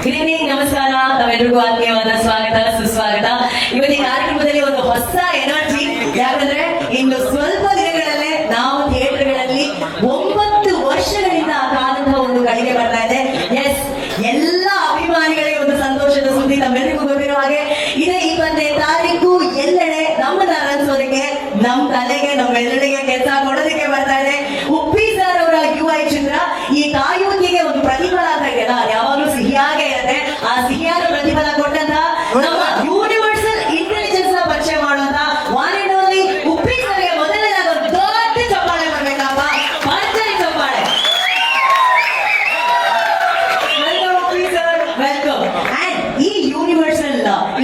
Good evening, ನಮಸ್ಕಾರ. ತಾವೆಲ್ಲರಿಗೂ ಆತ್ಮೀಯವಾದ ಸ್ವಾಗತ, ಸುಸ್ವಾಗತ. ಇವತ್ತಿನ ಕಾರ್ಯಕ್ರಮದಲ್ಲಿ ಒಂದು ಹೊಸ ಎನರ್ಜಿ. ಯಾಕಂದ್ರೆ ಇನ್ನು ಸ್ವಲ್ಪ ದಿನಗಳಲ್ಲೇ ನಾವು ಥಿಯೇಟರ್ಗಳಲ್ಲಿ 9 ವರ್ಷಗಳಿಂದ ಕಾದಂತಹ ಒಂದು ಗಳಿಗೆ ಬರ್ತಾ ಇದೆ. ಎಸ್, ಎಲ್ಲ ಅಭಿಮಾನಿಗಳಿಗೆ ಒಂದು ಸಂತೋಷದ ಸುದ್ದಿ. ತಮ್ಮೆಲ್ಲರಿಗೂ ಗೊತ್ತಿರೋ ಹಾಗೆ ಇದೇ 25ನೇ ತಾರೀಕು ಎಲ್ಲೆಡೆ ನಮ್ಮನ್ನ ಅರಳಿಸೋದಕ್ಕೆ, ನಮ್ಮ ತಲೆಗೆ, ನಮ್ಮೆಲ್ಲರಿಗೆ ಕೆಲಸ ಕೊಡೋದಕ್ಕೆ ಬರ್ತಾ ಇದೆ ಉಪ್ಪಿ ಸರ್ ಅವರ UI ಚಿತ್ರ. ಈ ಕಾಯುವಿಕೆಗೆ ಒಂದು ಪ್ರತಿಫಲ ಅಂತ ಇದೆಯಲ್ಲ, ಯಾವಾಗಲೂ ಸಿಹಿಯಾಗೇ ಇರುತ್ತೆ. ಆ ಸಿಹಿಯಾದ ಪ್ರತಿಫಲ ಕೊಟ್ಟಂತ ನಮ್ಮ ಯೂನಿವರ್ಸಲ್ ಇಂಟೆಲಿಜೆನ್ಸ್ ನ ಪರಿಚಯ ಮಾಡುವಂತ ಒನ್ ಅಂಡ್ ಓನ್ಲಿ ಉಪ್ಪಿ ಸರ್ಗೆ ಮೊದಲನೇದಾಗಿ ಒಂದು ದೊಡ್ಡ ಚಪ್ಪಾಳೆ ಬರ್ಬೇಕಪ್ಪ. ಭರ್ಜರಿ ಚಪ್ಪಾಳೆ. Welcome Uppi sir, welcome. And ಈ ಯೂನಿವರ್ಸಲ್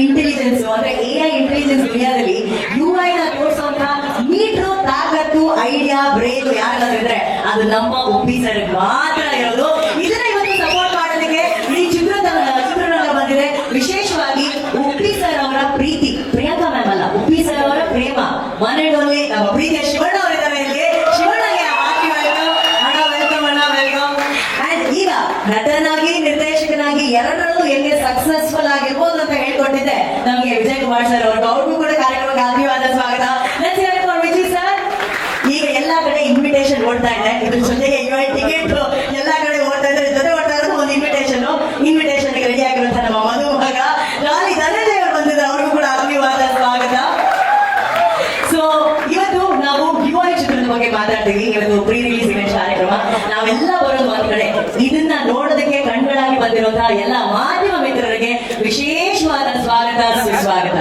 ಇಂಟೆಲಿಜೆನ್ಸ್ ಅಂದ್ರೆ AI ಇಂಟೆಲಿಜೆನ್ಸ್ ದುನಿಯಾದಲ್ಲಿ UI ನ ತೋರಿಸುವಂತ ಮೀಟ್ರು, ತಾಕತ್ತು, ಐಡಿಯಾ, ಬ್ರೇಕ್ ಯಾರಾದ್ರೂ ಇದ್ರೆ ಅದು ನಮ್ಮ ಉಪ್ಪಿ ಸರ್ ಮಾತ್ರ ಇರೋದು. ಇದನ್ನ ಇವತ್ತು ಸಪೋರ್ಟ್ ಮಾಡೋದಕ್ಕೆ ಈ ಚಿತ್ರರಂಗ ಬಂದಿದೆ. ವಿಶೇಷವಾಗಿ ಉಪ್ಪಿ ಸರ್ ಅವರ ಪ್ರೀತಿ, ಪ್ರಿಯಾಂಕಾ ಮ್ಯಾಮ್ ಅಲ್ಲ, ಉಪ್ಪಿ ಸರ್ ಅವರ ಪ್ರೇಮ, ಒನ್ ಅಂಡ್ ಓನ್ಲಿ ನಮ್ಮ ಪ್ರೀತಿಯ ಶಿವಣ್ಣ ಅವರಿದ್ದಾರೆ ಇಲ್ಲಿ. ಶಿವಣ್ಣಗೆ ವೆಲ್ಕಮ್ ಅಣ್ಣ, ವೆಲ್ಕಮ್. ಅಂಡ್ ಈಗ ನಟನಾಗಿ, ನಿರ್ದೇಶಕನಾಗಿ ಎರಡರಲ್ಲೂ ಹೆಂಗೆ ಸಕ್ಸಸ್ಫುಲ್ ಆಗಿರ್ಬೋದು ಅಂತ ಹೇಳ್ಕೊಟ್ಟಿದ್ದೆ ನಮಗೆ ವಿಜಯ್ ಕುಮಾರ್ ಸರ್ ಅವರು. ಅವ್ರಿಗೂ ಕೂಡ ಕಾರ್ಯಕ್ರಮಕ್ಕೆ ಆತ್ಮೀಯವಾದ ಸ್ವಾಗತ. ವಿಜಯ್ ಸರ್, ಈಗ ಎಲ್ಲಾ ಕಡೆ ಇನ್ವಿಟೇಷನ್ ಓಡ್ತಾ ಇದೆ. ಇದ್ರ ಜೊತೆಗೆ ಟಿಕೆಟ್ ಎಲ್ಲಾ ಕಡೆ ಓಡ್ತಾ ಇದ್ದಾರೆ. ಜೊತೆ ಓಡ್ತಾ ಇರೋದು ಒಂದು ಇನ್ವಿಟೇಷನ್ ರೆಡಿ ಆಗಿರುವಂತ ನಮ್ಮ ಮದುಮಗ ಲಾಲಿ ಧನಂಜಯ ಅವರು ಬಂದಿದ್ದಾರೆ. ಅವ್ರಿಗೂ ಕೂಡ ಆತ್ಮೀಯವಾದ ಸ್ವಾಗತ. ಸೊ ಇವತ್ತು ನಾವು UI ಚಿತ್ರದ ಬಗ್ಗೆ ಮಾತಾಡ್ತೀವಿ. ಇವತ್ತು ಪ್ರೀ ರಿಲೀಸ್ ಇವೆಂಟ್ ಕಾರ್ಯಕ್ರಮ. ನಾವೆಲ್ಲ ಬರೋದು ಒಂದ್ ಕಡೆ, ಇದನ್ನ ನೋಡೋದಕ್ಕೆ ಕಣ್ಗಳಾಗಿ ಬಂದಿರುವಂತಹ ಎಲ್ಲ ಮಾಧ್ಯಮ ಮಿತ್ರರಿಗೆ ವಿಶೇಷವಾದ ಸ್ವಾಗತ, ಸುಸ್ವಾಗತ.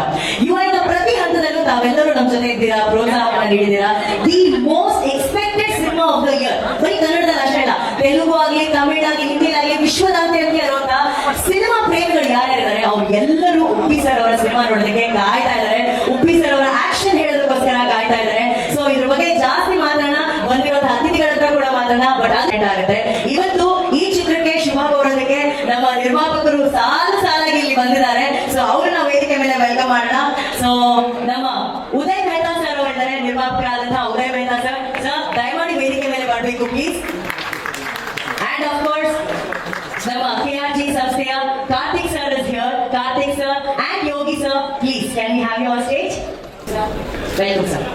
UI ನ ಪ್ರತಿ ಹಂತದಲ್ಲೂ ತಾವೆಲ್ಲರೂ ನಮ್ಮ ಜೊತೆ ಇದ್ದೀರಾ, ಪ್ರೋತ್ಸಾಹವನ್ನು ನೀಡಿದ್ದೀರಾ. The most expected cinema of the year. ಬರೀ ಕನ್ನಡದಲ್ಲಿ ಅಷ್ಟೇ ಅಲ್ಲ, ತೆಲುಗು ಆಗಲಿ, ತಮಿಳ್ ಆಗಲಿ, ಹಿಂದಿ ಆಗಲಿ, ವಿಶ್ವದಾದ್ಯಂತ ಇರುವಂತಹ ಸಿನಿಮಾ ಪ್ರೇಮಿಗಳು ಯಾರ್ಯಾರಿದ್ದಾರೆ ಅವ್ರು ಎಲ್ಲರೂ ಉಪ್ಪಿ ಸರ್ ಅವರ ಸಿನಿಮಾ ನೋಡೋದಕ್ಕೆ ಕಾಯ್ತಾ ಇದ್ದಾರೆ. ಉಪ್ಪಿ ಸರ್ ಅವರ ಆಕ್ಷನ್ ಹೇಳೋದಕ್ಕೋಸ್ಕರ ಕಾಯ್ತಾ ಇದ್ದಾರೆ. ಸೊ ಇದ್ರ ಬಗ್ಗೆ ಜಾಸ್ತಿ ಮಾತಾಡೋಣ, ಬಂದಿರುವಂತಹ ಅತಿಥಿಗಳ ಹತ್ರ ಕೂಡ ಮಾತಾಡೋಣ. ಬಟ್ ಆಗುತ್ತೆ ಇವತ್ತು ಈ ಚಿತ್ರಕ್ಕೆ ಶುಭ ಕೋರೋದಕ್ಕೆ ನಮ್ಮ ನಿರ್ಮಾಪಕರು ಸಾಲಾಗಿ ಇಲ್ಲಿ ಬಂದಿದ್ದಾರೆ. ಸೊ ಅವ್ರನ್ನ ವೇದಿಕೆ ಮೇಲೆ ವೆಲ್ಕಮ್ ಮಾಡೋಣ. ಸೊ ನಮ್ಮ ಉದಯ್ ಮೆಹ್ತಾ ಸರ್ ಅವರಿದ್ದಾರೆ, ನಿರ್ಮಾಪಕರಾದಂತಹ ಉದಯ್ ಮೆಹ್ತಾ ಸರ್. ಸರ್ ದಯಮಾಡಿ ವೇದಿಕೆ ಮೇಲೆ ಮಾಡಬೇಕು ಪ್ಲೀಸ್. ಅಂಡ್ ಆಫ್ ಕೋರ್ಸ್ ನಮ್ಮ KRG ಸಂಸ್ಥೆಯ Karthik sir is here. Karthik sir and Yogi sir, please can we have you on stage? Welcome sir.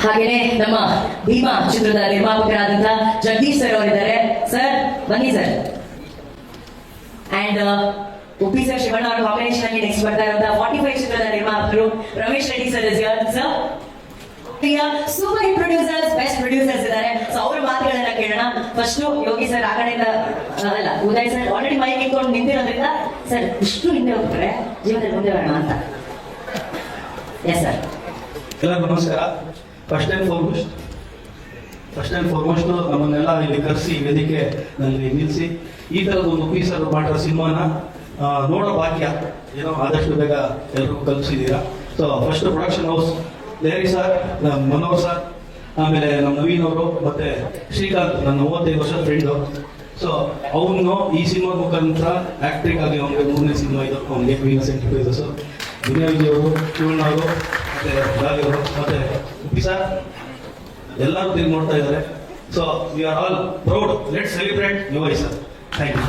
ಹಾಗೇನೆ ನಮ್ಮ ಭೀಮಾ ಚಿತ್ರದ ನಿರ್ಮಾಪಕರಾದಂತಹ ಜಗದೀಶ್ ಸರ್ ಅವರಿದ್ದಾರೆ. ಸರ್ ಬನ್ನಿ sir. And Uppi sir, Shivanna ಅವರ ಕಾಂಬಿನೇಷನ್ ಅಲ್ಲಿ ನೆಕ್ಸ್ಟ್ ಬರ್ತಾ ಇರುವಂತಹ 45 ಚಿತ್ರದ ನಿರ್ಮಾಪಕರು Ramesh Reddy sir is here. Sir super hit producers, best producers ಇದ್ದಾರೆ. ಸೊ ಅವ್ರ ಮಾತುಗಳನ್ನ ಕೇಳೋಣ. ಫಸ್ಟ್ ಯೋಗಿ ಸರ್ ಆ ಕಡೆಯಿಂದ ಅಲ್ಲ, ಉದಯ್ ಸರ್ ಆಲ್ರೆಡಿ ಮೈಕ್ ಇಟ್ಕೊಂಡು ನಿಂತಿರೋದ್ರಿಂದ ಸರ್ ಇಷ್ಟು ಹಿಂದೆ ಹೋಗ್ತಾರೆ, ಜೀವನದಲ್ಲಿ ಮುಂದೆ ಬರೋಣ ಅಂತ. Yes sir. ಎಲ್ಲರಿಗೂ ನಮಸ್ಕಾರ. ಫಸ್ಟ್ ಅಂಡ್ ಫಾರ್ಮೋಸ್ಟ್ ನಮ್ಮನ್ನೆಲ್ಲ ಇಲ್ಲಿ ಕರೆಸಿ ವೇದಿಕೆ ನಲ್ಲಿ ನಿಲ್ಲಿಸಿ ಈ ತರದ ಒಂದು ಉಪ್ಪಿ ಸರ್ ಮಾಡಿರೋ ಸಿನಿಮಾನ ನೋಡೋ ಭಾಗ್ಯ ಏನೋ ಆದಷ್ಟು ಬೇಗ ಎಲ್ಲರಿಗೂ ಕಲ್ಪಿಸಿದ್ದೀರಾ. So first production house Lahari sir, Manohar sir, ಆಮೇಲೆ ನಮ್ಮ ನವೀನ್ ಅವರು, ಮತ್ತೆ ಶ್ರೀಕಾಂತ್, ನನ್ನ 35 ವರ್ಷದ ಫ್ರೆಂಡು. ಸೊ ಅವನು ಈ ಸಿನಿಮಾ ಮುಖಾಂತರ ಆಕ್ಟ್ರಿಂಗ್ ಆಗಿ ಅವನಿಗೆ 3ನೇ ಸಿನಿಮಾ ಇದು, ಅವನಿಗೆ ಕ್ವೀನ್ ಸೆಂಟಿಫೈಸಸ್. ದುನಿಯಾ ವಿಜಯ್ ಅವರು, ಶಿವಣ್ಣ ಅವರು, ಮತ್ತೆ ರಾಗಿ ಅವರು, ಮತ್ತೆ ಉಪ್ಪಿ ಸರ್ ಎಲ್ಲರೂ ತಿರುಗಿ ನೋಡ್ತಾ ಇದ್ದಾರೆ. So we are all proud. Let's celebrate UI sir. Thank you.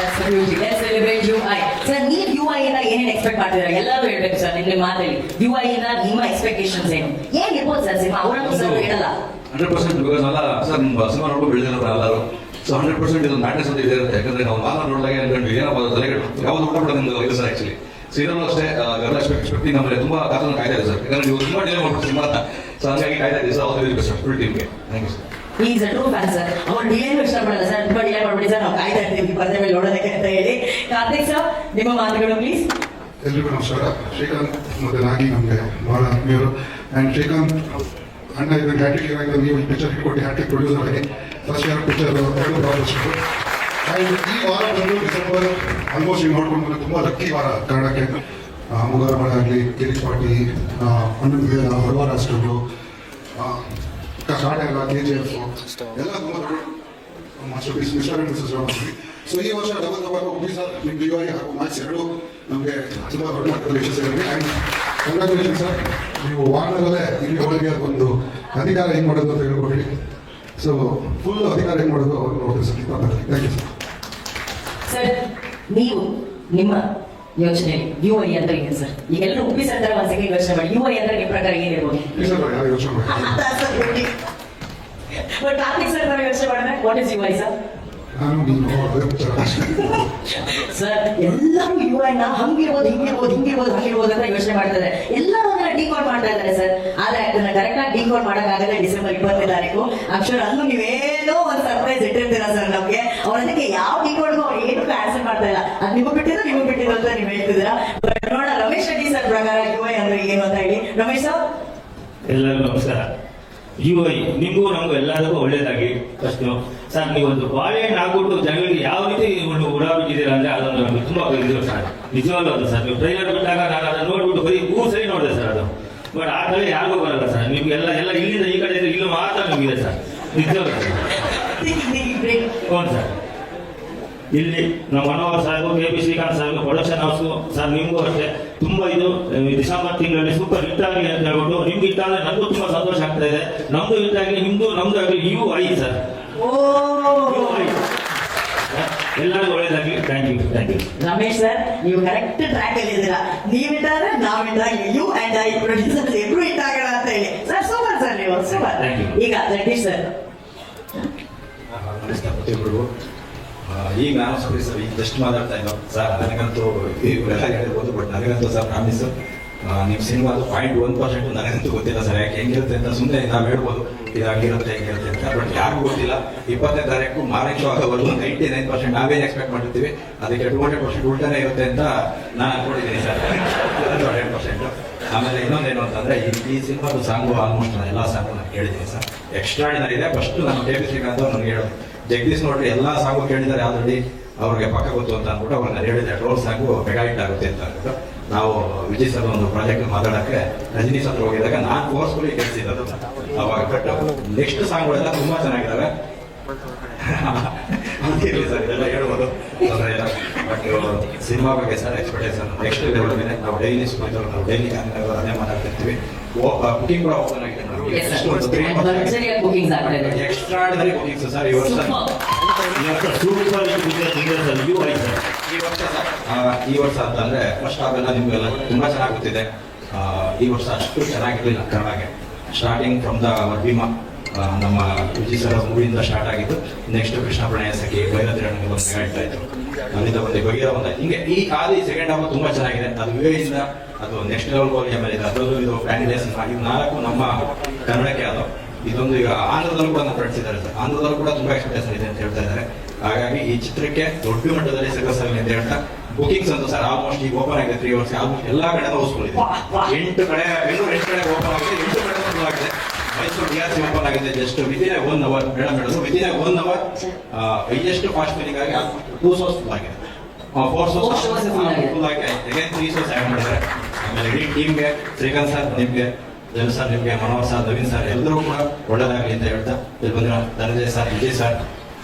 Let's celebrate UI. Sir, ನೀವು UI ಇಂದ ಏನೇನು ಎಕ್ಸ್ಪೆಕ್ಟ್ ಮಾಡ್ತಿದ್ದೀರಾ? ಎಲ್ಲರೂ ಹೇಳ್ಬೇಕು ಸರ್ ನಿಮ್ಮ ಮಾತಲ್ಲಿ. UI ಇಂದ ನಿಮ್ಮ ಎಕ್ಸ್ಪೆಕ್ಟೇಷನ್ಸ್ ಏನು? ಏನಿರ್ಬೋದು ಸರ್ ಸಿನಿಮಾ? ಅವರನ್ನು ಸರ್ ಹೇಳಲ್ಲ 100% ಬಿಕಾಸ್ ಅಲ್ಲ ಸರ್, ಸಿನಿಮಾ ನೋಡ್ಕೊಂಡು ಬೆಳೆದಿರೋರು ಎಲ್ಲರೂ. ಸೊ 100% ಇದು ಮ್ಯಾಟರ್ಸ್ ಅಂತ ಇದೆ ಇರುತ್ತೆ. ಯಾಕಂದ್ರೆ ನಾವು ಮಾತ್ರ ನೋಡಿದಾಗ ಅನ್ಕೊಂಡು ಏನಪ್ಪ ತಲೆಗಟ್ಟು ಯಾವ್ದು ಊಟ ಕೂಡ ನಿಮ್ಗೆ ಇಲ್ಲ ಸರ್. ಆಕ್ಚುಲಿ ಸೀರಿಯಲ್ ಅಷ್ಟೇ ಎಲ್ಲ ಎಕ್ಸ್ಪೆಕ್ಟಿಂಗ್ ನಮ್ಮಲ್ಲಿ ತುಂಬಾ ಕಾತನ್ನು ಕಾಯ್ತಾ ಇದೆ ಸರ್. ಯಾಕಂದ್ರೆ ನೀವು ತುಂಬಾ ಡಿಲೇ ಮಾಡ್ಬಿಟ್ಟು ಸಿನಿಮಾ, ಸೊ ಹಾಗಾಗಿ ಕಾಯ್ತಾ ಇದೆ ಸರ್. ಅವ್ರು ಫುಲ್ ಟೀಮ್ಗೆ thank you sir. Is a true fan sir. ಅವ್ರು ಡಿಲೇನು ಇಷ್ಟಪಡಲ್ಲ ಸರ್, ತುಂಬಾ ಡಿಲೇ ಮಾಡ್ಬಿಡಿ ಸರ್, ನಾವು ಕಾಯ್ತಾ ಇರ್ತೀವಿ ಪರದೆ ಮೇಲೆ ನೋಡೋದಕ್ಕೆ ಅಂತ ಹೇಳಿ. ಕಾರ್ತಿಕ್ ಸರ್, ನಿಮ್ಮ ಮಾತುಗಳು ಪ್ಲೀಸ್. ಎಲ್ರಿಗೂ ನಮಸ್ಕಾರ. ಶ್ರೀಕಾಂತ್ ಮತ್ತೆ ನಾಗಿ ನಮಗೆ ಬಹಳ ಆತ್ಮೀಯರು. ಆ್ಯಂಡ್ ಶ್ರೀಕಾಂತ್ ಅಣ್ಣ ಇದು ಹ್ಯಾಟ್ರಿಕ್ ಏನಾಗಿದೆ, ನೀವು ಈ ಪಿಕ್ಚರ್ ಹಿಡ್ಕೊಟ್ಟು ಹ್ಯಾಟ್ರಿಕ್ ಪ್ರೊಡ್ಯೂಸರ್ ಆಗಿ ಫಸ್ಟ್ ಇಯರ್ ಪಿಕ್ಚರ್ 2 ಪ್ರಾಜೆಕ್ಟ್ಸ್ಗಳು. ಆ್ಯಂಡ್ ಈ ವಾರ ಬಂದು ಡಿಸೆಂಬರ್ ಆಲ್ಮೋಸ್ಟ್ ನೀವು ನೋಡ್ಕೊಂಡು ಬಂದು ತುಂಬ ಲಕ್ಕಿ ವಾರ ಕನ್ನಡಕ್ಕೆ. ಮುಗಾರ ಮಳೆ ಆಗಲಿ, ಗಿರೀಶ್ ಪಾಟಿ, ಅಣ್ಣನ ಹೊರವಾರ ಅಷ್ಟರು, ಸ್ಟಾರ್ಟ್ ಆಗಲ್ಲ, KGF ಎಲ್ಲ ತುಂಬ ದೊಡ್ಡ masterpiece, mister and missus Ramashri. So ಈ ವರ್ಷ ಡಬಲ್ ಉಪ್ಪಿ ಸರ್, ನಿಮ್ಮ UI ಹಾಗೂ ಮ್ಯಾಚ್ 2 ನಮಗೆ ತುಂಬ ದೊಡ್ಡ ಮಟ್ಟದ ಯಶಸ್ಸಿದೆ. ಆ್ಯಂಡ್ ಕಂಗ್ರ್ಯಾಚುಲೇಷನ್ ಸರ್, ನೀವು ವಾರದಲ್ಲೇ ಇಲ್ಲಿ ಒಳಗೆ ಒಂದು ಅಧಿಕಾರ ಹೆಂಗೆ ಮಾಡೋದು ಅಂತ ಹೇಳ್ಕೊಟ್ರಿ. ಸೊ ಫುಲ್ ಅಧಿಕಾರ ಹೆಂಗೆ ಮಾಡೋದು ಅವ್ರು ನೋಡ್ತೀವಿ sir. Thank you sir. Sir, ನೀವು ನಿಮ್ಮ ಯೋಚನೆ UI ಅಂದ್ರೆ ಏನು ಸರ್? ಈಗ ಎಲ್ಲರೂ ಉಪ್ಪಿ ಸರ್ಕಾರ ಒಂದ್ ಸೆಕೆಂಡ್ ಯೋಚನೆ ಮಾಡಿ, UI ಅಂದ್ರೆ ನಿಮ್ಮ ಪ್ರಕಾರ ಏನಿರ್ಬೋದು? ಈ ಸರ್ ಯಾರು ಯೋಚನೆ ಮಾಡಿ ಬಟ್ ಕಾರ್ತಿಕ್ ಸರ್ ನಾವು ಯೋಚನೆ ಮಾಡಿದ್ರೆ ವಾಟ್ ಇಸ್ UI ಸರ್? ನಾನು ನೀನು ಅದೇ ವಿಚಾರ. ಸರ್, ಎಲ್ಲರೂ UI ನ ಹಂಗಿರ್ಬೋದು, ಹಿಂಗಿರ್ಬೋದು, ಹಿಂಗಿರ್ಬೋದು, ಹಂಗಿರ್ಬೋದು ಅಂತ ಯೋಚನೆ ಮಾಡ್ತಾರೆ. ಎಲ್ಲರೂ ಅದನ್ನ ಡಿಕೋಡ್ ಮಾಡ್ತಾ ಇದ್ದಾರೆ ಸರ್. ಆದ್ರೆ ಅದನ್ನ ಕರೆಕ್ಟ್ ಆಗಿ ಡಿಕೋಡ್ ಮಾಡಕ್ಕಾಗಲ್ಲ. ಡಿಸೆಂಬರ್ 20ನೇ ತಾರೀಕು ಅಕ್ಷರ ಅಲ್ಲೂ ನೀವೇನೋ ಒಂದು ಸರ್ಪ್ರೈಸ್ ಇಟ್ಟಿರ್ತೀರಾ ಸರ್ ನಮ್ಗೆ. ಅವ್ರ ಅದಕ್ಕೆ ಯಾವ ಡಿಕೋಡ್ಗೂ ಅವ್ರು ಏನಕ್ಕೂ ಆನ್ಸರ್ ಮಾಡ್ತಾ ಇಲ್ಲ. ಅದು ನಿಮಗೆ ಬಿಟ್ಟಿದ್ದು ಅಂತ ನೀವು ಹೇಳ್ತಿದ್ದೀರಾ. ಬಟ್ ನೋಡ, ರಮೇಶ್ ರೆಡ್ಡಿ ಸರ್ ಪ್ರಕಾರ UI ಅಂದ್ರೆ ಏನು ಅಂತ ಹೇಳಿ. ರಮೇಶ್ ಸರ್, ಎಲ್ಲರಿಗೂ ನಮಸ್ಕಾರ. UI ನಿಮಗೂ ನಮಗೂ ಎಲ್ಲರಿಗೂ ಒಳ್ಳೇದಾಗಿ. ಫಸ್ಟ್ ಸರ್, ನೀವೊಂದು ಬಾಳೆಹಣ್ಣು ಹಾಕ್ಬಿಟ್ಟು ಜನಗಳಿಗೆ ಯಾವ ರೀತಿ ಒಂದು ಉಡಾಬಿಟ್ಟಿದ್ದೀರಾ ಅಂದ್ರೆ ಅದೊಂದು ನಮಗೆ ತುಂಬಾ ಇದು ಸರ್, ನಿಜವಾಗ್ಲೂ ಅದು ಸರ್. ನೀವು ಟ್ರೈಲರ್ ಬಿಟ್ಟಾಗ ನಾನು ಅದನ್ನು ನೋಡ್ಬಿಟ್ಟು ಬರೀ 3 ಸರಿ ನೋಡಿದೆ ಸರ್ ಅದು. ಬಟ್ ಆ ಕಡೆ ಯಾರಿಗೂ ಬರಲ್ಲ ಸರ್. ನಿಮ್ಗೆ ಎಲ್ಲ ಇಲ್ಲಿಂದ ಈ ಕಡೆ ಇಲ್ಲೂ ಮಾತ್ರ ನಿಮಗಿದೆ ಸರ್, ನಿಜವಾಗ್ಲೂ ಸರ್. ಹ್ಞೂ ಸರ್, ಇಲ್ಲಿ ನಮ್ಮ ಮನೋಹರ್ ಸಾರ್ಗೂ KP ಶ್ರೀಕಾಂತ್ ಸಾರ್ಗೂ ಪ್ರೊಡಕ್ಷನ್ ಹೌಸ್ಗೂ ಸರ್, ನಿಮಗೂ ಅಷ್ಟೇ ತುಂಬಾ ಇದು ಡಿಸೆಂಬರ್ ತಿಂಗಳಲ್ಲಿ ಸೂಪರ್ ಹಿಟ್ ಆಗಲಿ ಅಂತ ಹೇಳ್ಬಿಟ್ಟು, ನಿಮ್ಗೆ ಹಿಟ್ ಆದರೆ ನನಗೂ ತುಂಬಾ ಸಂತೋಷ ಆಗ್ತಾ ಇದೆ. ನಮ್ದು ಹಿಟ್ ಆಗಲಿ, ನಮ್ದು ಆಗಲಿ. UI ಸರ್, UI. ಎಲ್ಲರಿಗೂ ಒಳ್ಳೇದಾಗಲಿ. Thank you. ರಮೇಶ್ ಸರ್, ನೀವು ಕರೆಕ್ಟ್ ಟ್ರ್ಯಾಕ್ ಅಲ್ಲಿ ಇದ್ದೀರಾ. ನೀವಿಟ್ಟಾದ್ರೆ ನಾವಿಟ್ಟಾಗಿ ಯು ಅಂಡ್ ಐ ಪ್ರೊಡ್ಯೂಸರ್ಸ್ ಇಬ್ರು ಇಟ್ಟಾಗೋಣ ಅಂತ ಹೇಳಿ ಸರ್. ಸೂಪರ್ ಸರ್, ನೀವು ಸೂಪರ್. Thank you. ಈಗ ಜಗದೀಶ್ ಸರ್, ಪ್ರತಿಯೊಬ್ಬರಿಗೂ ಈಗ ನಾನು ಸರ್ ಈಗ ಜಸ್ಟ್ ಮಾತಾಡ್ತಾ ಇದ್ದೋ ಸರ್, ನನಗಂತೂ ಇವರೆಲ್ಲ ಹೇಳಿರ್ಬೋದು, ಬಟ್ ನನಗಂತೂ ಸರ್ ಪ್ರಾಮಿಸ್ ನಿಮ್ಮ ಸಿನಿಮಾದು 0.1% ನನಗಂತೂ ಗೊತ್ತಿಲ್ಲ ಸರ್. ಯಾಕೆ ಹೆಂಗಿರುತ್ತೆ ಅಂತ ಸುಮ್ಮನೆ ನಾವು ಹೇಳ್ಬೋದು, ಇದು ಹಂಗಿರುತ್ತೆ ಹೆಂಗಿರುತ್ತೆ ಅಂತ. ಬಟ್ ಯಾರಿಗೂ ಗೊತ್ತಿಲ್ಲ. 20ನೇ ತಾರೀಕು ಮಾರ್ನಿಂಗ್ ಶೋ ಆಗೋವರೆಗೂ 99% ನಾವೇನು ಎಕ್ಸ್ಪೆಕ್ಟ್ ಮಾಡಿರ್ತೀವಿ ಅದಕ್ಕೆ 200% ಉಲ್ಟಾನೇ ಇರುತ್ತೆ ಅಂತ ನಾನು ಅನ್ಕೊಂಡಿದ್ದೀನಿ ಸರ್. 100%. ಆಮೇಲೆ ಇನ್ನೊಂದೇನು ಅಂತಂದ್ರೆ ಈ ಸಿನಿಮಾದು ಸಾಂಗು ಆಲ್ಮೋಸ್ಟ್ ನಾನು ಎಲ್ಲ ಸಾಂಗು ನಾನು ಕೇಳಿದ್ದೀನಿ ಸರ್. ಎಕ್ಸ್ಟ್ರಾಡಿನರಿ ಇದೆ. ಫಸ್ಟ್ ನಾನು KP ಶ್ರೀಕಾಂತ್ ಅವ್ರು ನನಗೆ ಹೇಳೋದು, ಜಗದೀಶ್ ನೋಡ್ರಿ ಎಲ್ಲ ಸಾಂಗು ಕೇಳಿದ್ದಾರೆ ಆಲ್ರೆಡಿ, ಅವ್ರಿಗೆ ಪಕ್ಕ ಗೊತ್ತು ಅಂತ ಅಂದ್ಬಿಟ್ಟು ಅವ್ರನ್ನ ಹೇಳಿದೆ, ರೋಲ್ ಸಾಂಗು ಮೆಗಾ ಹಿಟ್ ಆಗುತ್ತೆ ಅಂತ ಅಂದ್ಬಿಟ್ಟು. ನಾವು ವಿಜಯ್ ಸರ್ ಒಂದು ಪ್ರಾಜೆಕ್ಟ್ ಮಾತಾಡಕ್ಕೆ ರಜನಿ ಸರ್ ಹೋಗಿದಾಗ ನಾನು ಫೋರ್ಸ್ಫುಲಿ ಕೇಳಿಸಿದ್ದು ಅವಾಗ. ಬಟ್ ನೆಕ್ಸ್ಟ್ ಸಾಂಗ್ಗಳೆಲ್ಲ ತುಂಬಾ ಚೆನ್ನಾಗಿದ್ದಾವೆ. ಇರಲಿ ಸರ್, ಇದೆಲ್ಲ ಹೇಳ್ಬೋದು, ತೊಂದರೆ ಇಲ್ಲ. ಬಟ್ ಸಿನಿಮಾ ಬಗ್ಗೆ ಸರ್ ಎಕ್ಸ್ಪೆಕ್ಟೇಷನ್ ನೆಕ್ಸ್ಟ್ ಲೆವೆಲ್ ಮೇಲೆ ನಾವು ಡೈಲಿ ನಾವು ಡೈಲಿ ಅದೇ ಮಾತಾಡ್ತಿರ್ತೀವಿ. ಬುಕಿಂಗ್ ಕೂಡ ಓಪನ್ ಆಗಿದೆ. ಬುಕಿಂಗ್ಸ್ ಆಗ್ತಾ ಇದೆ. ಎಕ್ಸ್ಟ್ರಾರ್ಡಿನರಿ ಬುಕಿಂಗ್ಸ್ ಸರ್ ಈ ವರ್ಷ. Super sir, UI sir. ಈ ವರ್ಷ ಅಂತಂದ್ರೆ ಫಸ್ಟ್ ಹಾಫ್ ಎಲ್ಲ ನಿಮ್ಗೆಲ್ಲ ತುಂಬಾ ಚೆನ್ನಾಗಿ ಗೊತ್ತಿದೆ. ಈ ವರ್ಷ ಅಷ್ಟು ಚೆನ್ನಾಗಿರ್ಲಿಲ್ಲ ಕನ್ನಡಗೆ. ಸ್ಟಾರ್ಟಿಂಗ್ ಫ್ರಮ್ ದ ಭೀಮಾ, ನಮ್ಮ ವಿಜಯ್ ಸರ್ ಮೂವಿಯಿಂದ ಸ್ಟಾರ್ಟ್ ಆಗಿದ್ದು. ನೆಕ್ಸ್ಟ್ ಕೃಷ್ಣ ಪ್ರಣಯ ಸಖಿ, ಬೈರತಿರಣಿ ಒಂದು ಹೇಳ್ತಾ ಇದ್ರು. ಅಲ್ಲಿಂದ ಒಂದು ಬಗೆಯ ಒಂದು ಹಿಂಗೆ ಈ ಆದಿ ಸೆಕೆಂಡ್ ಹಾಫ್ ತುಂಬಾ ಚೆನ್ನಾಗಿದೆ. ಅದು ವಿವೇಯಿಂದ ಅದು ನೆಕ್ಸ್ಟ್ ಲೆವೆಲ್ ಹೋಗಿ ಆಮೇಲೆ ಅದರಲ್ಲೂ ಇದು ಫ್ಯಾಮಿಲಿಯಸ್ ಇದು 4 ನಮ್ಮ ಕನ್ನಡಕ್ಕೆ ಅದು. ಇದೊಂದು ಈಗ ಆಂಧ್ರದಲ್ಲೂ ಕೂಡ ಫ್ರೆಂಡ್ಸ್ ಇದ್ದಾರೆ ಸರ್. ಆಂಧ್ರದಲ್ಲೂ ಕೂಡ ತುಂಬಾ ಎಕ್ಸ್ಪೆಕ್ಟೇಷನ್ ಇದೆ ಅಂತ ಹೇಳ್ತಾ ಇದ್ದಾರೆ. ಹಾಗಾಗಿ ಈ ಚಿತ್ರಕ್ಕೆ ದೊಡ್ಡ ಮಟ್ಟದಲ್ಲಿ ಸಕ್ಸಸ್ ಆಗಲಿ ಅಂತ ಹೇಳ್ತಾ, ಬುಕಿಂಗ್ಸ್ ಅಂತ ಸರ್ ಆಲ್ಮೋಸ್ಟ್ ಈಗ ಓಪನ್ ಆಗಿದೆ 3 ವರ್ಷ. ಆಲ್ಮೋಸ್ಟ್ ಎಲ್ಲಾ ಕಡೆ ಹೌಸ್ಫುಲ್ ಇದೆ. 8 ಕಡೆ ಓಪನ್ ಆಗಿದೆ, 8 ಕಡೆ ಫುಲ್ ಆಗಿದೆ. ಮೈಸೂರು DRC ಓಪನ್ ಆಗಿದೆ just within 1 hour. Madam within 1 hour highest fast filling ಆಗಿ 2 ಶೋಸ್ ಫುಲ್ ಆಗಿದೆ. 4 ಶೋಸ್ ಫುಲ್ ಆಗಿ ಅಗೇನ್ 3 ಶೋಸ್ ಆ್ಯಡ್ ಮಾಡಿದ್ದಾರೆ. ಆಮೇಲೆ ಇಡೀ ಟೀಮ್ಗೆ ಶ್ರೀಕಾಂತ್ ಸರ್ ನಿಮ್ಗೆ, ಜನ ಸರ್ ನಿಮ್ಗೆ, ಮನೋಹರ್ ಸರ್, ನವೀನ್ ಸರ್ ಎಲ್ಲರೂ ಕೂಡ ಒಳ್ಳೇದಾಗಲಿ ಅಂತ ಹೇಳ್ತಾ, ಇಲ್ಲಿ ಬಂದಿರೋ ಧನಂಜಯ ಸರ್, ವಿಜಯ್ ಸರ್,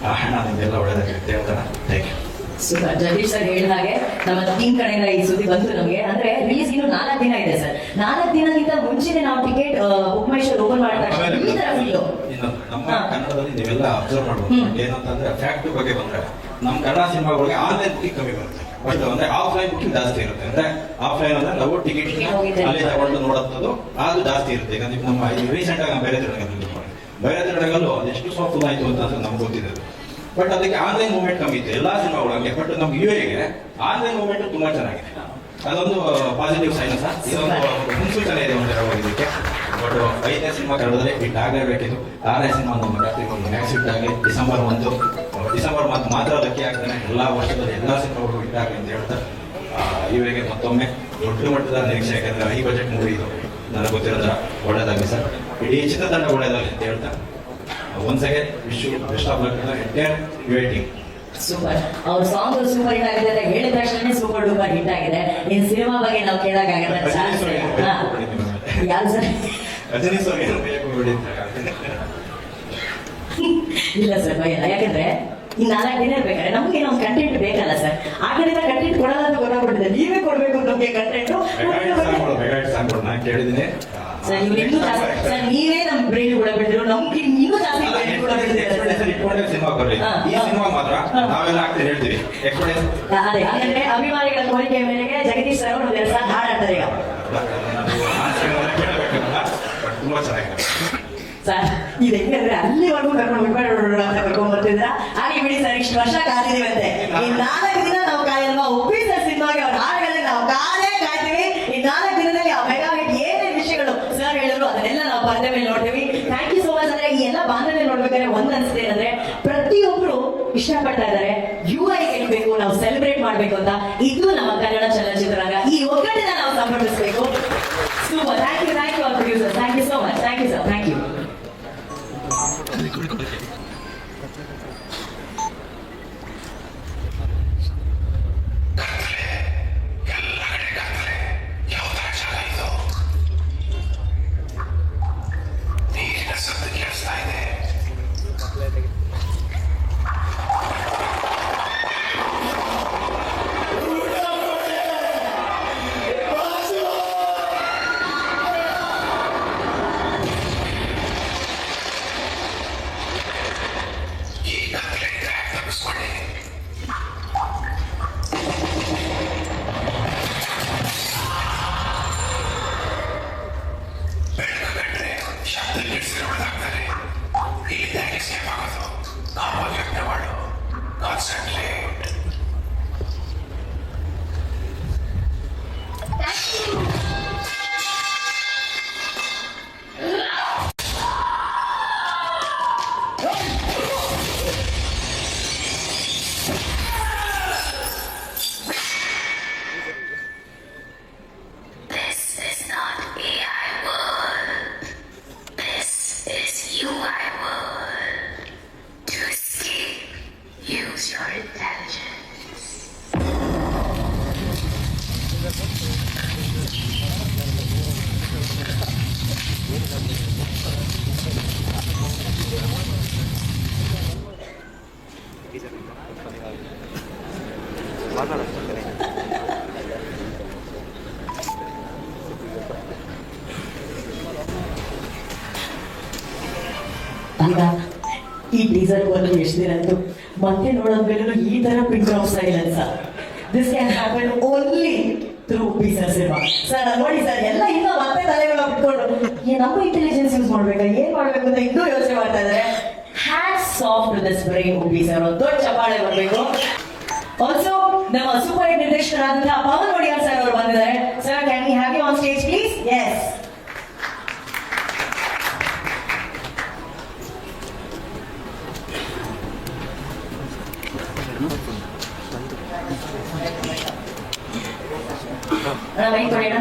ನಿಮ್ಗೆಲ್ಲ ಒಳ್ಳೇದಾಗಲಿ ಅಂತ ಹೇಳ್ತಾನೆ. Thank you. Super. Jagadish sir ಹೇಳಿದ ಹಾಗೆ ನಮ್ಮ ಟೀಮ್ ಕಡೆಯಿಂದ ಈ ಸುದ್ದಿ ಬಂತು ನಮಗೆ. ಅಂದ್ರೆ ರಿಲೀಸ್ ಇನ್ನು 4 ದಿನ ಇದೆ ಸರ್. 4 ದಿನಕ್ಕಿಂತ ಮುಂಚೆನೆ ನಾವು ಟಿಕೆಟ್ ಬುಕ್ ಮೈ ಶೋ ಓಪನ್ ಮಾಡಿದಾಗ ಈ ತರ ಫೀಲ್. ಇನ್ನೊಂದು ನಮ್ಮ ಕನ್ನಡದಲ್ಲಿ ನೀವೆಲ್ಲ ಅಬ್ಸರ್ವ್ ಮಾಡ್ಬೋದು. ಏನಂತಂದ್ರೆ ಫ್ಯಾಕ್ಟ್ ಬಗ್ಗೆ ಬಂದ್ರೆ ನಮ್ಮ ಕನ್ನಡ ಸಿನಿಮಾಗಳಿಗೆ ಆನ್ಲೈನ್ ಬುಕಿಂಗ್ ಕಮ್ಮಿ ಬರುತ್ತೆ. ಬಟ್ ಅಂದ್ರೆ ಆಫ್ಲೈನ್ ಬುಕಿಂಗ್ ಜಾಸ್ತಿ ಇರುತ್ತೆ. ಅಂದ್ರೆ ಆಫ್ಲೈನ್ ಅಂದ್ರೆ ನಾವು ಟಿಕೆಟ್ ಅಲ್ಲಿ ತಗೊಂಡು ನೋಡುವಂಥದ್ದು ಅದು ಜಾಸ್ತಿ ಇರುತ್ತೆ. ಈಗ ನಮ್ಮ ರೀಸೆಂಟ್ ಆಗಿ ಬೇರೆ ತಿರುಗಲ್ಲೂ ಎಷ್ಟು ಸಾಫ್ಟ್ ಆಯ್ತು ಅಂತ ನಮ್ಗೆ ಗೊತ್ತಿದೆ. ಬಟ್ ಅದಕ್ಕೆ ಆನ್ಲೈನ್ ಮೂವ್ಮೆಂಟ್ ಕಮ್ಮಿ ಇತ್ತು ಎಲ್ಲಾ ಸಿನಿಮಾಗಳು ಹಂಗೆ. ಬಟ್ ನಮ್ಗೆ UAಗೆ ಆನ್ಲೈನ್ ಮೂವ್ಮೆಂಟ್ ತುಂಬಾ ಚೆನ್ನಾಗಿದೆ. ಅದೊಂದು ಪಾಸಿಟಿವ್ ಸೈನ್ ಸರ್. ಇದೊಂದು ಮುನ್ಸೂಚನೆ ಇದೆ ಒಂದು ಇದಕ್ಕೆ. ಬಟ್ 5ನೇ ಸಿನಿಮಾ ಕನ್ನಡದಲ್ಲಿ ಹಿಟ್ ಆಗಲೇಬೇಕಿತ್ತು. 6ನೇ ಸಿನಿಮಾ ನಮ್ಮ ಮ್ಯಾಕ್ಸ್ ಹಿಟ್ ಆಗಿ ಡಿಸೆಂಬರ್ ಮಂತ್ ಮಾತ್ರ ಅದಕ್ಕೆ ಆಗ್ತಾನೆ. ಎಲ್ಲಾ ವರ್ಷದಲ್ಲಿ ಎಲ್ಲಾ ಸಿನಿಮಾಗಳು ಹಿಟ್ ಆಗಲಿ ಅಂತ ಹೇಳ್ತಾ UAಗೆ ಮತ್ತೊಮ್ಮೆ ದೊಡ್ಡ ಮಟ್ಟದ ನಿರೀಕ್ಷೆ. ಯಾಕಂದ್ರೆ ಹೈ ಬಜೆಟ್ ಮೂವಿ ಇದು, ನನಗೆ ಗೊತ್ತಿರೋದ್ರ ಒಳ್ಳೇದಾಗಲಿ ಸರ್. ಇಡೀ ಚಿತ್ರತಂಡ ಒಳ್ಳೇದಾಗಲಿ ಅಂತ ಹೇಳ್ತಾ once again wish you best of luck to the entire UA team. Super. ಅವ್ರ ಸಾಂಗ್ ಸೂಪರ್ ಹಿಟ್ ಆಗಿದೆ ಅಂತ ಹೇಳಿದ ತಕ್ಷಣ ಸೂಪರ್ ಡೂಪರ್ ಹಿಟ್ ಆಗಿದೆ. ಇನ್ ಸಿನಿಮಾ ಬಗ್ಗೆ ನಾವು ಕೇಳಕ್ಕಾಗಲ್ಲ. ಯಾರು ಸರ್? ರಜನಿ ಸರ್ ಏನು ಬೇಕು ಬಿಡಿ. ಇಲ್ಲ ಸರ್ ಭಯ. ಯಾಕಂದ್ರೆ ಈ 4 ದಿನ ಇರ್ಬೇಕಾದ್ರೆ ನಮ್ಗೆ ನಾವು ಕಂಟೆಂಟ್ ಬೇಕಲ್ಲ ಸರ್. ಆ ಕಡೆಯಿಂದ ಕಂಟೆಂಟ್ ಕೊಡಲ್ಲ ಅಂತ ಗೊತ್ತಾಗ್ಬಿಟ್ಟಿದೆ, ನೀವೇ ಕೊಡ್ಬೇಕು ನಮ್ಗೆ ಕಂಟೆಂಟ್. ನಾನು ಕೇಳಿದ್ದೀನಿ ಸರ್ ಇವ್ರು ಇನ್ನೂ ಜಾಸ್ತಿ ಸರ್, ನೀವೇ ನಮ್ ಬ್ರೈನ್ ಕೂಡ ಬಿಟ್ಟಿದ್ರು, ನಮ್ಗೆ ಇನ್ನೂ ಜಾಸ್ತಿ brain ಕೂಡ ಬಿಟ್ಟಿದ್ದಾರೆ. ಸಿನಿಮಾ ಬರಲಿ, ಈ ಸಿನಿಮಾ ಮಾತ್ರ ನಾವೆಲ್ಲ ಆಗ್ತದೆ ಹೇಳ್ತೀವಿ. ಎಕ್ಸ್ಪೀರಿಯನ್ಸ್ ಅದೇ ಯಾಕಂದ್ರೆ ಅಭಿಮಾನಿಗಳ ಕೋರಿಕೆ ಮೇರೆಗೆ ಜಗದೀಶ್ ಸರ್ ಒಂದು 2 ಸಾಲ ಹಾಡಾಡ್ತಾರೆ ಈಗ. ತುಂಬಾ ಚೆನ್ನಾಗಿದೆ ಸರ್ ಇದು ಹೆಂಗಂದ್ರೆ ಅಲ್ಲಿವರೆಗೂ ಕರ್ಕೊಂಡು ಅಂತ ಕರ್ಕೊಂಡ್ ಬರ್ತಿದ್ರ. ಹಾಗೆ ಬಿಡಿ ಸರ್, ಇಷ್ಟು ವರ್ಷ ಕಾದಿದೀವಂತೆ, ಈ 4 ದಿನ ನಾವು ಕಾಯಲ್ವಾ ಉಪ್ಪಿ ಸರ್ ಸಿನಿಮಾಗೆ ಅವ್ರ ಹಾಡುಗಳನ್ನ ನಾವು ಕಾಯ್ತೀವಿ. ಈ 4 ದಿನದಲ್ಲಿ ಆ ಮೆಗಾ ಹಿಟ್ ಏನೇನು ವಿಷಯಗಳು ಸರ್ ಹೇಳಿದ್ರು ಅದನ್ನೆಲ್ಲ ನಾವು ಪರದೆ ಮೇಲೆ ನೋಡ್ತೀವಿ. Thank you so much. ಅಂದ್ರೆ ಈ ಎಲ್ಲ ಬಾಂಧವ್ಯ ನೋಡ್ಬೇಕಾದ್ರೆ ಒಂದ್ ಅನ್ಸುತ್ತೆ ಏನಂದ್ರೆ ಪ್ರತಿಯೊಬ್ರು ಇಷ್ಟಪಡ್ತಾ ಇದ್ದಾರೆ UI ಗೆಲ್ಬೇಕು, ನಾವು ಸೆಲೆಬ್ರೇಟ್ ಮಾಡ್ಬೇಕು ಅಂತ. ಇದು ನಮ್ಮ ಕನ್ನಡ ಚಲನಚಿತ್ರರಂಗ, ಈ ಒಗ್ಗಟ್ಟಿನ ನಾವು ಸಂಭ್ರಮಿಸಬೇಕು. Super, thank you all producer, thank you so much, thank you sir, thank you. ಅಲ್ಲ ಈ ಟೀಸರ್ ಬಂದು ಎಷ್ಟು ದಿನ ಆಯ್ತು, ಮತ್ತೆ ನೋಡೋದ್ಮೇಲೂ ಈ ತರ pink of silence. This can happen only through teaser cinema. Sir ನೋಡಿ ಸರ್, ಎಲ್ಲ ಇನ್ನೂ ಮತ್ತೆ ತಲೆಗಳ ಬಿಟ್ಕೊಂಡು ನಮ್ಮ ಇಂಟೆಲಿಜೆನ್ಸ್ ಯೂಸ್ ಮಾಡ್ಬೇಕಾ, ಏನ್ ಮಾಡ್ಬೇಕು ಅಂತ ಇನ್ನೂ ಯೋಚನೆ ಮಾಡ್ತಾ ಇದ್ದಾರೆ. Hats off to this brain teaser, ಒಂದು ದೊಡ್ಡ ಚಪ್ಪಾಳೆ ಬರಬೇಕು. ಆಲ್ಸೋ ನಮ್ಮ ಸೂಪರ್ ಹಿಟ್ ನಿರ್ದೇಶಕರಾದಂತಹ ಪವನ್ ಒಡಿಯಾರ್ ಸರ್ ಅವರು ಬಂದಿದ್ದಾರೆ. Sir can we have you on stage please? Yes. Wait ಕೊಡಿ ಅಣ್ಣ.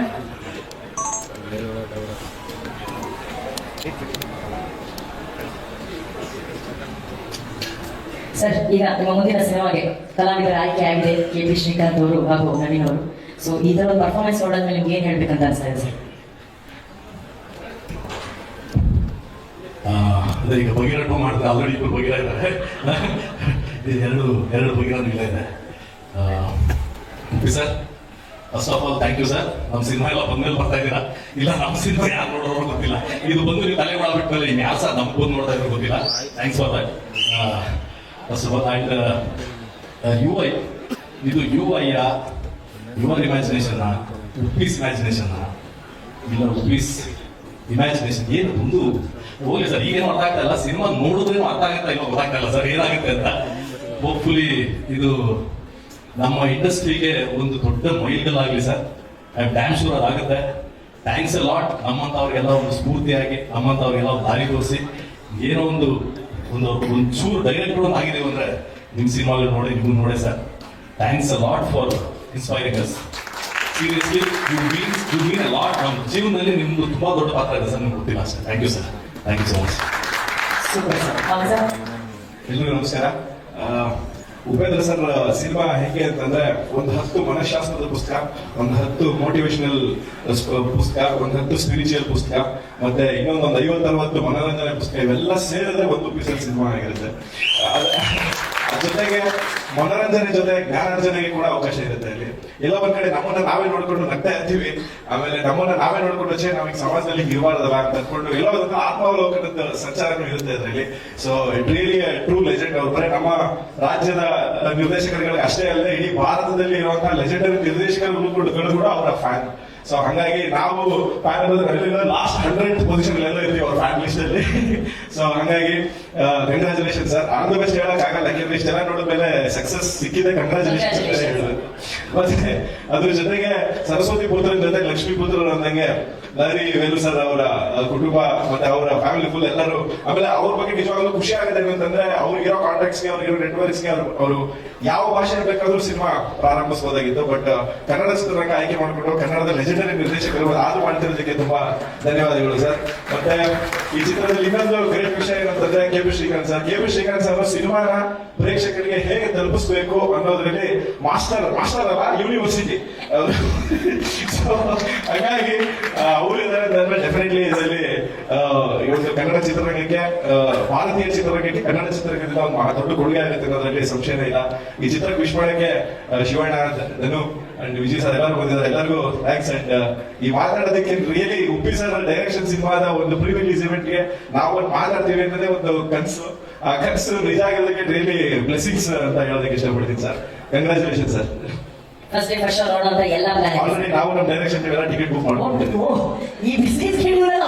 ಸರ್ ಈಗ ನಿಮ್ಮ ಮುಂದಿನ ಸಿನಿಮಾಗೆ ಕಲಾವಿದರ ಆಯ್ಕೆ ಆಗಿದೆ KP ಶ್ರೀಕಾಂತ್ ಅವರು ಹಾಗೂ ನವೀನ್ ಅವರು. ಸೊ ಈ ತರ ಒಂದು ಪರ್ಫಾರ್ಮೆನ್ಸ್ ನೋಡೋದ್ಮೇಲೆ ನಿಮ್ಗೆ ಏನ್ ಹೇಳ್ಬೇಕಂತ ಅನ್ಸ್ತಾ ಇದೆ ಸರ್? ಅದೇ ಈಗ ಭಗೀರಥ ಮಾಡಿದ್ರೆ ಆಲ್ರೆಡಿ ಇಬ್ಬರು ಭಗೀರ ಇದ್ದಾರೆ, ಎರಡು ಭಗೀರ ಇದೆ. Sir first of all thank you sir. ನಮ್ಮ ಸಿನಿಮಾ ಎಲ್ಲ ಬಂದ್ಮೇಲೆ ಬರ್ತಾ ಇದ್ದೀರಾ, ಇಲ್ಲ ನಮ್ಮ ಸಿನಿಮಾ ಯಾರು ನೋಡೋರು ಗೊತ್ತಿಲ್ಲ, ಇದು ಬಂದು ನೀವು ತಲೆ ಮಾಡಬಿಟ್ಮೇಲೆ ಇನ್ನು ಯಾರು ಸರ್ ನಮ್ಗೆ ಬಂದು ನೋಡ್ತಾ ಇದ್ರು ಗೊತ್ತಿಲ್ಲ. Thanks for that. First of all and UI, ಇದು UI-ಯ ಯುವರ್ ಇಮ್ಯಾಜಿನೇಷನ್, ಉಪ್ಪೀಸ್ ಇಮ್ಯಾಜಿನೇಷನ್, ಇಲ್ಲ ಉಪ್ಪೀಸ್ ಇಮ್ಯಾಜಿನೇಷನ್ ಏನು ಒಂದು ಹೋಗ್ಲಿ ಸರ್. ಈಗೇನು ಅರ್ಥ ಆಗ್ತಾ ಇಲ್ಲ, ಸಿನಿಮಾ ನೋಡಿದ್ರೇನು ಅರ್ಥ ಆಗುತ್ತಾ ಇಲ್ಲ ಗೊತ್ತಾಗ್ತಾ ಇಲ್ಲ ಸರ್ ಏನಾಗುತ್ತೆ ಅಂತ. ಹೋಪ್ಫುಲಿ ಇದು ನಮ್ಮ ಇಂಡಸ್ಟ್ರಿಗೆ ಒಂದು ದೊಡ್ಡ ಮೈಲ್ಗಲ್ಲಾಗಲಿ ಸರ್. ಐ ಆಮ್ ಡ್ಯಾಮ್ ಶೂರ್ ಅದಾಗುತ್ತೆ. Thanks a lot. ನಮ್ಮಂಥವ್ರಿಗೆಲ್ಲ ಒಂದು ಸ್ಫೂರ್ತಿಯಾಗಿ, ನಮ್ಮಂಥವ್ರಿಗೆಲ್ಲ ಒಂದು ದಾರಿ ತೋರಿಸಿ, ಏನೋ ಒಂದು ಚೂರು ಡೈರೆಕ್ಟ್ ಒಂದು ಆಗಿದ್ದೀವಿ ಅಂದರೆ ನಿಮ್ಮ ಸಿನಿಮಾಗಳು ನೋಡಿ, ನಿಮ್ಗೆ ನೋಡಿ sir. Thanks a lot for inspiring us. Seriously you mean a lot. ನಮ್ಮ ಜೀವನದಲ್ಲಿ ನಿಮ್ದು ತುಂಬಾ ದೊಡ್ಡ ಪಾತ್ರ ಇದೆ ಸರ್, ನಿಮ್ಗೆ ಗೊತ್ತಿಲ್ಲ ಅಷ್ಟೇ. Thank you sir, thank you so much. Super sir. ಹೌದು ಸರ್. ಎಲ್ರಿಗೂ ನಮಸ್ಕಾರ. ಉಪೇಂದ್ರ ಸರ್ ಸಿನಿಮಾ ಹೇಗೆ ಅಂತಂದ್ರೆ ಒಂದು 10 ಮನಃಶಾಸ್ತ್ರದ ಪುಸ್ತಕ, ಒಂದು 10 ಮೋಟಿವೇಶನಲ್ ಪುಸ್ತಕ, ಒಂದು 10 ಸ್ಪಿರಿಚುವಲ್ ಪುಸ್ತಕ, ಮತ್ತೆ ಇನ್ನೊಂದು 50-60 ಮನೋರಂಜನೆ ಪುಸ್ತಕ, ಇವೆಲ್ಲ ಸೇರಿದ್ರೆ ಒಂದು ಪೀಸಲ್ ಸಿನಿಮಾ ಆಗಿರುತ್ತೆ. ಜೊತೆಗೆ ಮನೋರಂಜನೆ ಜೊತೆ ಜ್ಞಾನಾರ್ಜನೆಗೆ ಕೂಡ ಅವಕಾಶ ಇರುತ್ತೆ ಅಲ್ಲಿ. ಎಲ್ಲ ಒಂದ್ ಕಡೆ ನಮ್ಮನ್ನ ನಾವೇ ನೋಡ್ಕೊಂಡು ನಗ್ತಾ ಇರ್ತೀವಿ, ಆಮೇಲೆ ನಮ್ಮನ್ನ ನಾವೇ ನೋಡ್ಕೊಂಡು వచ్చే ನಮಗೆ ಸಮಾಜದಲ್ಲಿ ಇರಬಾರ್ದಲ್ಲ ಅಂತ ಅನ್ಕೊಂಡು ಎಲ್ಲ ಒಂದು ಆತ್ಮಾವಲೋಕನದ ಸಂಚಾರನೂ ಇರುತ್ತೆ ಅದರಲ್ಲಿ. So it really true legend. ಅವ್ರು ಬರೀ ನಮ್ಮ ರಾಜ್ಯದ ನಿರ್ದೇಶಕರುಗಳಿಗೆ ಅಷ್ಟೇ ಅಲ್ಲದೆ ಇಡೀ ಭಾರತದಲ್ಲಿ ಇರುವಂತಹ ಲೆಜೆಂಡರಿ ನಿರ್ದೇಶಕರುಗಳು ಕೂಡ ಅವರ ಫ್ಯಾನ್. ಸೊ ಹಂಗಾಗಿ ನಾವು ಫ್ಯಾನ್ ಅನ್ನೋದು ಲಾಸ್ಟ್ 100th ಪೊಸಿಷನ್ ಎಲ್ಲ ಇರ್ತೀವಿ ಅವ್ರ ಫ್ಯಾನ್ ಲಿಸ್ಟ್ ಅಲ್ಲಿ. ಸೊ ಹಂಗಾಗಿ congratulation sir. All the best ಹೇಳಕ್ ಆಗಲ್ಲ, ಯಾಕೆಂದ್ರೆ ಇಷ್ಟೆಲ್ಲ ನೋಡಿದ್ಮೇಲೆ ಸಕ್ಸಸ್ ಸಿಕ್ಕಿದೆ, ಕಂಗ್ರಾಚುಲೇಷನ್ ಅಂತ ಹೇಳಿದ್ರು. ಮತ್ತೆ ಅದ್ರ ಜೊತೆಗೆ ಸರಸ್ವತಿ ಪುತ್ರನ ಜೊತೆ ಲಕ್ಷ್ಮೀ ಪುತ್ರರು ಅಂದಂಗೆ ಲಹರಿ ವೇಲು ಸರ್ ಅವರ ಕುಟುಂಬ ಮತ್ತೆ ಅವರ ಫ್ಯಾಮಿಲಿ ಫುಲ್ ಎಲ್ಲರೂ. ಆಮೇಲೆ ಅವ್ರ ಬಗ್ಗೆ ನಿಜವಾಗ್ಲೂ ಖುಷಿ ಆಗುತ್ತೆ ಅಂತಂದ್ರೆ ಅವ್ರಿಗಿರೋ ಕಾಂಟ್ಯಾಕ್ಟ್ಸ್ಗೆ, ಅವ್ರಿಗಿರೋ ನೆಟ್ವರ್ಕ್ಸ್ಗೆ ಅವರು ಯಾವ ಭಾಷೆ ಬೇಕಾದ್ರೂ ಸಿನಿಮಾ ಪ್ರಾರಂಭಿಸಬಹುದಾಗಿತ್ತು. ಬಟ್ ಕನ್ನಡ ಚಿತ್ರರಂಗ ಆಯ್ಕೆ ಮಾಡಿಕೊಂಡು ಕನ್ನಡದ ಲೆಜೆಂಡರಿ ನಿರ್ದೇಶಕರು ಆದ್ರೂ ಮಾಡ್ತಿರೋದಕ್ಕೆ ತುಂಬಾ ಧನ್ಯವಾದಗಳು ಸರ್. ಮತ್ತೆ ಈ ಚಿತ್ರದಲ್ಲಿ ಇನ್ನೊಂದು ಗ್ರೇಟ್ ವಿಷಯ ಏನಂತಂದ್ರೆ ಕೆ ಪಿ ಶ್ರೀಕಾಂತ್ ಸರ್ ಅವರು ಸಿನಿಮಾನ ಪ್ರೇಕ್ಷಕರಿಗೆ ಹೇಗೆ ತಲುಪಿಸಬೇಕು ಅನ್ನೋದ್ರಲ್ಲಿ ಮಾಸ್ಟರ್ ಅಲ್ಲ, ಯೂನಿವರ್ಸಿಟಿ. ಹಾಗಾಗಿ ಅವರಿದ್ದಾರೆ ಅಂದ್ರೆ ಡೆಫಿನೆಟ್ಲಿ ಇದರಲ್ಲಿ ಇವತ್ತು ಕನ್ನಡ ಚಿತ್ರರಂಗಕ್ಕೆ, ಭಾರತೀಯ ಚಿತ್ರರಂಗಕ್ಕೆ ಕನ್ನಡ ಚಿತ್ರರಂಗದಿಂದ ಒಂದು ದೊಡ್ಡ ಕೊಡುಗೆ ಆಗುತ್ತೆ ಅನ್ನೋದ್ರಲ್ಲಿ ಸಂಶಯನೇ ಇಲ್ಲ. ಈ ಚಿತ್ರಕ್ಕೆ ವಿಶ್ ಮಾಡಕ್ಕೆ ಶಿವಣ್ಣ, ಧನು ಅಂಡ್ ವಿಜಯ್ ಸರ್ ಎಲ್ಲರೂ ಬಂದಿದ್ದಾರೆ. ಎಲ್ಲರಿಗೂ ಥ್ಯಾಂಕ್ಸ್. ಅಂಡ್ ಈ ಮಾತಾಡೋದಕ್ಕೆ ರಿಯಲಿ ಉಪ್ಪಿ ಸರ್ ಡೈರೆಕ್ಷನ್ ಸಿನಿಮಾದ ಒಂದು ಪ್ರೀ ರಿಲೀಸ್ ಇವೆಂಟ್ಗೆ ನಾವು ಒಂದು ಮಾತಾಡ್ತೀವಿ ಅನ್ನೋದೇ ಒಂದು ಕನಸು. ಆ ಕನಸು ನಿಜ ಆಗಿರೋದಕ್ಕೆ ರಿಯಲಿ ಬ್ಲೆಸ್ಸಿಂಗ್ಸ್ ಅಂತ ಹೇಳೋದಕ್ಕೆ ಇಷ್ಟಪಡ್ತೀನಿ ಸರ್. Congratulation sir. First day first show ನೋಡೋಂತ ಎಲ್ಲ ಆಲ್ರೆಡಿ ನಾವು ನಮ್ಮ ಡೈರೆಕ್ಷನ್ ಎಲ್ಲ ಟಿಕೆಟ್ ಬುಕ್ ಮಾಡ್ಕೊಂಡು ಈ ಬಿಸ್ನೆಸ್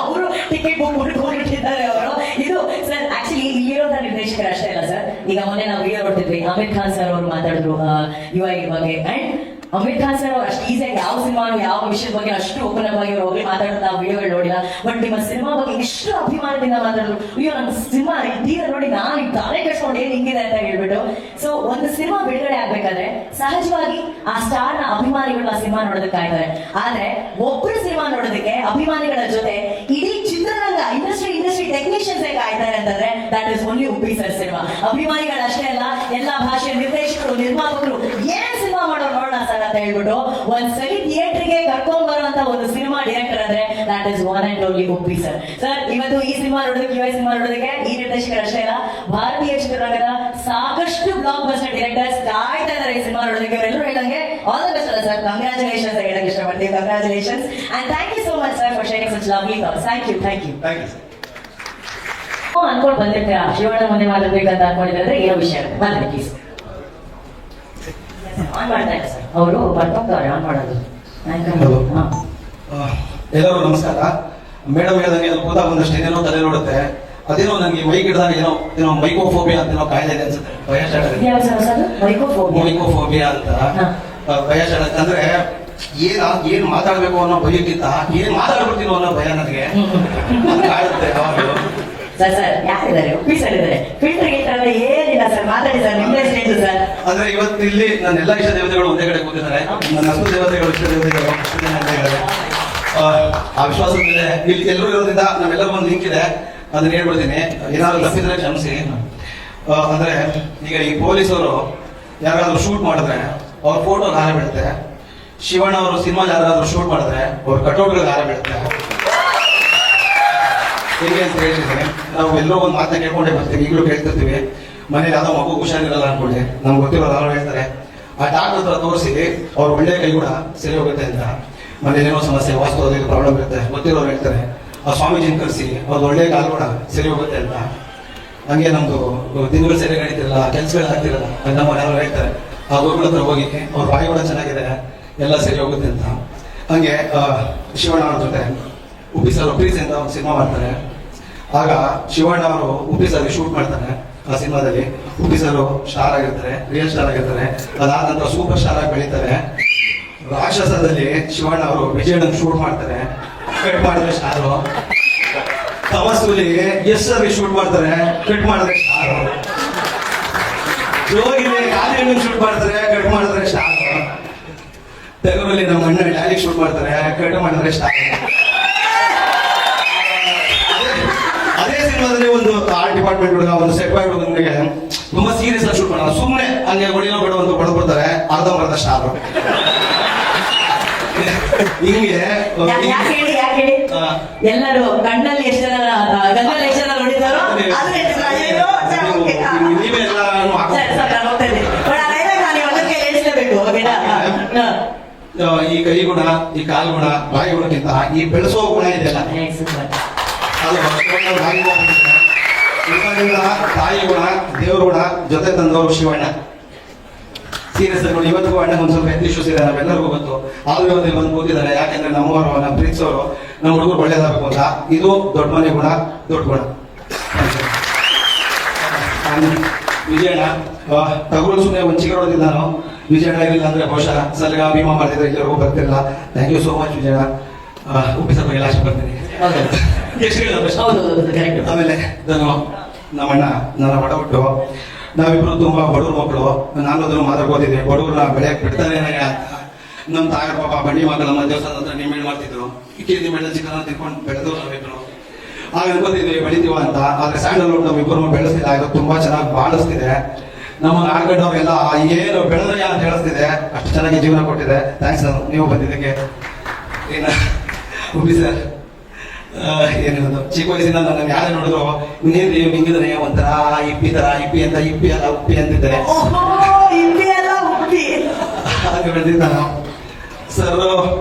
ಅವರು ಟಿಕೆಟ್ ಬುಕ್ ಮಾಡ್ಕೊಂಡಿಟ್ಟಿದ್ದಾರೆ ಅವರು. ಇದು ಸರ್ ಆಕ್ಚುಲಿ ಇಲ್ಲಿರೋದ ನಿರ್ದೇಶಕರು ಅಷ್ಟೇ ಅಲ್ಲ ಸರ್. ಈಗ ಮೊನ್ನೆ ನಾವು ವಿಡಿಯೋ ನೋಡ್ತಿದ್ವಿ, ಅಮಿತ್ ಖಾನ್ ಸರ್ ಅವರು ಮಾತಾಡಿದ್ರು UI ಬಗ್ಗೆ. ಅಂಡ್ ಅಮಿತ್ ಖಾನ್ ಸರ್ ಅವ್ರು ಅಷ್ಟು ಈಸಿಯಾಗಿ ಯಾವ ಸಿನಿಮಾ ಯಾವ ವಿಷಯದ ಬಗ್ಗೆ ಅಷ್ಟು ಓಪನ್ ಆಗಿ ಅವ್ರು ಹೋಗಿ ಮಾತಾಡೋದು ನಾವು ವಿಡಿಯೋಗಳು ನೋಡಿಲ್ಲ. ಬಟ್ ನಿಮ್ಮ ಸಿನಿಮಾ ಬಗ್ಗೆ ಎಷ್ಟು ಅಭಿಮಾನದಿಂದ ಮಾತಾಡಿದ್ರು. ಅಯ್ಯೋ ನಮ್ಮ ಸಿನಿಮಾ ಇದೀಗ ನೋಡಿ ನಾನು ಈಗ ತಾನೇ ಕಟ್ಕೊಂಡು ಏನ್ ಹಿಂಗಿದೆ ಅಂತ ಹೇಳ್ಬಿಟ್ಟು. ಸೊ ಒಂದು ಸಿನಿಮಾ ಬಿಡುಗಡೆ ಆಗ್ಬೇಕಾದ್ರೆ ಸಹಜವಾಗಿ ಆ ಸ್ಟಾರ್ ನ ಅಭಿಮಾನಿಗಳು ಆ ಸಿನಿಮಾ ನೋಡೋದಕ್ಕೆ ಕಾಯ್ತಾರೆ. ಆದ್ರೆ ಒಬ್ರು ಸಿನಿಮಾ ನೋಡೋದಕ್ಕೆ ಅಭಿಮಾನಿಗಳ ಜೊತೆ ಇಡೀ ಚಿತ್ರರಂಗ ಇಂಡಸ್ಟ್ರಿ ಟೆಕ್ನಿಷಿಯನ್ಸ್ ಕಾಯ್ತಾರೆ ಅಂತಂದ್ರೆ that is only Uppi sir cinema. ಅಭಿಮಾನಿಗಳು ಅಷ್ಟೇ ಅಲ್ಲ, ಎಲ್ಲಾ ಭಾಷೆಯ ನಿರ್ದೇಶಕರು, ನಿರ್ಮಾಪಕರು ಏನ್ ಸಿನಿಮಾ ಮಾಡೋರು ನೋಡೋಣ ಸರ್ ಅಂತ ಹೇಳ್ಬಿಟ್ಟು ಒಂದ್ಸಲಿ ಥಿಯೇಟರ್ಗೆ ಕರ್ಕೊಂಡ್ ಬರುವಂತ ಒಂದು ಸಿನಿಮಾ ಡೈರೆಕ್ಟರ್ ಅಂದ್ರೆ that is one and only Uppi sir. Sir ಇವತ್ತು ಈ ಸಿನಿಮಾ ನೋಡೋದಕ್ಕೆ, UI ಸಿನಿಮಾ ನೋಡೋದಕ್ಕೆ ಈ ನಿರ್ದೇಶಕರು ಅಷ್ಟೇ ಅಲ್ಲ, ಭಾರತೀಯ ಚಿತ್ರರಂಗದ ಸಾಕಷ್ಟು ಬ್ಲಾಕ್ ಬಸ್ಟರ್ ಡೈರೆಕ್ಟರ್ಸ್ ಕಾಯ್ತಾ ಇದ್ದಾರೆ ಈ ಸಿನಿಮಾ ನೋಡೋದಕ್ಕೆ. ಅವರೆಲ್ಲರೂ ಹೇಳಂಗೆ ಆಲ್ ದ ಬೆಸ್ಟ್ ಅಲ್ಲ ಸರ್, ಕಂಗ್ರಾಚುಲೇಷನ್ಸ್ ಹೇಳಕ್ ಇಷ್ಟಪಡ್ತೀವಿ. Congratulations and thank you so much sir for sharing such lovely thoughts. Thank you sir. ಅನ್ಕೊಂಡು ಬಂದಿರ್ತೀರಾ ಶಿವಣ್ಣ ಮುಂದೆ ಮಾತಾಡ್ಬೇಕಂತ ಅನ್ಕೊಂಡಿದ್ರೆ ಏನೋ ವಿಷಯ ಮಾತಾಡಿ ಪ್ಲೀಸ್. ಆನ್ ಮಾಡ್ತಾ ಇಲ್ಲ ಸರ್, ಅವರು ಬರ್ತಾರೆ ಆನ್ ಮಾಡೋದು. ಎಲ್ಲರೂ ನಮಸ್ಕಾರ. ಮೇಡಮ್ ಹೇಳಿದಂಗೆ ಅದು ಕೂತ ಒಂದಷ್ಟು ಏನೇನೋ ತಲೆ ನೋಡುತ್ತೆ. ಅದೇನೋ ನನಗೆ ಮೈಕ್ ಹಿಡಿದಾಗ ಏನೋ ಮೈಕೋಫೋಬಿಯಾ ಅಂತ ಏನೋ ಕಾಯಿಲೆ ಇದೆ ಅನ್ಸುತ್ತೆ. ಭಯ ಮೈಕೋಫೋಬಿಯಾ ಅಂತ ಭಯ ಅಂದ್ರೆ ಏನ್ ಮಾತಾಡ್ಬೇಕು ಅನ್ನೋ ಭಯಕ್ಕಿಂತ ಏನ್ ಮಾತಾಡ್ಬಿಡ್ತೀನೋ ಅನ್ನೋ ಭಯ ನನಗೆ ಕಾಡುತ್ತೆ ಯಾವಾಗಲೂ. ಸರ್ ಯಾರಿದ್ದಾರೆ? ಉಪ್ಪಿ ಸರ್ ಇದ್ದಾರೆ. ಫಿಲ್ಟರ್ ಗಿಲ್ಟರ್ ಏನಿಲ್ಲ ಸರ್, ಮಾತಾಡಿ ಸರ್. ನಿಮ್ಮ ಹೆಸರು ಏನು ಸರ್? ಅಂದ್ರೆ ಇವತ್ತು ಇಲ್ಲಿ ನನ್ನ ಎಲ್ಲಾ ಇಷ್ಟ ದೇವತೆಗಳು ಒಂದೇ ಕಡೆ ಕೂತಿದ್ದಾರೆ. ನನ್ನ ಹಸು ದೇವತೆಗಳು, ಇಷ್ಟ ದೇವತೆಗಳು ಆ ವಿಶ್ವಾಸ ಮೇಲೆ ಇಲ್ಲಿ ಎಲ್ಲರೂ ಇರೋದ್ರಿಂದ ನಾವೆಲ್ಲರೂ ಒಂದು ಲಿಂಕ್ ಇದೆ, ಅದನ್ನ ಹೇಳ್ಬಿಡ್ತೀನಿ. ಏನಾದ್ರು ತಪ್ಪಿದ್ರೆ ಕ್ಷಮಿಸಿ. ಅಂದ್ರೆ ಈಗ ಈ ಪೊಲೀಸರು ಯಾರಾದ್ರೂ ಶೂಟ್ ಮಾಡಿದ್ರೆ ಅವ್ರ ಫೋಟೋ ಹಾರ ಬೀಳುತ್ತೆ. ಶಿವಣ್ಣ ಅವರು ಸಿನಿಮಾ ಯಾರಾದ್ರೂ ಶೂಟ್ ಮಾಡಿದ್ರೆ ಅವ್ರ ಕಟೌಟ್ಗಳಿಗೆ ಹಾರ ಬೀಳುತ್ತೆ. ಹೇಗೆ ಅಂತ ಹೇಳಿದ್ರೆ ನಾವು ಎಲ್ಲೋ ಒಂದು ಮಾತನ್ನ ಕೇಳ್ಕೊಂಡೇ ಬರ್ತೀವಿ, ಈಗಲೂ ಕೇಳ್ತಿರ್ತೀವಿ. ಮನೇಲಿ ಯಾವ್ದೋ ಮಗು ಹುಷಾರಿರಲ್ಲ ಅನ್ಕೊಳ್ಳಿ, ನಮ್ಗೆ ಗೊತ್ತಿರೋದು ಯಾರು ಹೇಳ್ತಾರೆ ಆ ಡಾಕ್ಟರ್ ಹತ್ರ ತೋರಿಸಿ ಅವ್ರ ಒಳ್ಳೆ ಕೈ ಕೂಡ ಸರಿ ಹೋಗುತ್ತೆ ಅಂತ. ಮನೇಲಿ ಏನೋ ಸಮಸ್ಯೆ, ವಾಸ್ತವದಲ್ಲಿ ಪ್ರಾಬ್ಲಮ್ ಇರುತ್ತೆ, ಗೊತ್ತಿರೋರು ಹೇಳ್ತಾರೆ ಆ ಸ್ವಾಮೀಜಿನ ಕರೆಸಿ ಅವ್ರದ್ದು ಒಳ್ಳೆ ಕಾಲು ಕೂಡ ಸರಿ ಹೋಗುತ್ತೆ ಅಂತ. ಹಂಗೆ ನಮ್ದು ದಿನಗಳು ಸರಿ ನಡೀತಿರಲ್ಲ, ಕೆಲ್ಸಗಳು ಆಗ್ತಿರಲ್ಲ, ನಮ್ಮ ಯಾರು ಹೇಳ್ತಾರೆ ಆ ಗುರುಗಳ ಹತ್ರ ಹೋಗಿ ಅವ್ರ ಬಾಯಿ ಕೂಡ ಚೆನ್ನಾಗಿದೆ, ಎಲ್ಲ ಸರಿ ಹೋಗುತ್ತೆ ಅಂತ. ಹಂಗೆ ಶಿವಣ್ಣ ಅವ್ರ ಜೊತೆ ಉಪ್ಪಿ ಸರ್ ಪ್ರೀತಿ ಅಂತ ಒಂದು ಸಿನಿಮಾ ಮಾಡ್ತಾರೆ. ಆಗ ಶಿವಣ್ಣ ಅವರು ಉಪ್ಪಿ ಸರ್ಗೆ ಶೂಟ್ ಮಾಡ್ತಾರೆ. ಆ ಸಿನಿಮಾದಲ್ಲಿ ಉಪ್ಪಿ ಸರ್ ಸ್ಟಾರ್ ಆಗಿರ್ತಾರೆ, ರಿಯಲ್ ಸ್ಟಾರ್ ಆಗಿರ್ತಾರೆ. ಅದಾದ ನಂತರ ಸೂಪರ್ ಸ್ಟಾರ್ ಆಗಿ ಬೆಳೀತಾರೆ. ರಾಕ್ಷಸದಲ್ಲಿ ಶಿವಣ್ಣ ಅವರು ವಿಜಯಣ್ಣ ಶೂಟ್ ಮಾಡ್ತಾರೆ, ಕಟ್ ಮಾಡಿದ್ರೆ ಸ್ಟಾರು. ತಮಸ್ಸುಲಿ ಎಸ್ ಸರ್ಗೆ ಶೂಟ್ ಮಾಡ್ತಾರೆ, ಕಟ್ ಮಾಡಿದ್ರೆ ಸ್ಟಾರು. ಜೋಗಿಲಿ ಗಾಲಿ ಶೂಟ್ ಮಾಡ್ತಾರೆ, ಕಟ್ ಮಾಡಿದ್ರೆ ಸ್ಟಾರು. ತೆಗರಲ್ಲಿ ನಮ್ಮ ಅಣ್ಣ ಡ್ಯಾಲಿ ಶೂಟ್ ಮಾಡ್ತಾರೆ, ಕಟ್ ಮಾಡಿದ್ರೆ ಸ್ಟಾರ್. ಅದೇ ಸಿನಿಮಾದಲ್ಲಿ ಒಂದು ಆರ್ಟ್ ಡಿಪಾರ್ಟ್ಮೆಂಟ್ ಹುಡುಗ, ಒಂದು ಸೆಟ್ ಬಾಯ್ ಹುಡುಗನಿಗೆ ತುಂಬಾ ಸೀರಿಯಸ್ ಆಗಿ ಶೂಟ್ ಮಾಡೋಣ, ಸುಮ್ಮನೆ ಹಂಗೆ ಹೊಡಿನೋ ಬಿಡೋ ಅಂತ ಬಡ್ಕೊಡ್ತಾರೆ, ಅರ್ಧಂಬರ್ಧ ಸ್ಟಾರ್. ಹಿಂಗೆ ಯಾಕೆ ಹೇಳಿ ಆ, ಎಲ್ಲರೂ ಕಣ್ಣಲ್ಲಿ ಎಷ್ಟು ಜನ ಗಂಗಲ್ಲಿ ಎಷ್ಟು ಜನ ನೋಡಿದಾರೋ ಅದು ಹೇಳ್ತಿದ್ರು. ಅಯ್ಯೋ, ಸರ್, ಓಕೆ. ನೀವೇ ಎಲ್ಲಾನು ಸರ್, ಸರ್, ನಾನು ಹೋಗ್ತೇನೆ. ಬಟ್ ಆ dialogue ನಾನು ಒಂದಕ್ಕೆ ಹೇಳಿಸ್ಲೇಬೇಕು, ಓಕೆನಾ? ಈ ಕೈ ಗುಣ, ಈ ಕಾಲು ಗುಣ, ಬಾಯಿ ಗುಣಕ್ಕಿಂತ ಈ ಬೆಳೆಸೋ ಗುಣ ಇದೆಯಲ್ಲ ಸೂಪರ್. ಅದು ತಾಯಿ ಗುಣ, ದೇವ್ರ ಗುಣ, ಜೊತೆ ತಂದವರು ಶಿವಣ್ಣ. ಸೀರಿಯಸ್ ನೋಡಿ, ಇವತ್ತಿಗೂ ಅಣ್ಣ ಒಂದ್ ಸ್ವಲ್ಪ ಹೆಲ್ತ್ ಇಶ್ಯೂಸ್ ಇದೆ, ನಾವೆಲ್ಲರಿಗೂ ಗೊತ್ತು. ಆದ್ರೂ ಇವತ್ತು ಇಲ್ಲಿ ಬಂದು ಕೂತಿದ್ದಾರೆ, ಯಾಕೆಂದ್ರೆ ನಮ್ಮವರು, ನಮ್ಮ ಪ್ರೀತಿಸೋರು, ನಮ್ಮ ಹುಡುಗರು ಒಳ್ಳೇದಾಗಬೇಕು ಅಂತ. ಇದು ದೊಡ್ಡ ಮನೆ ಗುಣ, ದೊಡ್ಡ ಗುಣ. ವಿಜಯಣ್ಣ ತಗೊಳ್ಳು, ಸುಮ್ಮನೆ ಒಂದು ಚಿಕ್ಕರೋದಿಲ್ಲ ನಾನು. ವಿಜಯಣ್ಣ ಇರಲಿಲ್ಲ ಅಂದ್ರೆ ಬಹುಶಃ ಸಲ್ಗ ಭೀಮಾ ಮಾಡ್ತಿದ್ರೆ ಇಲ್ಲಿವರೆಗೂ ಬರ್ತಿರಲಿಲ್ಲ. Thank you so much Vijayanna. ಉಪ್ಪಿಸರ ಬಗ್ಗೆ ಲಾಸ್ಟ್ ಬರ್ತೀನಿ. ಎಷ್ಟು ಹೇಳಿದ ಪ್ರಶ್ನೆ? ಹೌದು, ಕರೆಕ್ಟ್. ಆಮೇಲೆ ನಾನು ನಮ್ಮಣ್ಣ, ನನ್ನ ಒಡ ಹುಟ್ಟು, ನಾವಿಬ್ರು ತುಂಬಾ ಬಡವ್ರ ಮಕ್ಕಳು. ನಾನು ಅದನ್ನು ಮಾತಾಡ್ಕೋತಿದ್ದೆ, ಬಡವ್ರನ್ನ ಬೆಳೆಯಕ್ಕೆ ಬಿಡ್ತಾರೆ ನಮ್ಮ ತಾಯಿ ಪಾಪ ಬಂಡಿ ಮಕ್ಕಳು ನಮ್ಮ ದೇವಸ್ಥಾನದ ಹತ್ರ ನಿಮ್ಮೇಳು ಮಾಡ್ತಿದ್ರು. ಕಿಂದಿ ಮೇಲೆ ಚಿಕನ್ ತಿನ್ಕೊಂಡು ಬೆಳೆದವ್ರು ನಾವಿಬ್ರು. ಆಗ ಅನ್ಕೋತಿದ್ವಿ ಬೆಳಿತೀವ ಅಂತ. ಆದ್ರೆ ಸ್ಯಾಂಡಲ್ವುಡ್ ನಮ್ಮಿಬ್ಬರು ಬೆಳೆಸ್ತಿಲ್ಲ, ಇದು ತುಂಬಾ ಚೆನ್ನಾಗಿ ಬಾಳಿಸ್ತಿದೆ. ನಮ್ಮನ್ನ ಆಡ್ಕೊಂಡವ್ರೆಲ್ಲ ಏನು ಬೆಳೆದ್ರಯ್ಯ ಅಂತ ಹೇಳಿಸ್ತಿದೆ. ಅಷ್ಟು ಚೆನ್ನಾಗಿ ಜೀವನ ಕೊಟ್ಟಿದೆ. ಥ್ಯಾಂಕ್ಸ್ ನೀವು ಬಂದಿದ್ದಕ್ಕೆ. ಉಪ್ಪಿ ಸರ್, ಏನಿರೋದು ಚಿಕ್ಕ ವಯಸ್ಸಿಂದ ನನ್ನ ಯಾರೇ ನೋಡಿದ್ರು ಇನ್ನೇನ್ರಿ ಹಿಂಗಿದ್ರೆ ಒಂಥರ ಇಪ್ಪಿ ತರ, ಇಪ್ಪಿ ಅಂತ, ಇಪ್ಪಿ ಅಲ್ಲ ಉಪ್ಪಿ ಅಂತಿದ್ದಾರೆ. ಓಹೋ, ಇಪ್ಪಿ ಅಲ್ಲ ಉಪ್ಪಿ. ಹಾಗೆ ಬೆಳೆದಿದ್ದ ನಾನು. ಸರ್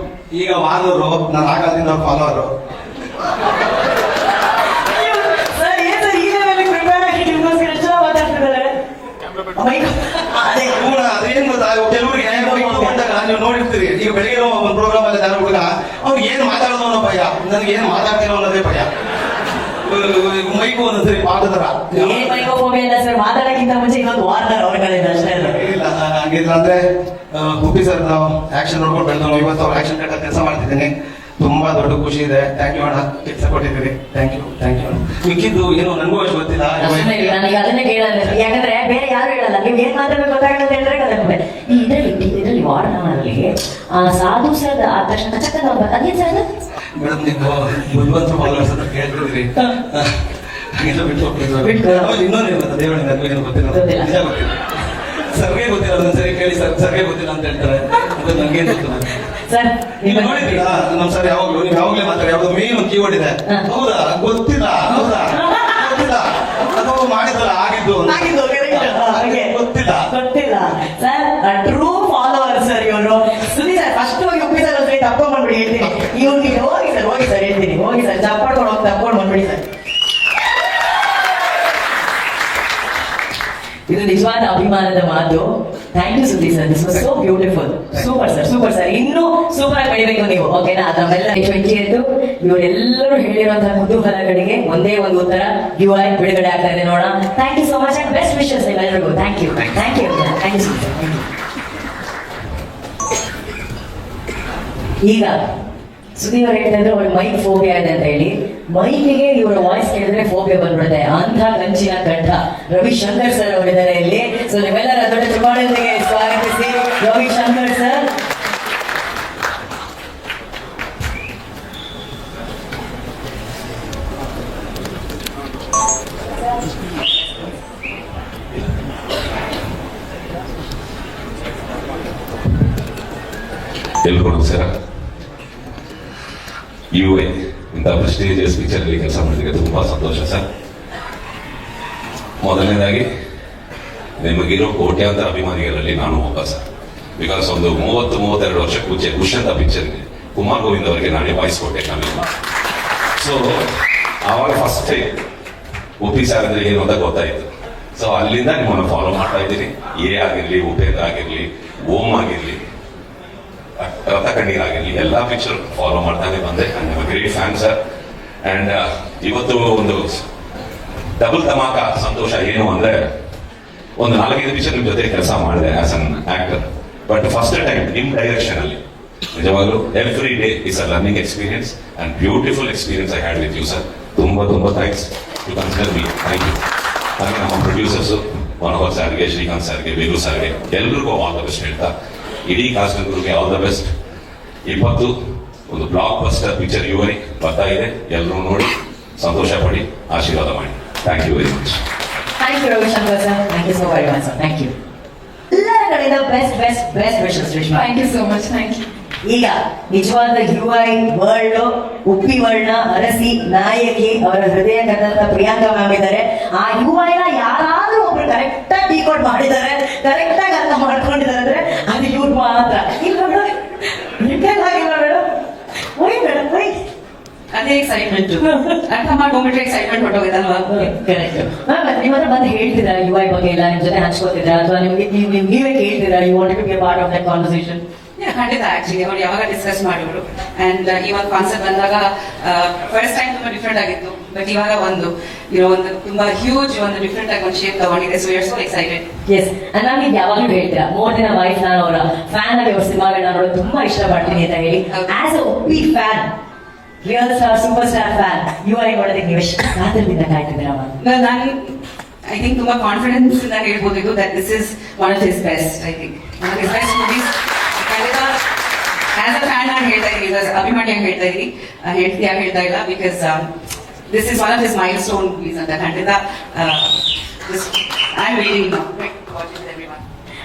ಈಗ ವಾರದವರು, ನಾನು ಆಗಾದಿಂದ ಫಾಲೋವರು. ಸರ್, ಏನ್ ಸರ್ ಈ ಲೆವೆಲ್ ಪ್ರಿಪೇರ್ ಆಗಿ ನಿಮ್ಗೋಸ್ಕರ ಎಷ್ಟು ಜನ ಮಾತಾಡ್ತಿದ್ದಾರೆ? ಅದೇ ಅದೇನ್ ಗೊತ್ತಾ, ಕೆಲವರಿಗೆ ಬಂದಾಗ ನೀವು ನೋಡಿರ್ತೀರಿ. ಈಗ ಬೆಳಿಗ್ಗೆ ಒಂದು ಪ್ರೋಗ್ರಾಮ್ ಅಲ್ಲಿ ಯಾರೋ ಹುಡುಗ ಅವ್ರಿಗೆ ಏನ್ ಮಾತಾಡೋದು ಅನ್ನೋ ಭಯ, ನನಗೆ ಏನ್ ಮಾತಾಡ್ತೀರೋ ಅನ್ನೋದೇ ಭಯ. ಮೈಕು ಒಂದೊಂದ್ಸರಿ ಪಾಠ ತರ. ಏನ್ ಮೈಕ್ರೋಫೋಬಿಯಾ ಇಲ್ಲ ಸರ್, ಮಾತಾಡಕ್ಕಿಂತ ಮುಂಚೆ ಇವತ್ತು ವಾರ್ನರ್ ಅವ್ರ ಕಡೆ ಅಷ್ಟೇ ಅಲ್ಲ. ಇಲ್ಲ ಹಂಗಿಲ್ಲ ಅಂದ್ರೆ ಉಪ್ಪಿ ಸರ್ ನಾವು ಆಕ್ಷನ್ ನೋಡ್ಕೊಂಡು ಬೆಳೆದವನು. ಇವತ್ತು ಅವ್ರು ಆಕ್ಷನ್ ಕಟ್ಟ ಕೆಲಸ ಮಾಡ್ತಿದ್ದೀನಿ. ತುಂಬಾ ದೊಡ್ಡ ಖುಷಿ ಇದೆ. ಥ್ಯಾಂಕ್ ಯು ಅಣ್ಣ, ಕೆಲಸ ಕೊಟ್ಟಿದ್ದೀರಿ. ಥ್ಯಾಂಕ್ ಯು ಅಣ್ಣ. ಮಿಕ್ಕಿದ್ದು ಏನು ನನಗೂ ಅಷ್ಟು ಗೊತ್ತಿಲ್ಲ. ಅಷ್ಟೇ ಇಲ್ಲ, ನನಗೆ ಅದನ್ನೇ ಕೇಳಲ್ಲ. ಯಾಕಂದ್ರೆ ಬೇರೆ ಯಾರು ಹೇಳಲ್ಲ. ನೀವು ಏನ್ ಮಾತಾಡ್ಬೇಕು ಗೊತ್ತಾಗಲ್ಲ ಅಂತ ಹೇಳಿದ್ರೆ ಕಲಿಸ್ಬಿಟ್ಟೆ. ಇದರಲ್ಲಿ ವಾರ್ನಲ್ಲಿ ಸಾಧು ಸರ್ ಆದ ತಕ್ಷಣ ಚಕ್ಕದ ಅದೇನ್ ಸರ್ ಅದು? ಮೇಡಮ್, ನೀವು ಬುದ್ಧಿವಂತ ಫಾಲೋವರ್ಸ್ ಅಂತ ಕೇಳ್ತಿದ್ರಿ. ಇನ್ನೊಂದು ದೇವಣ್ಣ ಏನು ಗೊತ್ತಿಲ್ಲ, ನಿಜ ಗೊತ್ತಿಲ್ಲ. ಸರ್ಗೆ ಗೊತ್ತಿಲ್ಲ, ಒಂದ್ಸರಿ ಕೇಳಿ ಸರ್ಗೆ ಗೊತ್ತಿಲ್ಲ ಅಂತ ಹೇಳ್ತಾರೆ. ಅದು ನನಗೇನು ಗೊತ್ತಿಲ್ಲ. ಸರ್, ನೀವು ನೋಡಿದ್ದೀರಾ ನಮ್ ಸರ್ ಯಾವಾಗ್ಲೂ, ನೀವು ಯಾವಾಗ್ಲೇ ಮಾತಾಡಿ, ಯಾವ್ದು ಮೇನ್ ಒಂದು ಕೀವರ್ಡ್ ಇದೆ. ಹೌದಾ ಗೊತ್ತಿಲ್ಲ, ಹೌದಾ ಗೊತ್ತಿಲ್ಲ, ಅದು ಮಾಡಿದ್ರಲ್ಲ ಆಗಿದ್ದು ಆಗಿದ್ದು ಹಾಗೆ ಗೊತ್ತಿಲ್ಲ. ಗೊತ್ತಿಲ್ಲ ಸರ್. ಟ್ರೂ ಫಾಲೋವರ್ ಸರ್ ಇವರು. ಸುನಿ ಸರ್ ಫಸ್ಟ್ ಹೋಗಿ ಉಪ್ಪಿ ಸರ್ ಒಂದ್ಸರಿ ತಪ್ಕೊಂಡು ಬಂದ್ಬಿಡಿ, ಹೇಳ್ತೀನಿ. ಇವ್ರಿಗೆ ಹೋಗಿ ಸರ್ ಹೇಳ್ತೀನಿ, ಹೋಗಿ ಸರ್ ಚಪ್ಪಾಡ್ಕೊಂಡು ಹೋಗಿ ತಪ್ಕೊಂಡು ಬಂದ್ಬಿಡಿ ಸರ್. ಇದು ನಿಜವಾದ ಅಭಿಮಾನದ ಮಾತು. ಥ್ಯಾಂಕ್ ಯು ಸುದ್ದಿ sir, this was so beautiful. Super sir, ಇನ್ನೂ ಸೂಪರ್ ಆಗಿ ಬೆಳಿಬೇಕು ನೀವು, ಓಕೆನಾ? ಅದನ್ನೆಲ್ಲ 28 ಇವರೆಲ್ಲರೂ ಹೇಳಿರುವಂತಹ ಕುತೂಹಲಗಳಿಗೆ ಒಂದೇ ಒಂದು ಉತ್ತರ UI ಬಿಡುಗಡೆ ಆಗ್ತಾ ಇದೆ, ನೋಡೋಣ. Thank you so much and best wishes ಎಲ್ಲರಿಗೂ. ಥ್ಯಾಂಕ್ ಯು ಈಗ ಸುದೀಪ್ ಅವ್ರು ಹೇಳ್ತಾ ಇದ್ರು ಅವ್ರಿಗೆ ಮೈಕ್ ಫೋಬಿಯಾ ಇದೆ ಅಂತ ಹೇಳಿ. ಮೈಕಿಗೆ ಇವರ ವಾಯ್ಸ್ ಕೇಳಿದ್ರೆ ಫೋಬಿಯಾ ಬಂದ್ಬಿಡುತ್ತೆ. ಅಂತ ಕಂಚಿನ ಕಂಠ ರವಿಶಂಕರ್ ಸರ್ ಅವರಿದ್ದಾರೆ ಇಲ್ಲಿ. ಸೊ ನಿಮ್ಮೆಲ್ಲರ ದೊಡ್ಡ ಚುಮಾಡೊಂದಿಗೆ ಸ್ವಾಗತಿಸಿ ರವಿಶಂಕರ್ ಸರ್. ಎಲ್ರಿಗೂ ನಮಸ್ಕಾರ. UI ಇಂಥ ಪ್ರೆಸ್ಟೀಜಿಯಸ್ ಪಿಕ್ಚರ್ ಅಲ್ಲಿ ಕೆಲಸ ಮಾಡೋದಕ್ಕೆ ತುಂಬಾ ಸಂತೋಷ ಸರ್. ಮೊದಲನೇದಾಗಿ ನಿಮಗಿರೋ ಕೋಟ್ಯಾಂತರ ಅಭಿಮಾನಿಗಳಲ್ಲಿ ನಾನು ಒಬ್ಬ ಸರ್. ಬಿಕಾಸ್ ಒಂದು 30-32 ವರ್ಷಕ್ಕೆ ಮುಂಚೆ ಖುಷ್ ಅಂತ ಪಿಕ್ಚರ್ಗೆ ಕುಮಾರ್ ಗೋವಿಂದ್ ಅವರಿಗೆ ನಾನೇ ವಾಯ್ಸ್ ಕೊಟ್ಟೆ ನಾನು. ಸೊ ಆವಾಗ ಫಸ್ಟ್ ಟೈಮ್ ಉಪ್ಪಿ ಸರ್ ಅಂದ್ರೆ ಏನು ಅಂತ ಗೊತ್ತಾಯ್ತು. ಸೊ ಅಲ್ಲಿಂದ ನಿಮ್ಮನ್ನು ಫಾಲೋ ಮಾಡ್ತಾ ಇದ್ದೀನಿ. ಆಗಿರ್ಲಿ, ಉಪೇಂದ್ರ ಆಗಿರ್ಲಿ, ಓಂ ಆಗಿರ್ಲಿ, ರಥ ಕಣ್ಣೀರ್ ಆಗಿರ್ಲಿ, ಎಲ್ಲಾ ಪಿಕ್ಚರ್ ಫಾಲೋ ಮಾಡ್ತಾನೆ ಬಂದೆ. Great fan sir. ಅಂಡ್ ಇವತ್ತು ಒಂದು ಡಬಲ್ ಧಮಾಕ ಸಂತೋಷ ಏನು ಅಂದ್ರೆ, ಒಂದು 4-5 ಪಿಕ್ಚರ್ ನಿಮ್ ಜೊತೆ ಕೆಲಸ ಮಾಡಿದೆ as an actor. But first time ನಿಮ್ ಡೈರೆಕ್ಷನ್ ಅಲ್ಲಿ ನಿಜವಾಗ್ಲೂ every day is a learning experience and beautiful experience I had with you sir. ತುಂಬಾ thanks to consider me. Thank you. ಹಾಗೆ ನಮ್ಮ ಪ್ರೊಡ್ಯೂಸರ್ಸ್ ಮನೋಹರ್ ಸರ್ಗೆ, ಶ್ರೀಕಾಂತ್ ಸರ್ಗೆ, ಬೇಲು ಸರ್ಗೆ ಎಲ್ರಿಗೂ ಆಲ್ ದ ಬೆಸ್ಟ್ ಹೇಳ್ತಾ, ಇಡೀ ಕಾಸ್ಟ್ ಗುರುಗೆ ಆಲ್ ದ ಬೆಸ್ಟ್. 20 ಒಂದು ಬ್ಲಾಕ್ ಬಸ್ಟರ್ ಪಿಕ್ಚರ್ UI ಬರ್ತಾ ಇದೆ. ಎಲ್ಲರೂ ನೋಡಿ ಸಂತೋಷ ಪಡಿ, ಆಶೀರ್ವಾದ ಮಾಡಿ. Thank you very much. Thank you Ravishankar sir. Thank you so very much sir. Thank you. ಎಲ್ಲರ ಕಡೆಯಿಂದ best wishes Reshma. Thank you so much. Thank you. ಈಗ ನಿಜವಾದ UI ವರ್ಲ್ಡ್ ಉಪ್ಪಿ ವರ್ಲ್ಡ್ ಅರಸಿ ನಾಯಕಿ ಅವರ ಹೃದಯ ಕದಂತ ಪ್ರಿಯಾಂಕಾ ಮ್ಯಾಮ್ ಇದ್ದಾರೆ. ಆ UI ನ ಯಾರಾದ್ರೂ ಒಬ್ರು ಕರೆಕ್ಟ್ ಆಗಿ ಡಿಕೋಡ್ ಮಾಡಿದ್ದಾರೆ, ಕರೆಕ್ಟ್ ಆಗಿ ಅರ್ಥ ಮಾಡ್ಕೊಂಡಿದ್ದಾರೆ ಅಂದ್ರೆ ಅದು ಇವ್ರು ಮಾತ್ರ. ಇಲ್ಲ ಮೇಡಮ್, ನಿಮ್ಗೆಲ್ಲಾಗಿಲ್ಲ ಮೇಡಮ್. Why madam, why? ಅದೇ ಎಕ್ಸೈಟ್ಮೆಂಟ್ ಅರ್ಥ ಮಾಡ್ಕೊಂಡ್ಬಿಟ್ರೆ ಎಕ್ಸೈಟ್ಮೆಂಟ್ ಹೊಟ್ಟೋಗಿದ್ದಲ್ವಾ. Correct ma'am. ನಿಮ್ಮ ಹತ್ರ ಬಂದು ಹೇಳ್ತಿದ್ರಾ UI ಬಗ್ಗೆ ಎಲ್ಲ ನಿಮ್ ಜೊತೆ ಹಂಚ್ಕೋತಿದ್ರಾ, ಅಥವಾ ನೀವೇ ಕೇಳ್ತಿದ್ರಾ you want to be part of that conversation? ಖಂಡಿತ ಆಕ್ಚುಲಿ ಅವ್ರು ಯಾವಾಗ ಡಿಸ್ಕಸ್ ಮಾಡಿದ್ರು ಅಂಡ್ ಇವಾಗ ಕಾನ್ಸೆಪ್ಟ್ ಬಂದಾಗ ಫಸ್ಟ್ ಟೈಮ್ ತುಂಬಾ ಡಿಫ್ರೆಂಟ್ ಆಗಿತ್ತು, ಬಟ್ ಇವಾಗ ಒಂದು ತುಂಬಾ ಹ್ಯೂಜ್ ಒಂದು ಡಿಫ್ರೆಂಟ್ ಆಗಿ ಒಂದು ಶೇಪ್ ತಗೊಂಡಿದೆ. So we are so excited. Yes, ನಾನು ಈಗ ಯಾವಾಗಲೂ ಹೇಳ್ತೀರಾ ಮೋರ್ ದೆನ್ ಅ ವೈಫ್, ನಾನು ಅವರ ಫ್ಯಾನ್ ಆಗಿ ಅವ್ರ ಸಿನಿಮಾಗಳನ್ನ ನೋಡೋದು ತುಂಬಾ ಇಷ್ಟಪಡ್ತೀನಿ ಅಂತ ಹೇಳಿ. As a Uppi fan, real star super star fan, UI ನೋಡೋದಕ್ಕೆ ನೀವು ಎಷ್ಟು ಕಾತರದಿಂದ ಕಾಯ್ತಿದ್ದೀರಾ ಮ್ಯಾಮ್? ನಾನು ಐ ಥಿಂಕ್ ತುಂಬಾ ಕಾನ್ಫಿಡೆನ್ಸ್ ಇಂದ ಹೇಳ್ಬೋದು that this is one of his best. I think one of his best movies. ಖಂಡಿತ ಆಸ್ ಅ ಫ್ಯಾನ್ ನಾನು ಹೇಳ್ತಾ ಇದ್ದೀನಿ, ಅಭಿಮಾನಿಯಾಗಿ ಹೇಳ್ತಾ ಇದ್ದೀನಿ, ಹೇಳ್ತಿಯಾಗಿ ಹೇಳ್ತಾ ಇಲ್ಲ. Because this is one of his milestone movies ಅಂತ. ಖಂಡಿತ I am waiting now.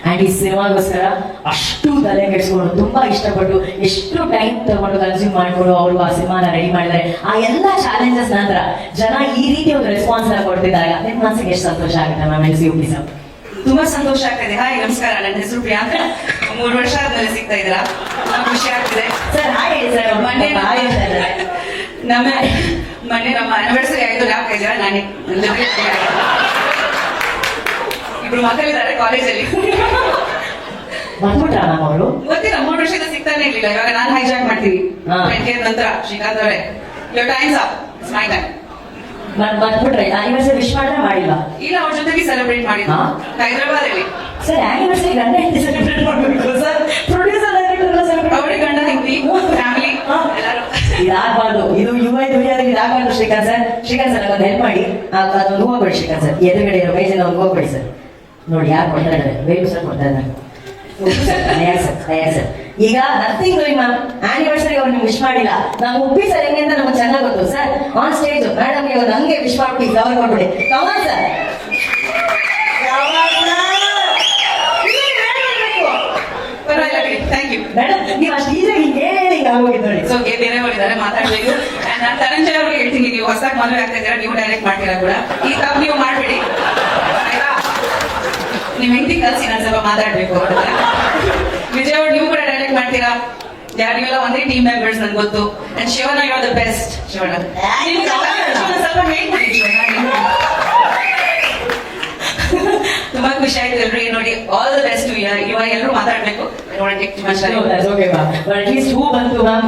And ಈ ಸಿನಿಮಾಗೋಸ್ಕರ ಅಷ್ಟು ತಲೆ ಕೆಡಿಸ್ಕೊಂಡು ತುಂಬಾ ಇಷ್ಟಪಟ್ಟು ಎಷ್ಟು ಟೈಮ್ ತಗೊಂಡು ಕನ್ಸ್ಯೂಮ್ ಮಾಡ್ಕೊಂಡು ಅವರು ಆ ಸಿನಿಮಾನ ರೆಡಿ ಮಾಡಿದ್ದಾರೆ. ಆ ಎಲ್ಲ ಚಾಲೆಂಜಸ್ ನಂತರ ಜನ ಈ ರೀತಿ ಒಂದು ರೆಸ್ಪಾನ್ಸ್ ಕೊಡ್ತಿದ್ದಾಗ ನಿಮ್ಮ ಮನಸ್ಸಿಗೆ ಎಷ್ಟು ಸಂತೋಷ ಆಗುತ್ತೆ ಮ್ಯಾಮ್? ಎಲ್ಸಿ ಸರ್ ತುಂಬಾ ಸಂತೋಷ ಆಗ್ತಿದೆ. ಹಾಯ್ ನಮಸ್ಕಾರ, ನನ್ನ ಹೆಸರು ಪ್ರಿಯಾಂಕಾ. 3 ವರ್ಷ ಆದ್ಮೇಲೆ ಸಿಗ್ತಾ ಇದ್ದೀರಾ, ತುಂಬಾ ಖುಷಿ ಆಗ್ತಿದೆ. ಸರ್ ಹಾಯ್ ಹೇಳಿ ಸರ್. ಮೊನ್ನೆ ನಮ್ಮ ಆನಿವರ್ಸರಿ ಆಯ್ತು, ಲ್ಯಾಬ್ ಇದ್ದೀರಾ. ನಾನು ಇಬ್ರು ಮಕ್ಕಳಿದ್ದಾರೆ ಕಾಲೇಜಲ್ಲಿ. ಬಂದ್ಬಿಟ್ರ ಮ್ಯಾಮ್ ಅವರು? ಗೊತ್ತಿಲ್ಲ, 3 ವರ್ಷದಿಂದ ಸಿಗ್ತಾನೆ ಇರ್ಲಿಲ್ಲ. ಇವಾಗ ನಾನು ಹೈಜಾಕ್ ಮಾಡ್ತೀನಿ. ನಂತರ ಶ್ರೀಕಾಂತ್ ಅವರೇ, your times up, it's my time. ಬಂದ್ಬಿಟ್ರೆ ಆನಿವರ್ಸರಿ ವಿಶ್ ಮಾಡಿದ್ರೆ ಮಾಡಿಲ್ಲ? ಇಲ್ಲ, ಅವ್ರ ಜೊತೆಗೆ ಸೆಲೆಬ್ರೇಟ್ ಮಾಡಿದ್ವಿ ಹೈದರಾಬಾದ್ ಅಲ್ಲಿ. ಸರ್ ಆನಿವರ್ಸರಿ ಗಂಡ ಹೆಂಡತಿ ಸೆಲೆಬ್ರೇಟ್ ಮಾಡಬೇಕು ಸರ್, ಪ್ರೊಡ್ಯೂಸರ್ ಸೆಲೆಬ್ರೇಟ್ ಅವ್ರಿಗೆ ಗಂಡ ಹೆಂಡತಿ ಫ್ಯಾಮಿಲಿ ಎಲ್ಲರೂ. ಇದಾಗಬಾರ್ದು, ಇದು UI ದುನಿಯಾದಲ್ಲಿ ಇದಾಗಬಾರ್ದು. ಶ್ರೀಕಾಂತ್ ಸರ್, ಒಂದು ಹೆಲ್ಪ್ ಮಾಡಿ, ಅದೊಂದು ಹೋಗ್ಬೇಡಿ ಶ್ರೀಕಾಂತ್ ಸರ್, ಎದುರುಗಡೆ ಇರೋ ಮೇಜಿನ ಒಂದು ಹೋಗ್ಬೇಡಿ ಸರ್. ನೋಡಿ ಯಾರು ಕೊಡ್ತಾ ಇದ್ದಾರೆ, ವೇಲು ಸರ್ ಕೊಡ್ತಾ ಇದ್ದಾರೆ. ಸರ್ ಈಗ ನಥಿಂಗ್ ಡೂಯಿಂಗ್ ಮ್ಯಾಮ್, ಆನಿವರ್ಸರಿ ಅವ್ರು ನಿಮ್ಗೆ ವಿಶ್ ಮಾಡಿಲ್ಲ. ನಾವು ಉಪ್ಪಿ ಸರ್ ಹೆಂಗೆ ಅಂತ ನಮ್ಗೆ ಚೆನ್ನಾಗಿ ಗೊತ್ತು ಸರ್. ಆನ್ ಸ್ಟೇಜ್ ಮೇಡಮ್ ಇವಾಗ ಹಂಗೆ ವಿಶ್ ಮಾಡ್ಬಿಟ್ಟು ಫ್ಲವರ್ ಕೊಟ್ಬಿಡಿ. Come on sir. Thank you madam, ನೀವು ಅಷ್ಟು ಈಸಿಯಾಗಿ ಹಿಂಗೆ ಹೇಳಿ ಆಗೋಗಿದ್ದು ನೋಡಿ. ಸೊ ಬೇರೆಯವರಿದ್ದಾರೆ ಮಾತಾಡ್ಬೇಕು. ನಾನು ಧನಂಜಯ ಅವ್ರಿಗೆ ಹೇಳ್ತೀನಿ, ನೀವು ಹೊಸದಾಗಿ ಮದುವೆ ಆಗ್ತಾ ಇದ್ದೀರಾ, ನೀವು ಡೈರೆಕ್ಟ್ ಮಾಡ್ತೀರಾ ಕೂಡ. ಈ ತಪ್ಪು ನೀವು ಮಾಡ್ಬೇಡಿ ಆಯ್ತಾ? ನೀವು ಹೆಂಡತಿ ಕಲ್ಸಿ, ನಾನು ಸ್ವಲ್ಪ ಮಾತಾಡ್ಬೇಕು. ವಿಜಯ್ ಅವ್ರು ನೀವು ಕೂಡ ಡೈರೆಕ್ಟ್ ಮಾಡ್ತೀರಾ? ನೀವೆಲ್ಲ ಒಂದೇ ಟೀಮ್ ಮೆಂಬರ್ಸ್ ನನ್ಗೆ ಗೊತ್ತು. ಅಂಡ್ ಶಿವನ ಯು ಆರ್ ದ ಬೆಸ್ಟ್. ಶಿವನ ಸ್ವಲ್ಪ ಹೇಳ್ಬಿಡಿ. ತುಂಬಾ ಖುಷಿ ಆಯ್ತು ಎಲ್ರಿಗೆ ನೋಡಿ. All the best. ಇವಾಗ ಎಲ್ಲರೂ ಮಾತಾಡ್ಬೇಕು. ಹೂ ಬಂತು ಮ್ಯಾಮ್.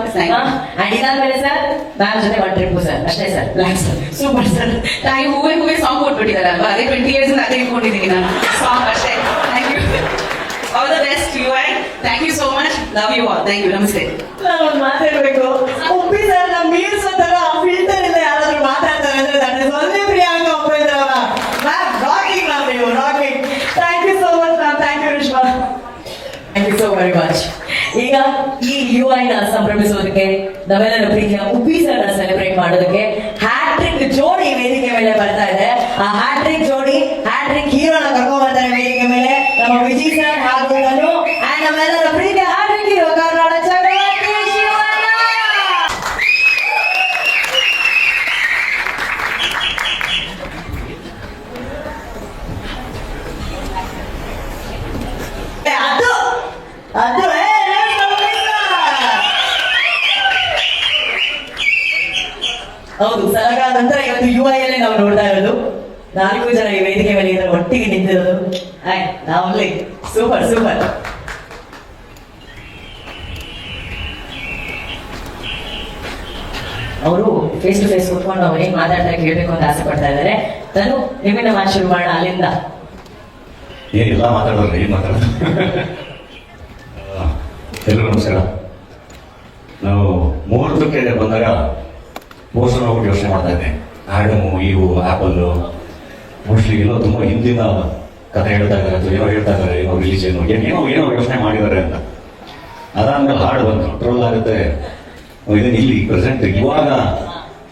ಅಂಡ್ ಇದಾದ್ಮೇಲೆ ಸರ್ ಮ್ಯಾಮ್ ಜೊತೆ ಒಂದು ಟ್ರಿಪ್ ಸರ್, ಅಷ್ಟೇ ಸರ್. Super sir. ತಾಯಿ ಹೂವೇ ಸಾಂಗ್ ಕೊಟ್ಬಿಟ್ಟಿದ್ದಾರೆ ಅಲ್ವಾ, ಅದೇ 20 years ಅದೇ ಇಟ್ಕೊಂಡಿದ್ದೀನಿ ನಾನು ಸಾಂಗ್ ಅಷ್ಟೇ. Thank you, all the best you. Thank you so much, love you all. Thank you, ನಮಸ್ತೆ. ನಾನು ಒಂದು ಮಾತಾಡ್ಬೇಕು. ಉಪ್ಪಿ ಸರ್ ನಮ್ಮ ಮೀರ್ಸೋ ತರ ಫಿಲ್ಟರ್ ಇಲ್ಲ ಯಾರಾದ್ರೂ ಮಾತಾಡ್ತಾರೆ ಅಂದ್ರೆ ನನ್ನ ಒಂದೇ ಪ್ರಿಯಾಂಕ ಒಪ್ಪಿದ್ರಲ್ಲ ಮ್ಯಾಮ್. ರಾಕಿಂಗ್ ಮ್ಯಾಮ್, ನೀವು rocking. Thank you so much ma'am. Thank you Rishma, thank you so very much. ಈಗ ಈ UI ನ ಸಂಭ್ರಮಿಸೋದಕ್ಕೆ, ನಾವೆಲ್ಲರ ಪ್ರೀತಿಯ ಉಪ್ಪಿ ಸರ್ ನ ಸೆಲೆಬ್ರೇಟ್ ಮಾಡೋದಕ್ಕೆ ಹ್ಯಾಟ್ರಿಕ್ ಜೋಡಿ ವೇದಿಕೆ ಮೇಲೆ ಬರ್ತಾ ಇದೆ. ಆ ಹ್ಯಾಟ್ರಿಕ್ ಜೋಡಿ, ಹ್ಯಾಟ್ರಿಕ್ ಹೀರೋನ ಕರ್ಕೊಂಡ್ ಬರ್ತಾರೆ ವೇದಿಕೆ ಮೇಲೆ. ನಮ್ಮ ವಿಜಯ್ ಸರ್ ಹಾಗೂ ನಾನು ಅಂಡ್ ನಮ್ಮೆಲ್ಲರ ಪ್ರೀತಿಯ ಹ್ಯಾಟ್ರಿಕ್ ಹೀರೋ ಕರ್ನಾಟಕ ಚಕ್ರವರ್ತಿ ಶಿವಣ್ಣ. ಅದು ಹೌದು, ಸಲಗ ನಂತರ ಇವತ್ತು UI ಅಲ್ಲೇ ನಾವು ನೋಡ್ತಾ ಇರೋದು. 4 ಜನ ಈ ವೇದಿಕೆ ಮೇಲೆ ಇದ್ದಾರೆ, ಒಟ್ಟಿಗೆ ನಿಂತಿರೋದು. ನಾವಲ್ಲಿ ಸೂಪರ್ ಸೂಪರ್. ಅವರು ಫೇಸ್ ಟು ಫೇಸ್ ಕುತ್ಕೊಂಡು ಅವ್ರು ಏನ್ ಮಾತಾಡ್ತಾರೆ ಕೇಳಬೇಕು ಅಂತ ಆಸೆ ಪಡ್ತಾ ಇದ್ದಾರೆ. ನಾನು ನಿಮ್ಮಿಂದ ಮಾತು ಶುರು ಮಾಡೋಣ ಅಲ್ಲಿಂದ. ಏನಿಲ್ಲ, ಮಾತಾಡೋದ್ರೆ ಏನು ಮಾತಾಡೋದು. ಎಲ್ಲರಿಗೂ ನಮಸ್ಕಾರ. ನಾವು ಮುಹೂರ್ತಕ್ಕೆ ಬಂದಾಗ ಪೋಸ್ಟರ್ ಹೋಗ್ಬಿಟ್ಟು ಯೋಚನೆ ಮಾಡ್ತಾ ಇದ್ದೆ. ಆಡಮು, ಇವು ಆ್ಯಪಲ್ಲು ಮೋಸ್ಟ್ಲಿ ಎಲ್ಲೋ ತುಂಬ ಹಿಂದಿನ ಕಥೆ ಹೇಳ್ತಾ ಇದ್ದಾರೆ, ಅಥವಾ ಏನೋ ಹೇಳ್ತಾ ಇದ್ದಾರೆ, ಏನೋ ರಿಲೀಜನ್ ಏನೋ ಯೋಚನೆ ಮಾಡಿದ್ದಾರೆ ಅಂತ. ಅದಾದ್ಮೇಲೆ ಹಾಡು ಬಂತು, ಟ್ರೋಲ್ ಆಗುತ್ತೆ. ಇದನ್ನು ಇಲ್ಲಿ ಪ್ರೆಸೆಂಟ್ ಇವಾಗ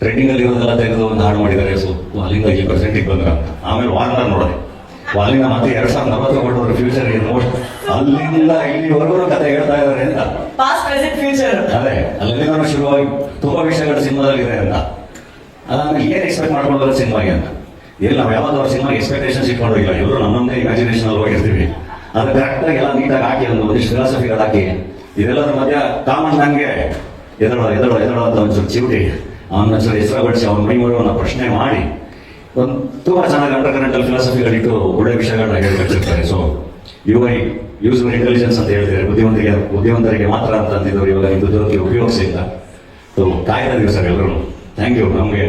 ಟ್ರೆಂಡಿಂಗಲ್ಲಿ ಇರೋದೆಲ್ಲ ತೆಗೆದು ಒಂದು ಹಾಡು ಮಾಡಿದ್ದಾರೆ. ಸೊ ಅಲ್ಲಿಂದ ಇಲ್ಲಿ ಪ್ರೆಸೆಂಟಿಗೆ ಬಂದ್ರ ಅಂತ. ಆಮೇಲೆ ವಾರ್ನರ್ ನೋಡಿದೆ. ಅಲ್ಲಿಂದ ಮತ್ತೆ 2040 ಫ್ಯೂಚರ್ ಮೋಸ್ಟ್ ಅಲ್ಲಿಂದ ಇಲ್ಲಿವರೆಗೂ ಕತೆ ಹೇಳ್ತಾ ಇದ್ದಾರೆ ಅಂತ. Past present future. ಅದೇ ಅಲ್ಲಿಂದ ಶುರುವಾಗಿ ತುಂಬಾ ವಿಷಯಗಳು ಸಿನಿಮಾದಲ್ಲಿದೆ ಅಂತ. ಅದಾದ್ಮೇಲೆ ಏನ್ ಎಕ್ಸ್ಪೆಕ್ಟ್ ಮಾಡ್ಕೊಂಡು ಬರೋ ಸಿನಿಮಾಗೆ ಅಂತ. ಎಲ್ಲಿ ನಾವು ಯಾವ್ದು ಅವ್ರ ಸಿನಿಮಾಗೆ ಎಕ್ಸ್ಪೆಕ್ಟೇಷನ್ಸ್ ಇಟ್ಕೊಂಡಿಲ್ಲ, ಎಲ್ಲರೂ ನಮ್ಮದೇ ಇಮ್ಯಾಜಿನೇಷನ್ ಅಲ್ಲಿ ಹೋಗಿರ್ತೀವಿ. ಅದು ಕರೆಕ್ಟಾಗಿ ಎಲ್ಲ ನೀಟಾಗಿ ಹಾಕಿ ಒಂದಿಷ್ಟು ಫಿಲಾಸಫಿಗಳು ಹಾಕಿ ಇದೆಲ್ಲರ ಮಧ್ಯ ಕಾಮನ್ ಮ್ಯಾನ್ಗೆ ಎದಳೋ ಅಂತ ಒಂಚೂರು ಚಿವುಟಿ ಅವನ ಒಂಚೂರು ಹೆಸರು ಬಡಿಸಿ ಅವನ ಮೈ ಮುರುವನ್ನ ಪ್ರಶ್ನೆ ಮಾಡಿ ಒಂದು ತುಂಬಾ ಚೆನ್ನಾಗಿ ಅಂಡರ್ ಕರೆಂಟಲ್ ಫಿಲಾಸಫಿಗಳಿಟ್ಟು ಒಳ್ಳೆ ವಿಷಯಗಳನ್ನ ಹೇಳ್ಕೊಳ್ತಿರ್ತಾರೆ. ಸೊ ಯೂಸರ್ ಇಂಟೆಲಿಜೆನ್ಸ್ ಅಂತ ಹೇಳ್ತಾರೆ, ಬುದ್ಧಿವಂತರಿಗೆ ಮಾತ್ರ ಅಂತ ಅಂದಿದ್ದವರು ಇವಾಗ ಇದು ಜೊತೆಗೆ ಉಪಯೋಗಿಸಿಲ್ಲ. ಸೊ ಕಾಯ್ತಾ ಇದೀವಿ ಸರ್ ಎಲ್ಲರೂ. Thank you. ನಮಗೆ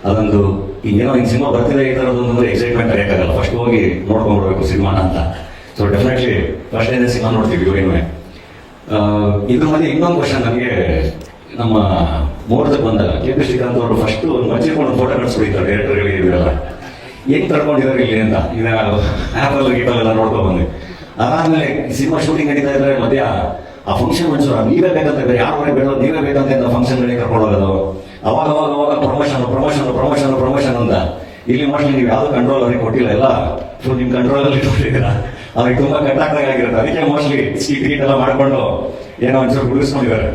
ಅದೊಂದು ಏನೋ ಹಿಂಗೆ ಸಿನಿಮಾ ಬರ್ತಿದೆ ಈ ಥರದೊಂದು ಎಕ್ಸೈಟ್ಮೆಂಟ್ ಕರೆಯೋಕ್ಕಾಗಲ್ಲ. ಫಸ್ಟ್ ಹೋಗಿ ನೋಡ್ಕೊಂಡ್ಬರ್ಬೇಕು ಸಿನಿಮಾನ ಅಂತ. So definitely first day cinema ನೋಡ್ತೀವಿ ಇವಾಗ. ಇದ್ರ ಮಧ್ಯೆ ಇನ್ನೊಂದು ಕ್ವಶನ್ ನನಗೆ, ನಮ್ಮ ಮುಹೂರ್ತಕ್ಕೆ ಬಂದಾಗ ಕೆ.ಪಿ. ಶ್ರೀಕಾಂತ್ ಅವರು ಫಸ್ಟ್ ಒಂದು ಮಚ್ಚಿಕೊಂಡು ಫೋಟೋ ಕಳಿಸ್ಬಿಡ್ತಾರೆ ಡೈರೆಕ್ಟರ್ಗಳಿಗೆ ಇವೆಲ್ಲ ಹೆಂಗ್ ತಡ್ಕೊಂಡಿದ್ದಾರೆ ಇಲ್ಲಿ ಅಂತ. ಈಗ ಆ್ಯಪಲ್ ಗೀಪಲ್ಲೆಲ್ಲ ನೋಡ್ಕೊಂಡು ಬಂದ್ವಿ. ಅದಾದ್ಮೇಲೆ ಸಿನಿಮಾ ಶೂಟಿಂಗ್ ನಡೀತಾ ಇದ್ರೆ ಮಧ್ಯ ಆ ಫಂಕ್ಷನ್ ಒಂಚೂರು ನೀವೇ ಬೇಕಂತ ಬೇರೆ ಯಾರು ಬೇಡ ನೀವೇ ಬೇಕಂತ ಫಂಕ್ಷನ್ಗಳಿಗೆ ಕರ್ಕೊಂಡು ಹೋಗೋದು. ಅವಾಗ ಪ್ರಮೋಷನ್ ಅಂತ. ಇಲ್ಲಿ ಮೋಸ್ಟ್ಲಿ ನೀವು ಯಾವ್ದು ಕಂಟ್ರೋಲ್ ಅವ್ರಿಗೆ ಕೊಟ್ಟಿಲ್ಲ, ಎಲ್ಲ ಫುಲ್ ನಿಮ್ಮ ಕಂಟ್ರೋಲಲ್ಲಿ ಇಟ್ಕೊಂಡಿದ್ದೀರಾ. ಅವ್ರಿಗೆ ತುಂಬಾ ಕಟ್ಟಾಗಿರುತ್ತೆ. ಅದಕ್ಕೆ ಮೋಸ್ಟ್ಲಿ ಸೀಟ್ ಎಲ್ಲ ಮಾಡ್ಕೊಂಡು ಏನೋ ಒಂಚೂರು ಉಳಿಸ್ಕೊಂಡಿದ್ದಾರೆ.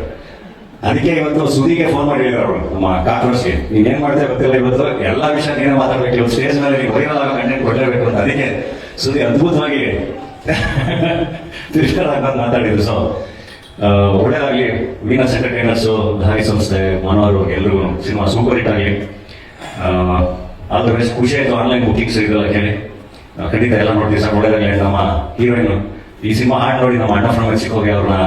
ಅದಕ್ಕೆ ಇವತ್ತು ಸುದಿಗೆ ಫೋನ್ ಮಾಡಿ ಹೇಳಿದ್ರು ಅವರು, ನಮ್ಮ ಕಾಕ್ರೋಶ್ಗೆ, ನೀವೇನ್ ಮಾಡ್ತೇವೆ ಗೊತ್ತಿಲ್ಲ, ಇವತ್ತು ಎಲ್ಲಾ ವಿಷಯ ನೀನೇ ಮಾತಾಡ್ಬೇಕು, ಇವತ್ತು ಸ್ಟೇಜ್ ಮೇಲೆ ನೀವು ವೈರಲ್ ಆಗೋ ಕಂಟೆಂಟ್ ಕೊಡಲೇಬೇಕು ಅಂತ. ಅದಕ್ಕೆ ಸುದಿ ಅದ್ಭುತವಾಗಿ ತಿರ್ಗಾಡಾಗ ಮಾತಾಡಿದ್ರು. ಸೊ ಒಳ್ಳೇದಾಗ್ಲಿ ವೀನಸ್ ಎಂಟರ್ಟೈನರ್ಸು, ಧಾರಿ ಸಂಸ್ಥೆ, ಮನೋಹರ್ ಎಲ್ರಿಗೂ ಸಿನಿಮಾ ಸೂಪರ್ ಹಿಟ್ ಆಗಲಿ. All the best. ಖುಷಿ ಆಯ್ತು ಆನ್ಲೈನ್ ಬುಕಿಂಗ್ಸ್ ಇದೆಲ್ಲ ಕೇಳಿ. ಖಂಡಿತ ಎಲ್ಲ ನೋಡ್ತೀವಿ ಸರ್. ಒಳ್ಳೇದಾಗಲಿ. ನಮ್ಮ ಹೀರೋಯಿನ್ ಈ ಸಿನಿಮಾ ಹಾಡು ನೋಡಿ ನಮ್ಮ ಅಣ್ಣ ಫ್ರಮ್ ಮೆಕ್ಸಿಕೋ ಹೋಗಿ ಅವ್ರನ್ನ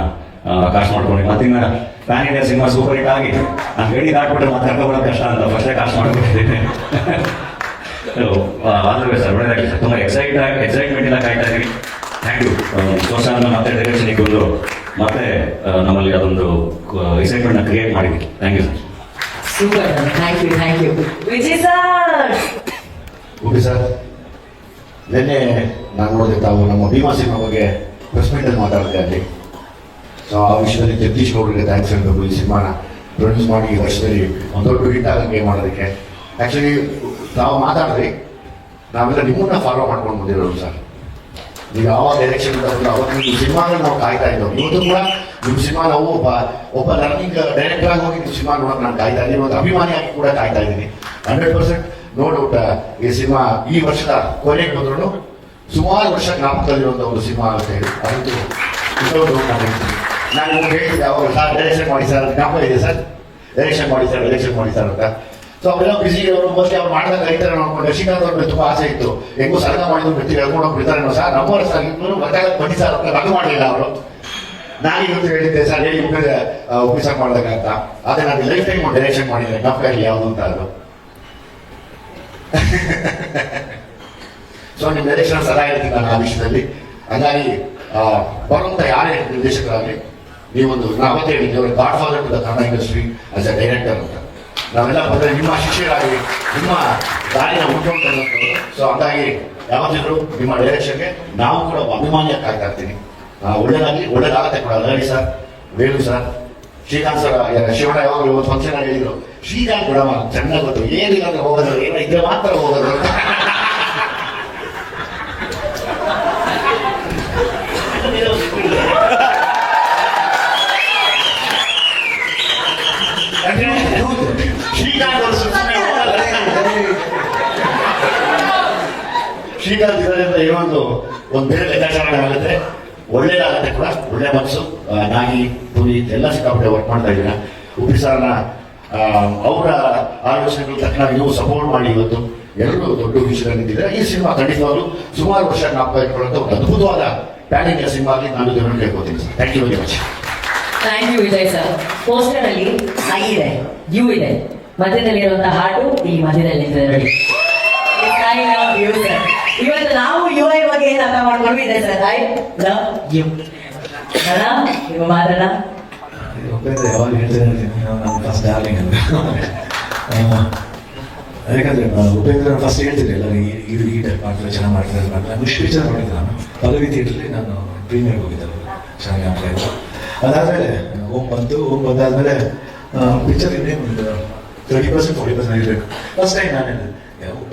ಕಾಸ್ಟ್ ಮಾಡ್ಕೊಂಡು ಮತ್ತಿನ್ನ pan India cinema super hit ಆಗಿ ನಾನು ಗಡಿ ದಾಟ್ಬಿಟ್ರೆ ಮತ್ತೆ ಕರ್ಕೊಬರೋದು ಕಷ್ಟ ಅಂತ ಫಸ್ಟೇ ಕಾಸ್ಟ್ ಮಾಡ್ಕೊಂಡಿದ್ದೀನಿ. All the best sir. ಒಳ್ಳೇದಾಗಲಿ ಸರ್. ತುಂಬ ಎಕ್ಸೈಟ್ಮೆಂಟ್ ಇಲ್ಲ ಕಾಯ್ತಾ ಇದೀವಿ. Thank you. ಸೋಷನ್ ಮತ್ತೆ ಡೈರೆಕ್ಷನ್ ಒಂದು ಮತ್ತೆ ನಮ್ಮಲ್ಲಿ ಅದೊಂದು ಎಕ್ಸೈಟ್ಮೆಂಟ್ ಕ್ರಿಯೇಟ್ ಮಾಡಿದ್ವಿ. Thank you sir. Super. Thank you. Vijay sir. Okay sir, ನಿನ್ನೆ ನಾನು ನೋಡಿದೆ ತಾವು ನಮ್ಮ ಭೀಮಾ ಸಿನಿಮಾ ಬಗ್ಗೆ ಪ್ರೆಸ್ ಮೀಟಲ್ಲಿ ಮಾತಾಡ್ತಾ ಇದ್ರಿ. ಸೊ ಆ ವಿಷಯದಲ್ಲಿ ಜಗದೀಶ್ ಗೌಡರಿಗೆ ಥ್ಯಾಂಕ್ಸ್ ಹೇಳಬೇಕು. ಈ ಸಿನಿಮಾನ ಪ್ರೊಡ್ಯೂಸ್ ಮಾಡಿ ಈ ವರ್ಷದಲ್ಲಿ ಒಂದು ದೊಡ್ಡ ಹಿಟ್ ಆಗಂಗೆ ಮಾಡೋದಕ್ಕೆ. ಆ್ಯಕ್ಚುಲಿ ತಾವು ಮಾತಾಡಿದ್ರಿ, ನಾವೆಲ್ಲ ನಿಮ್ಮನ್ನ ಫಾಲೋ ಮಾಡ್ಕೊಂಡು ಬಂದಿರೋರು ಸರ್. ನೀವು ಯಾವ ಡೈರೆಕ್ಷನ್ ಅವತ್ತು ನಿಮ್ಮ ಸಿನಿಮಾಗಳು ನಾವು ಕಾಯ್ತಾ ಇದ್ದವು. ಇವತ್ತು ಕೂಡ ನಿಮ್ಮ ಸಿನಿಮಾ ನಾವು ಒಬ್ಬ ಲರ್ನಿಂಗ್ ಡೈರೆಕ್ಟರ್ ಆಗಿ ಹೋಗಿ ನಿಮ್ಮ ಸಿನಿಮಾ ನೋಡೋಕೆ ನಾನು ಕಾಯ್ತಾ ಇದ್ದೀನಿ. ಒಂದು ಅಭಿಮಾನಿಯಾಗಿ ಕೂಡ ಕಾಯ್ತಾ ಇದ್ದೀನಿ. 100% ನೋ ಡೌಟ್ ಈ ಸಿನಿಮಾ ಈ ವರ್ಷದ ಕೊನೆಗೆ ಬಂದ್ರು ಸುಮಾರು ವರ್ಷ ಜ್ಞಾಪಕದಲ್ಲಿರುವಂಥ ಒಂದು ಸಿನಿಮಾ ಆಗುತ್ತೆ ಹೇಳಿ ಅದಂತೂ ಇಷ್ಟೊಂದು ನಾನು ಹೇಳ್ತೀನಿ. ನಾನು ನಿಮ್ಗೆ ಹೇಳಿದ್ದೆ ಅವಾಗ, ಸರ್ ಡೈರೆಕ್ಷನ್ ಮಾಡಿ ಸರ್, ಜ್ಞಾಪಕ ಇದೆ ಸರ್, ಡೈರೆಕ್ಷನ್ ಮಾಡಿ ಸರ್ ಅಂತ. ಸೊ ಅವರೆಲ್ಲ ಬಿಸಿ ಅವರು ಮೋಸ್ಟ್ಲಿ ಅವ್ರು ಮಾಡಿದಾಗ ರೈತರ ನೋಡ್ಕೊಂಡು ಶ್ರೀಕಾಂತ್ ಅವ್ರಿಗೆ ತುಂಬ ಆಸೆ ಇತ್ತು, ಹೆಂಗೂ ಸರ್ಗ ಮಾಡಿದ್ರು ಬಿಡ್ತೀವಿ ಹೇಳ್ಕೊಂಡು ಬಿಡ್ತಾರೆ ಸರ್, ನಮ್ಮವರ ಸರ್ ಇಬ್ಬರು ಗೊತ್ತಾಗಕ್ಕೆ ಬನ್ನಿ ಸರ್ ಅಂತ ಅದು ಮಾಡಲಿಲ್ಲ ಅವರು. ನಾನು ಇವತ್ತು ಹೇಳಿದ್ದೆ ಸರ್ ಹೇಳಿ ಉಪಯೋಗ ಮಾಡಿದಾಗ ಅಂತ. ಆದರೆ ನಾನು ಲೈಫ್ ಟೈಮ್ ಡೈರೆಕ್ಷನ್ ಮಾಡಿದ್ದೆ, ಜ್ಞಾಪಕ ಇಲ್ಲಿ ಯಾವುದು ಅಂತ ಅದು. ಸೊ ನಿಮ್ಮ ಡೈರೆಕ್ಷನ್ ಸದಾ ಇರ್ತೀನಿ ನಾನು ಆ ವಿಷಯದಲ್ಲಿ. ಹಾಗಾಗಿ ಬರುವಂಥ ಯಾರೇ ನಿರ್ದೇಶಕರಾಗಲಿ, ನೀವೊಂದು ನಾವು ಅವತ್ತೇ ಹೇಳಿದ್ದೆ godfather to the Kannada industry as a director ಅಂತ. ನಾವೆಲ್ಲ ಬಂದರೆ ನಿಮ್ಮ ಶಿಷ್ಯರಾಗಿ ನಿಮ್ಮ ದಾರಿನ ಹುಟ್ಕೊಂಡು. ಸೊ ಹಾಗಾಗಿ ಯಾವತ್ತಿದ್ರು ನಿಮ್ಮ ಡೈರೆಕ್ಷನ್ಗೆ ನಾವು ಕೂಡ ಅಭಿಮಾನಿಯಾಗಿ ಕಾಯ್ತಾ ಇರ್ತೀನಿ. ಒಳ್ಳೇದಾಗತ್ತೆ ಕೂಡ. ಅಲ್ಲರಿ sir, Velu sir, Srikanth sir, Shivanna ಯಾವಾಗಲೂ ಒಂದು ಫಂಕ್ಷನ್ ಆಗಿ ಹೇಳಿದ್ರು, ಶ್ರೀಕಾಂತ್ ಬಿಡಮ್ಮ ಚೆನ್ನಾಗಿ ಗೊತ್ತು, ಏನಿಲ್ಲ ಅಂದ್ರೆ ಹೋಗೋದು, ಏನೋ ಇದ್ರೆ ಮಾತ್ರ ಹೋಗೋದು. ಶ್ರೀಕಾಂತ್ ಇದರಿಂದ ಏನೊಂದು ಬೇರೆ ಲೆಕ್ಕಾಚಾರ ಆಗುತ್ತೆ, ಒಳ್ಳೇದಾಗತ್ತೆ ಕೂಡ. ಒಳ್ಳೆ ಮನಸ್ಸು. ನಾಗಿ ಪುನೀತ್ ಎಲ್ಲ ಸಿಕ್ಕಾಪಟ್ಟೆ ವರ್ಕ್ ಮಾಡ್ತಾ ಇದ್ದೀರಾ. ಉಪ್ಪಿ ಸರ್ನ ಅವರ ಆಲೋಚನೆಗಳು ತಕ್ಕ ನೀವು ಸಪೋರ್ಟ್ ಮಾಡಿ ಇವತ್ತು ಎಲ್ಲರೂ ದೊಡ್ಡ ವಿಷಯದಲ್ಲಿ ನಿಂತಿದ್ದಾರೆ. ಈ ಸಿನಿಮಾ ಖಂಡಿತವಾಗ್ಲೂ ಸುಮಾರು ವರ್ಷ ಜ್ಞಾಪಕ ಇಟ್ಕೊಳ್ಳುವಂಥ ಒಂದು ಅದ್ಭುತವಾದ ಪ್ಯಾನ್ ಇಂಡಿಯಾ ಸಿನಿಮಾ ಆಗಿ ನಾನು ದೇವರನ್ನು ಕೇಳ್ಕೊತೀನಿ sir. Thank you very much. Thank you Vijay sir. Poster ಅಲ್ಲಿ ಐ ಇದೆ, ಯು ಇದೆ, ಮಧ್ಯದಲ್ಲಿರುವಂತಹ ಹಾಡು ಈ ಮಧ್ಯದಲ್ಲಿ ನೋಡಿ. ಇವತ್ತು ನಾವು ಯು ಐ ಬಗ್ಗೆ ಏನು ಅರ್ಥ ಮಾಡ್ಕೊಂಡು ಇದೆ ಸರ್. I love you. ನೀವು ಮಾತಾಡ ಉಪೇಂದ್ರ ಯಾವಾಗ ಹೇಳ್ತೇನೆ ನಾನು ಫಸ್ಟ್ ಡಾರ್ಲಿಂಗ್ ಅಂತ. ಯಾಕಂದ್ರೆ ಉಪೇಂದ್ರ ಫಸ್ಟ್ ಹೇಳ್ತಿದ್ದೆ ಎಲ್ಲರಿಗೆ ಇದು ಈ ಟೈಪ್ ಮಾಡ್ತಾರೆ, ಚೆನ್ನಾಗಿ ಮಾಡ್ತಾರೆ. ನಾನು ಇಷ್ಟು ಪಿಕ್ಚರ್ ನೋಡಿದ್ದೆ. ನಾನು ಪಲ್ಲವಿ ಥಿಯೇಟ್ರಲ್ಲಿ ನಾನು ಪ್ರೀಮಿಯರ್ ಹೋಗಿದ್ದೆ, ಚೆನ್ನಾಗಿ ಆಗ್ತಾ ಇತ್ತು. ಅದಾದಮೇಲೆ ಓಮ್ ಬಂದಾದ್ಮೇಲೆ ಪಿಕ್ಚರ್ ಇನ್ನೇ ಒಂದು 30% 40% ಆಗಿರಬೇಕು. ಫಸ್ಟ್ ಟೈಮ್ ನಾನು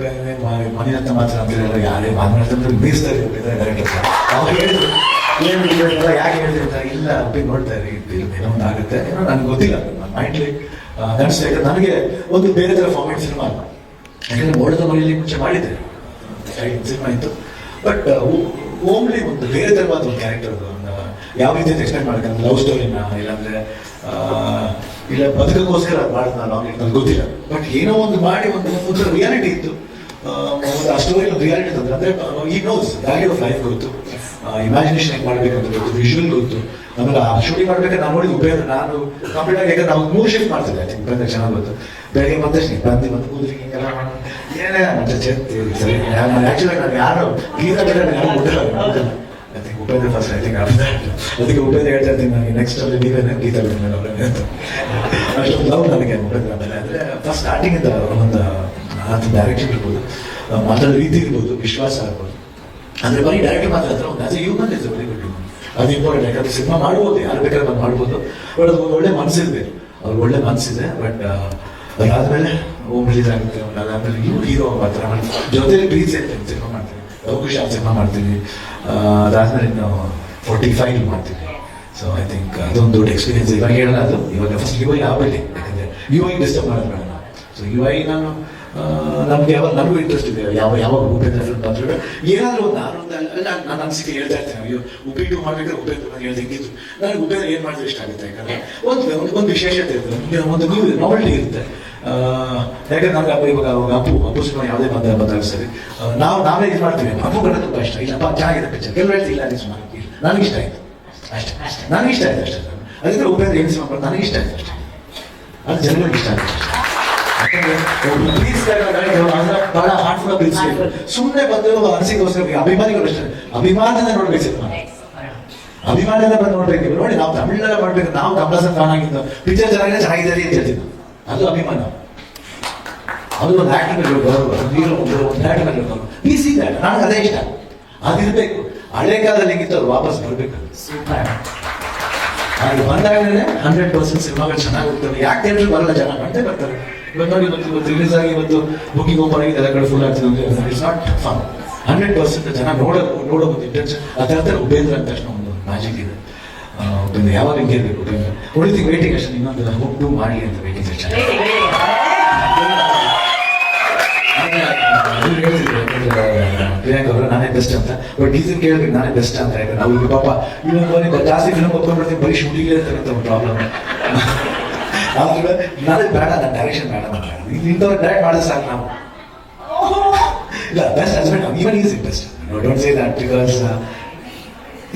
ಮನೆ ಅಂತ ಮಾತ್ರ ಅಂತಿರಲ್ಲ, ಯಾರೇ ಮಾತನಾಡ್ತಾರೆ ಬೀಸ್ತಾರೆ ಡೈರೆಕ್ಟರ್. ಅವ್ರು ಹೇಳಿದ್ರು ಏನು ಯಾಕೆ ಹೇಳಿದ್ರು ಇಲ್ಲ ಒಪ್ಪಿಗೆ ನೋಡ್ತಾ ಇರಿ, ಏನೋ ಒಂದು ಆಗುತ್ತೆ, ಏನೋ ನನಗೆ ಗೊತ್ತಿಲ್ಲ, ನನ್ನ ಮೈಂಡ್ಲಿ ಅನಿಸ್ತಾ ಇದೆ ನನಗೆ ಒಂದು ಬೇರೆ ಥರ ಫಾರ್ಮೇಟ್ ಸಿನಿಮಾ. ಯಾಕಂದ್ರೆ ಮೋಡದ ಮನೆಯಲ್ಲಿ ಮುಂಚೆ ಮಾಡಿದ್ದೆ ಸಿನಿಮಾ ಇತ್ತು, ಬಟ್ ಓಮ್ಲಿ ಒಂದು ಬೇರೆ ಥರವಾದ ಒಂದು ಕ್ಯಾರೆಕ್ಟರ್, ಯಾವ ರೀತಿ ಎಕ್ಸ್ಪ್ಲೇನ್ ಮಾಡ್ಕೊಂಡು ಲವ್ ಸ್ಟೋರಿನ ಇಲ್ಲಾಂದ್ರೆ ಇಲ್ಲ ಬದುಕಕ್ಕೋಸ್ಕರ ಮಾಡಿದ್ ನಾನು ನನಗೆ ಗೊತ್ತಿಲ್ಲ, ಬಟ್ ಏನೋ ಒಂದು ಮಾಡಿ ಒಂದು ರಿಯಾಲಿಟಿ ಇತ್ತು. ಆ ಸ್ಟೋರಿ ಒಂದು ರಿಯಾಲಿಟಿ ತಂದ್ರೆ ಅಂದ್ರೆ ಈ ನೋಸ್ ವ್ಯಾಲ್ಯೂ ಆಫ್ ಲೈಫ್ ಗೊತ್ತು, ಇಮ್ಯಾಜಿನೇಷನ್ ಹೆಂಗೆ ಮಾಡ್ಬೇಕಂತ ಗೊತ್ತು, ವಿಜುವಲ್ ಗೊತ್ತು. ಆಮೇಲೆ ಆ ಶೂಟಿಂಗ್ ಮಾಡ್ಬೇಕಾದ್ರೆ ನಾನು ನೋಡಿದ್ದು ಉಪೇಂದ್ರ, ನಾನು ಕಂಪ್ಲೀಟ್ ಆಗಿ ಯಾಕಂದ್ರೆ ನಾವು 3 ಶಿಫ್ಟ್ ಮಾಡ್ತಿದ್ದೆ, ಐ ಥಿಂಕ್ ಉಪೇಂದ್ರ ಚೆನ್ನಾಗಿ ಗೊತ್ತು. ಬೆಳಗ್ಗೆ ಮತ್ತೆ ಬಂದು ಕೂದ್ರಿಗೆ ಹಿಂಗೆಲ್ಲ ಏನೇ ಮತ್ತೆ ಸರಿ ಆ್ಯಕ್ಚುಲಿ ನಾನು ಯಾರು ಗೀತಾ ಬೇರೆ ಯಾರು ಗೊತ್ತಿಲ್ಲ, I think Upendra first, I think ಅದಕ್ಕೆ ಉಪೇಂದ್ರ ಹೇಳ್ತಾ ಇರ್ತೀನಿ ನನಗೆ ನೆಕ್ಸ್ಟ್ ಅಲ್ಲಿ ನೀವೇನೆ ಗೀತಾ ಬೇರೆ ಅವರೇ ಅಂತ. ಅಷ್ಟೊಂದು ಲವ್ ನನಗೆ ಉಪೇಂದ್ರ ಆಮೇಲೆ ಅಂದರೆ ಫಸ್ಟ್ ಸ್ಟಾರ್ಟಿಂಗಿಂದ ಒಂದು ಅದು ಡೈರೆಕ್ಷನ್ ಇರ್ಬೋದು, ಮಾತಾಡೋ ರೀತಿ ಇರ್ಬೋದು, ವಿಶ್ವಾಸ ಆಗ್ಬೋದು. ಅಂದರೆ ಬರೀ ಡೈರೆಕ್ಟ್ ಮಾತಾಡ್ತಾರೆ ಒಂದು as A human is very good human, ಅದು ಇಂಪಾರ್ಟೆಂಟ್. ಯಾಕಂದ್ರೆ ಸಿನಿಮಾ ಮಾಡ್ಬೋದು, ಯಾರು ಬೇಕಾದ್ರೆ ಬಂದು ಮಾಡ್ಬೋದು, ಬಟ್ ಅದು ಒಂದು ಒಳ್ಳೆ ಮನಸ್ಸಿರ್ಬೇಕು, ಅವ್ರಿಗೆ ಒಳ್ಳೆ ಮನಸ್ಸಿದೆ. ಬಟ್ ಅದಾದ್ಮೇಲೆ ಓಮ್ ರಿಲೀಸ್ ಆಗುತ್ತೆ, ಅದಾದ್ಮೇಲೆ ಹೀರೋ ಮಾತ್ರ ಜೊತೆಲಿ ಪ್ರೀತಿ ಇರ್ತೀನಿ, ಸಿನಿಮಾ ಮಾಡ್ತೀನಿ, ಅವಕಾಶ ಸಿನಿಮಾ ಮಾಡ್ತೀವಿ, ಅದಾದ್ಮೇಲೆ ಇನ್ನು 45 ಮಾಡ್ತೀವಿ. ಸೊ ಐ ಥಿಂಕ್ ಅದೊಂದು ದೊಡ್ಡ ಎಕ್ಸ್ಪೀರಿಯನ್ಸ್. ಇವಾಗ ಹೇಳಲ್ಲ ಅದು, ಇವಾಗ ಫಸ್ಟ್ UI ಆಗಬೇಡಿ, ಯಾಕಂದರೆ UI ಡಿಸ್ಟರ್ಬ್ ಮಾಡೋದು ಬೇಡ ನಾವು. ಸೊ UI ನಾನು ನಮ್ಗೆ ಯಾವಾಗ ನನಗೂ ಇಂಟ್ರೆಸ್ಟ್ ಇದೆ, ಯಾವಾಗ ಉಪೇಂದ್ರ ಫಿಲ್ಮ್ ಬಂದ್ರೆ ಏನಾದರೂ ಒಂದು ಅಲ್ಲ ನಾನು ಅನಿಸಿಕೆ ಹೇಳ್ತಾ ಇರ್ತೇನೆ. ಅಯ್ಯೋ ಉಪೇಂದ್ರ ಮಾಡ್ಬೇಕಾದ್ರೆ ಉಪೇಂದ್ರ ಹೇಳ್ದು ಹೆಂಗಿದ್ರು, ನನಗೆ ಉಪೇಂದ್ರ ಏನು ಮಾಡಿದ್ರೆ ಇಷ್ಟ ಆಗುತ್ತೆ, ಯಾಕಂದ್ರೆ ಒಂದು ವಿಶೇಷತೆ ಇರುತ್ತೆ, ಒಂದು ನ್ಯೂ ನಾವೆಲ್ಟಿ ಇರುತ್ತೆ. ಯಾಕಂದ್ರೆ ನನಗೆ ಇವಾಗ ಅಪ್ಪು ಸಿನಿಮಾ ಯಾವುದೇ ಬಂದಾಗ ಸರಿ ನಾವೇ ಇದು ಮಾಡ್ತೀವಿ, ಅಪ್ಪು ಕಡೆ ತುಂಬ ಇಷ್ಟ, ಇಲ್ಲಪ್ಪ ಚೆನ್ನಾಗಿದೆ ಪಿಕ್ಚರ್, ಕೆಲವು ಹೇಳ್ತೀವಿ ಇಲ್ಲ ಸುಮಾರು ಇಲ್ಲ, ನನಗೆ ಇಷ್ಟ ಆಯಿತು ಅಷ್ಟೇ, ನನಗೆ ಇಷ್ಟ ಆಯ್ತು ಅಷ್ಟೇ. ಅದಕ್ಕೆ ಉಪೇಂದ್ರ ಏನು ಸಿನಿಮಾ ನನಗೆ ಇಷ್ಟ ಆಯ್ತು ಅಷ್ಟೇ, ಅದು ಜನಗಳಿಗೆ ಇಷ್ಟ ಆಗುತ್ತೆ. ಬಹಳ ಹಾರ್ಟ್ಫುಲ್ ಪ್ರೀತಿಸ್ಬೇಕು, ಸುಮ್ಮನೆ ಬಂದು ಅನಿಸಿಕೋಸ್ಕರ ಅಭಿಮಾನಿಗಳು ಅಷ್ಟೇ, ಅಭಿಮಾನದಿಂದ ನೋಡ್ಬೇಕು ಸಿನಿಮಾ, ಅಭಿಮಾನದಿಂದ ಬಂದು ನೋಡ್ಬೇಕು. ನೋಡಿ ನಾವು ತಮಿಳೆಲ್ಲ ಮಾಡ್ಬೇಕು, ನಾವು ಕಮಲಾಸನ್ ಫ್ಯಾನ್ ಆಗಿದ್ದು ಪಿಕ್ಚರ್ ಚೆನ್ನಾಗಿದೆ ಅಂತ ಹೇಳ್ತೀವಿ, ಅದು ಅಭಿಮಾನ, ಅದು ಒಂದು ಆಕ್ಟರ್ ಮೇಲೆ ಗೌರವ, ಒಂದು ಆಕ್ಟರ್ ಮೇಲೆ ಗೌರವ. ಈ ಸಿ ದ್ಯಾಟ್ ನನಗೆ ಅದೇ ಇಷ್ಟ, ಅದಿರ್ಬೇಕು. ಹಳೆ ಕಾಲದಲ್ಲಿ ಹೆಂಗಿತ್ತು ಅದು ವಾಪಸ್ ಬರ್ಬೇಕು. ಅದು ಬಂದಾಗಲೇ 100% ಸಿನಿಮಾಗಳು ಚೆನ್ನಾಗಿ ಹೋಗ್ತವೆ. ಯಾಕೆ ಥಿಯೇಟ್ರಿಗೆ ಬರಲ್ಲ ಜನ, ಬಂದೇ ಬರ್ತಾರೆ. ಇವತ್ತು ನೋಡಿ ಇವತ್ತು ರಿಲೀಸ್ ಆಗಿ ಇವತ್ತು ಬುಕಿಂಗ್ ಓಪನ್ ಆಗಿ ಎಲ್ಲ ಕಡೆ ಫುಲ್ ಆಗ್ತದೆ ಅಂದರೆ ಇಟ್ಸ್ ನಾಟ್ ಫನ್. 100% ಜನ ನೋಡೋ ಒಂದು ಇಂಟೆನ್ಷನ್. ಅದರ ಉಪೇಂದ್ರ ಅಂತ ತಕ್ಷಣ ಒಂದು ಮ್ಯಾಜಿಕ್ ಇದೆ. ಉಪೇಂದ್ರ ಯಾವಾಗ ಹಿಂಗೆ ಇರಬೇಕು, ಉಪೇಂದ್ರ ಉಳಿತಿಗೆ ವೇಟಿಂಗ್ ಅಷ್ಟೇ, ಇನ್ನೊಂದು ಹೋಗ್ಟು ಮಾಡಿ ಅಂತ ವೇಟಿಂಗ್ ಅಷ್ಟೇ. ಹೇಳ್ತಿದ್ರು ಪ್ರಿಯಾಂಕ್ ಅವರು ನಾನೇ ಬೆಸ್ಟ್ ಅಂತ, ಬಟ್ ಡೀಸನ್ ಕೇಳಿದ್ರೆ ನಾನೇ ಬೆಸ್ಟ್ ಅಂತ. ಯಾಕಂದ್ರೆ ನಾವು ಈಗ ಪಾಪ ಇನ್ನೊಂದು ಜಾಸ್ತಿ ಫಿಲ್ಮ್ ಒಪ್ಕೊಂಡ್ಬಿಡ್ತೀವಿ, ಬರೀ ಶೂಟಿಂಗ್ ಇರ್ತಕ್ಕಂಥ ಒಂದು ಪ್ರಾಬ್ಲಮ್. ಆದ್ರೆ ನಾಳೆ ಬೇಡ, ನನ್ನ ಡೈರೆಕ್ಷನ್ ಬೇಡ, ಇಂಥವ್ರು ಡೈರೆಕ್ಟ್ ಮಾಡಿದ್ರೆ ಸಾಕು ನಾವು. ಇಲ್ಲ best husband even is best, don't say that, because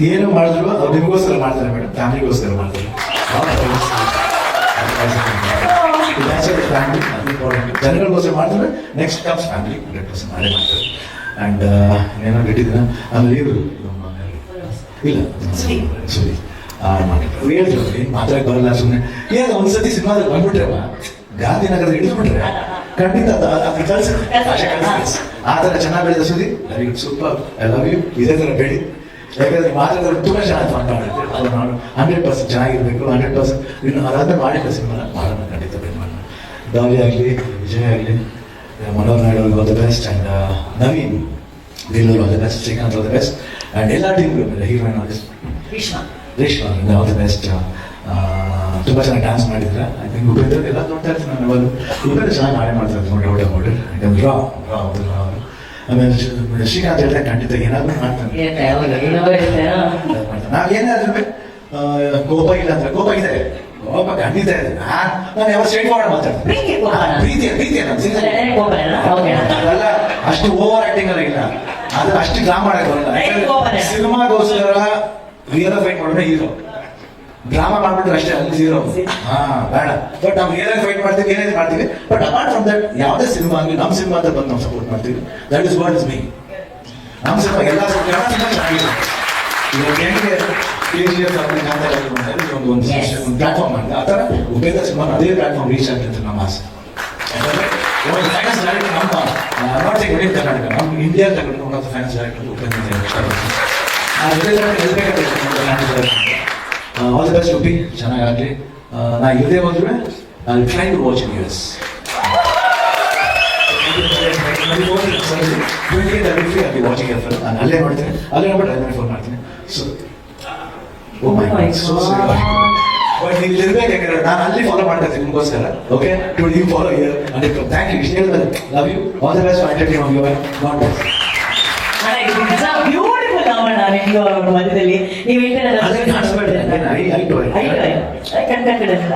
ಏನು ಮಾಡಿದ್ರು ಅವ್ರು ನಿಮಗೋಸ್ಕರ ಮಾಡ್ತಾರೆ ಮೇಡಮ್, ಫ್ಯಾಮಿಲಿಗೋಸ್ಕರ ಮಾಡ್ತಾರೆ. ಫ್ಯಾಮಿಲಿ ಅದು ಇಂಪಾರ್ಟೆಂಟ್, ಜನಗಳಿಗೋಸ್ಕರ ಮಾಡಿದ್ರೆ ನೆಕ್ಸ್ಟ್ ಕಮ್ಸ್ ಫ್ಯಾಮಿಲಿ 100% ಮಾಡೇ ಮಾಡ್ತಾರೆ. ಆ್ಯಂಡ್ ಏನೋ ಬಿಟ್ಟಿದ್ದೀನ ಆಮೇಲೆ ಇವರು ಇಲ್ಲ ಸರಿ ಮಾಡಿದ್ರು ಹೇಳ್ತೀವಿ, ಏನು ಮಾತಾಡಕ್ಕೆ ಬರಲ್ಲ, ಸುಮ್ಮನೆ ಏನು ಒಂದ್ಸತಿ ಸಿನಿಮಾದಲ್ಲಿ ಬಂದ್ಬಿಟ್ರಮ್ಮ ಗಾಂಧಿನಗರದ ಹಿಡಿದ್ಬಿಟ್ರೆ ಖಂಡಿತ ಅದು ಕಳ್ಸುತ್ತೆ, ಭಾಷೆ ಕಳಿಸ್ ಆ ಥರ ಚೆನ್ನಾಗಿ ಬೆಳೆದ ಸುದ್ದಿ. Very good, super, I love you. ಇದೇ ಥರ ಬೆಳಿ, ಯಾಕಂದ್ರೆ ಮಾತಾಡೋದು ತುಂಬ ಚೆನ್ನಾಗಿ ಮಾತಾಡುತ್ತೆ. ಅದು ನಾನು 100% ಚೆನ್ನಾಗಿರ್ಬೇಕು, 100% ಇನ್ನು ಅದಾದ್ಮೇಲೆ ಮಾಡಿದ್ದ ಸಿನಿಮಾನ ಮಾಡೋಣ, ಖಂಡಿತ ಬೆಳಿ ಮಾಡೋಣ. ದಾವಿ ಆಗಲಿ, ವಿಜಯ್ ಆಗಲಿ, ಮನೋಹರ್ ನಾಯ್ಡು ಅವ್ರಿಗೆ all the best, and Naveen Dil all the best, Srikanth all the best, and ಎಲ್ಲ ಟೀಮ್ಗಳು heroine all Reshma all the best. ತುಂಬ ಚೆನ್ನಾಗಿ ಡ್ಯಾನ್ಸ್ ಮಾಡಿದ್ರೆ. ಐ ಥಿಂಕ್ ಉಪೇಂದ್ರ ಎಲ್ಲ ನೋಡ್ತಾ ಇರ್ತೀನಿ ನಾನು, ಯಾವಾಗ ಉಪೇಂದ್ರ ಚೆನ್ನಾಗಿ ಮಾಡೇ ಮಾಡ್ತಾ ಇರ್ತೀನಿ ನೋಡಿ ಯಾಕಂದ್ರೆ ರಾ ಅವರು. ಆಮೇಲೆ ಶ್ರೀಕಾಂತ್ ಹೇಳಿದ್ರೆ ಖಂಡಿತ ಏನಾದರೂ ಮಾಡ್ತಾನೆ. ನಾವು ಏನಾದ್ರೂ ಕೋಪ ಇಲ್ಲ ಅಂದ್ರೆ ಕೋಪ ಇದೆ, ಕೋಪ ಖಂಡಿತ ಇದೆ. ನಾನು ಯಾವ ಸ್ಟ್ರೇಟ್ ಫಾರ್ವರ್ಡ್ ಮಾತಾಡ್ತೀನಿ, ಪ್ರೀತಿ ಅದೆಲ್ಲ ಅಷ್ಟು ಓವರ್ ಆಕ್ಟಿಂಗ್ ಎಲ್ಲ ಇಲ್ಲ, ಅದು ಅಷ್ಟು ಡ್ರಾಮಾ ಮಾಡಕ್ಕೆ ಬರಲ್ಲ. ಸಿನಿಮಾಗೋಸ್ಕರ ರಿಯಲ್ ಫೈಟ್ ಮಾಡೋಣ ಹೀರೋ, ಡ್ರಾಮಾ ಮಾಡ್ಬಿಟ್ರೆ ಅಷ್ಟೇ ಅಲ್ಲಿ ಜೀರೋ. ಬೇಡ. ಬಟ್ ನಾವು ರಿಯಲ್ ಫೈಟ್ ಮಾಡ್ತೀವಿ, ಏನೇನು ಮಾಡ್ತೀವಿ, ಬಟ್ ಅಪಾರ್ಟ್ ಫ್ರಮ್ ದಟ್ ಯಾವುದೇ ಸಿನಿಮಾ ಆಗಲಿ ನಮ್ಮ ಸಿನಿಮಾ ಅಂತ ಬಂದು ನಾವು ಸಪೋರ್ಟ್ ಮಾಡ್ತೀವಿ. That is what is me. ನಮ್ಮ ಸಿನಿಮಾ ಎಲ್ಲ ಸಿನಿಮಾ ಚೆನ್ನಾಗಿದೆ. ಇವಾಗ ಹೆಂಗೆ KGF ಒಂದು ಪ್ಲಾಟ್ಫಾರ್ಮ್ ಮಾಡಿದೆ, ಆ ಥರ ಉಪೇಂದ್ರ ಸಿನಿಮಾ ಅದೇ ಪ್ಲಾಟ್ಫಾರ್ಮ್ ರೀಚ್ ಆಗ್ತದೆ ನಮ್ಮ ಆಸೆ. ಯಾಕಂದ್ರೆ ಫೈನಾನ್ಸ್ ಡೈರೆಕ್ಟರ್ ನಮ್ಮ ನಾಟ್ ಸೇ ಇಡೀ ಕರ್ನಾಟಕ, ನಮ್ಮ ಇಂಡಿಯಾ ತಗೊಂಡು one of the finance director Upendra. All the best Uppi, ಚೆನ್ನಾಗಾಗಲಿ. ನಾ ಇಲ್ಲದೆ ಹೋದ್ರೆ I try to watch in US. Watching ನಾನು ಅಲ್ಲೇ ನೋಡ್ತೀನಿ, ಅಲ್ಲೇ ನೋಡ್ಬಿಟ್ಟು ಅಲ್ಲೇ ಫೋನ್ ಮಾಡ್ತೀನಿ. So oh my god, so but ನೀವು ಇರ್ಬೇಕು, ಯಾಕಂದ್ರೆ ನಾನು ಅಲ್ಲಿ ಫಾಲೋ ಮಾಡ್ತಾ ಇದ್ದೀನಿ ನಿಮಗೋಸ್ಕರ. Okay, to you follow here and thank you. ಇಷ್ಟು ಹೇಳಿದ್ರೆ love you, all the best for entertain of your god bless. Beautiful ಕಾಮಣ್ಣ ನಿಮ್ಗೆ ಅವ್ರ ಮಧ್ಯದಲ್ಲಿ ನೀವು ಅದೇ ಕಾಣಿಸ್ಬೇಡ್ರಿ,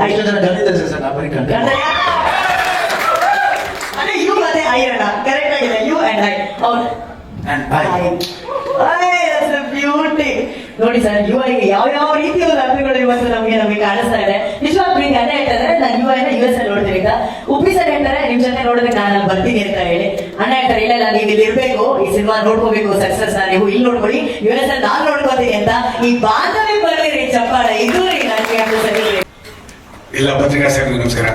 ಇಷ್ಟು ಜನ ಗಂಡಿದ್ದಾರೆ ಸರ್, ನಾ ಬರೀ ಕಂಡ ಅದೇ ಯು ಮತ್ತೆ ಐ ಅಣ್ಣ ಕರೆಕ್ಟ್ ಆಗಿದೆ, ಯು ಅಂಡ್ ಐ. ಬ್ಯೂಟಿ ನೋಡಿ ಸರ್, ಯು ಐ ಯಾವ ರೀತಿಯ ಒಂದು ಅರ್ಥಗಳು ಇವತ್ತು ನಮಗೆ ಕಾಣಿಸ್ತಾ ಇದೆ. ನಿಜವಾಗ್ಲೂ ಪ್ರೀತಿ ಅದೇ ಹೇಳ್ತಾರೆ, ನಾನು ಯು ಐನ US ಅಲ್ಲಿ ನೋಡ್ತೀನಿ ಅಂತ. ಉಪ್ಪಿ ಸರ್ ಹೇಳ್ತಾರೆ ನಿಮ್ ಜೊತೆ ನೋಡೋದಕ್ಕೆ ನಾನು ಅಲ್ಲಿ ಬರ್ತೀನಿ ಅಂತ ಹೇಳಿ. ಅಣ್ಣ ಹೇಳ್ತಾರೆ ಇಲ್ಲ ನೀವು ಇಲ್ಲಿ ಇರ್ಬೇಕು, ಈ ಸಿನಿಮಾ ನೋಡ್ಕೋಬೇಕು, ಸಕ್ಸಸ್ ನೀವು ಇಲ್ಲಿ ನೋಡ್ಕೊಳ್ಳಿ, US ಅಲ್ಲಿ ನಾನು ನೋಡ್ಕೋತೀನಿ ಅಂತ. ಈ ಬಾಂಧವ್ಯ ಬರ್ಲಿ ಚಪ್ಪಾಳೆ, ಇದು ನನಗೆ ಎಲ್ಲ ಪತ್ರಿಕಾ ಸೇವೆಗೂ ನಮಸ್ಕಾರ.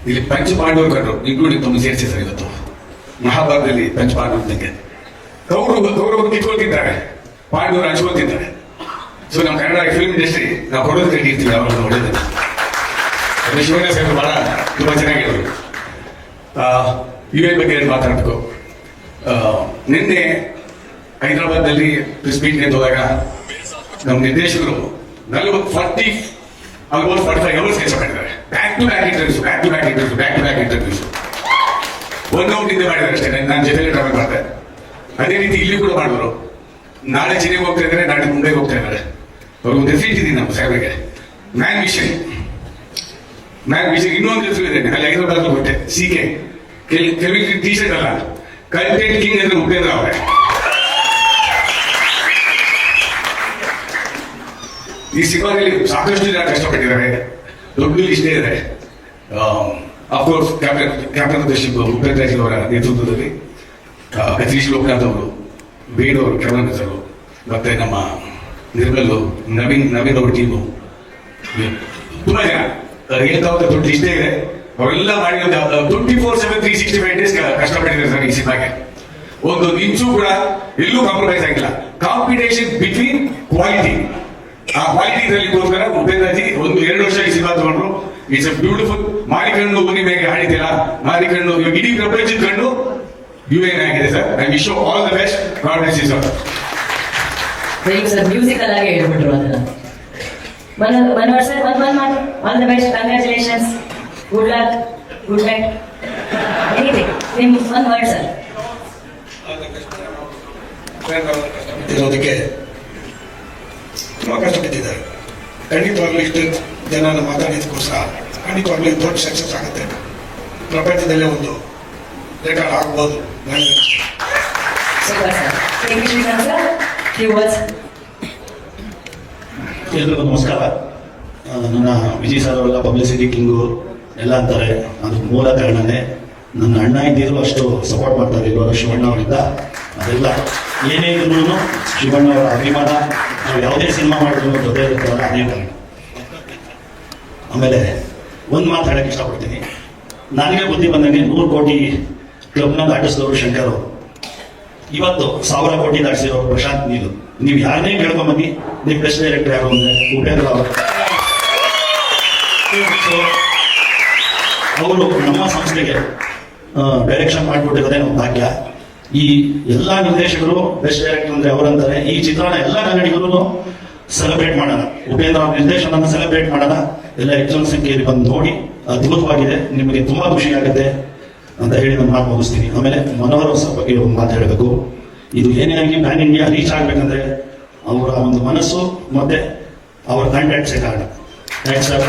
ಇಲ್ಲಿ ಪಂಚಪಾಂಡವರು ಕಂಡ್ರು, ಇನ್ಕ್ಲೂಡಿಂಗ್ ತಮ್ಮ ಸೇರಿಸಿ ಸರ್. ಇವತ್ತು ಮಹಾಭಾರತದಲ್ಲಿ ಪಂಚಪಾಂಡವರಿಗೆ ಕೌರವರು ಕಿತ್ಕೊಳ್ತಿದ್ದಾರೆ, ಪಾಂಡವರು ಹಂಚ್ಕೊಳ್ತಿದ್ದಾರೆ. ಸೊ ನಮ್ಮ ಕನ್ನಡ ಫಿಲ್ಮ್ ಇಂಡಸ್ಟ್ರಿ ನಾವು ಕೊಡೋದಕ್ಕೆ ಇರ್ತೀವಿ, ಅವ್ರನ್ನ ಒಳ್ಳೇದು. ಶಿವಣ್ಣ ಸಾಹೇಬರು ಬಹಳ ತುಂಬಾ ಚೆನ್ನಾಗಿರೋದು. UN ಬಗ್ಗೆ ಮಾತಾಡಬೇಕು. ನಿನ್ನೆ ಹೈದರಾಬಾದ್ನಲ್ಲಿ ಪ್ರೆಸ್ ಮೀಟ್ಗೆ ಹೋದಾಗ ನಮ್ಮ ನಿರ್ದೇಶಕರು 45 hours ಕೆಲಸ ಮಾಡಿದ್ದಾರೆ. Back to back interviews 1 hour ಹಿಂದೆ ಮಾಡಿದ್ದಾರೆ ಅಷ್ಟೇ. ನಾನು ಜೊತೆಲಿ ಟ್ರಾವೆಲ್ ಮಾಡಿದೆ. ಅದೇ ರೀತಿ ಇಲ್ಲಿ ಕೂಡ ಮಾಡಿದ್ರು. ನಾಳೆ ಚೆನ್ನೈಗೆ ಹೋಗ್ತಾ ಇದ್ದಾರೆ, ನಾಳೆ ಮುಂಬೈಗೆ ಹೋಗ್ತಾ ಇದ್ದಾರೆ. ಅವ್ರಿಗೊಂದು ರೆಸೀಟ್ ಇದೀನಿ ನಮ್ಮ ಸಾಹೇಬರಿಗೆ. ಮ್ಯಾನ್ ವಿಷನ್ ಇನ್ನೊಂದು ಹೆಸರು ಇದೆ. ಅಲ್ಲಿ ಹೈದರಾಬಾದ್ ಕೊಟ್ಟೆ, CK ಕೆಲವರಿಗೆ ಟೀ ಶರ್ಟ್ ಅಲ್ಲ, ಕಂಟೆಂಟ್ ಕಿಂಗ್ ಅಂದ್ರೆ ಉಪೇಂದ್ರ ಅವರೇ. ಈ ಸಿನಿಮಾದಲ್ಲಿ ಸಾಕಷ್ಟು ಜನ ಕಷ್ಟಪಟ್ಟಿದ್ದಾರೆ. ದೊಡ್ಡ ಇಷ್ಟೇ ಇದೆ. Of course captain of the ship Upendra G ಅವರ ನೇತೃತ್ವದಲ್ಲಿ ಕತೀಶ್ ಲೋಕನಾಥ್ ಅವರು, ಬೇಡ್ ಅವರು, ಕೆಳನಸರು, ಮತ್ತೆ ನಮ್ಮ ನಿರ್ಮಲ್ ನವೀನ್ ಅವ್ರ ಟೀಮು, ತುಂಬಾ ಜನ ಹೇಳ್ತಾವಂತ ದೊಡ್ಡ ಇಷ್ಟೇ ಇದೆ. ಅವರೆಲ್ಲ ಮಾಡಿ 24/7 365 days ಕಷ್ಟಪಟ್ಟಿದ್ದಾರೆ ಸರ್ ಈ ಸಿನಿಮಾಗೆ. ಒಂದು ಇಂಚು ಕೂಡ ಎಲ್ಲೂ ಕಾಂಪ್ರಮೈಸ್ ಆಗಿಲ್ಲ. ಕಾಂಪಿಟೇಷನ್ ಬಿಟ್ವೀನ್ ಕ್ವಾಲಿಟಿ, ಆ ಕ್ವಾಲಿಟಿ ಇದರಲ್ಲಿಗೋಸ್ಕರ ಉಪೇಂದ್ರ ಜಿ 1-2 ವರ್ಷ ಈ ಸಿನಿಮಾ ತಗೊಂಡ್ರು. It's a beautiful. ಮಾರಿಕಣ್ಣು ಹುಣ್ಣಿಮೆಗೆ ಹಾಡಿದ್ದೀರಾ, ಮಾರಿಕಣ್ಣು ಇವಾಗ ಇಡೀ ಪ್ರಪಂಚದ ಕಣ್ಣು UN ಆಗಿದೆ sir. I wish you all the best. God bless you sir. Sir musical ಆಗಿ ಹೇಳ್ಬಿಟ್ರು ಅದನ್ನ. ಮನೋಹರ್ ಸರ್ ಒಂದು ಮಾತು, all the best, congratulations, good luck, good night, anything ನಿಮ್ ಒಂದು ವರ್ಡ್ ಸರ್. ಇರೋದಕ್ಕೆ ತುಂಬಾ ಕಷ್ಟ ಬಿದ್ದಿದ್ದಾರೆ. ಖಂಡಿತವಾಗ್ಲೂ ಇಷ್ಟು ಜನ ಮಾತಾಡಿದಕ್ಕೋಸ್ಕರ ಖಂಡಿತವಾಗ್ಲೂ ದೊಡ್ಡ ಸಕ್ಸಸ್ ಆಗುತ್ತೆ. ಪ್ರಪಂಚದಲ್ಲೇ ಒಂದು ರೆಕಾರ್ಡ್ ಆಗ್ಬೋದು. ಎಲ್ರಿಗೂ ನಮಸ್ಕಾರ. ನನ್ನ ವಿಜಯ್ ಸರ್ ಅವರೆಲ್ಲ ಪಬ್ಲಿಸಿಟಿ ಕಿಂಗು ಎಲ್ಲ ಅಂತಾರೆ. ಅದಕ್ಕೆ ಮೂಲ ಕಾರಣನೇ ನನ್ನ ಅಣ್ಣ ಇದ್ದಿದ್ರು ಅಷ್ಟು ಸಪೋರ್ಟ್ ಮಾಡ್ತಾರೆ ಇವಾಗ ಶಿವಣ್ಣ ಅವರಿಂದ. ಅದೆಲ್ಲ ಏನೇ ಇದ್ರು ಶಿವಣ್ಣ ಅವರ ಅಭಿಮಾನ, ನಾವು ಯಾವುದೇ ಸಿನಿಮಾ ಮಾಡಿದ್ರು ಜೊತೆ ಇರ್ತಾರಲ್ಲ ಅದೇ ಕಾರಣ. ಆಮೇಲೆ ಒಂದು ಮಾತು ಹೇಳಕ್ಕೆ ಇಷ್ಟಪಡ್ತೀನಿ. ನನಗೆ ಬುದ್ಧಿ ಬಂದಂಗೆ 100 ಕೋಟಿ ಕ್ಲಬ್ನ ದಾಟಿಸಿದವರು ಶಂಕರ್ ಅವರು. ಇವತ್ತು 1000 ಕೋಟಿ ದಾಟಿಸಿರೋರು ಪ್ರಶಾಂತ್ ನೀಲು. ನೀವು ಯಾರನ್ನೇ ಕೇಳ್ಕೊಂಬನ್ನಿ, ನೀವು ಬೆಸ್ಟ್ ಡೈರೆಕ್ಟರ್ ಯಾರು ಅಂದರೆ ಉಪೇಂದ್ರ ಅವರು. ಅವರು ನಮ್ಮ ಸಂಸ್ಥೆಗೆ ಡೈರೆಕ್ಷನ್ ಮಾಡಿಬಿಟ್ಟಿರೋದೇ ನಮ್ಮ ಭಾಗ್ಯ. ಈ ಎಲ್ಲ ನಿರ್ದೇಶಕರು ಬೆಸ್ಟ್ ಡೈರೆಕ್ಟರ್ ಅಂದ್ರೆ ಅವರಂತಾರೆ. ಈ ಚಿತ್ರನ ಎಲ್ಲ ಕನ್ನಡಿಗರು ಸೆಲೆಬ್ರೇಟ್ ಮಾಡೋಣ, ಉಪೇಂದ್ರ ಅವ್ರ ನಿರ್ದೇಶನ ಸೆಲೆಬ್ರೇಟ್ ಮಾಡೋಣ. ಎಲ್ಲ ಹೆಚ್ಚಿನ ಸಂಖ್ಯೆಯಲ್ಲಿ ಬಂದು ನೋಡಿ, ಅದ್ಭುತವಾಗಿದೆ, ನಿಮಗೆ ತುಂಬಾ ಖುಷಿ ಆಗುತ್ತೆ ಅಂತ ಹೇಳಿ ನಾನು ಮಾತು ಮುಗಿಸ್ತೀನಿ. ಆಮೇಲೆ ಮನೋಹರ್ ಅವ್ರ ಬಗ್ಗೆ ಒಂದು ಮಾತು ಹೇಳಬೇಕು. ಇದು ಏನೇ ಆಗಿ ಪ್ಯಾನ್ ಇಂಡಿಯಾ ರೀಚ್ ಆಗ್ಬೇಕಂದ್ರೆ ಅವರ ಒಂದು ಮನಸ್ಸು ಮತ್ತೆ ಅವರ ಕಾಂಟ್ಯಾಕ್ಟ್ಸೇ ಕಾರಣ. Thanks sir.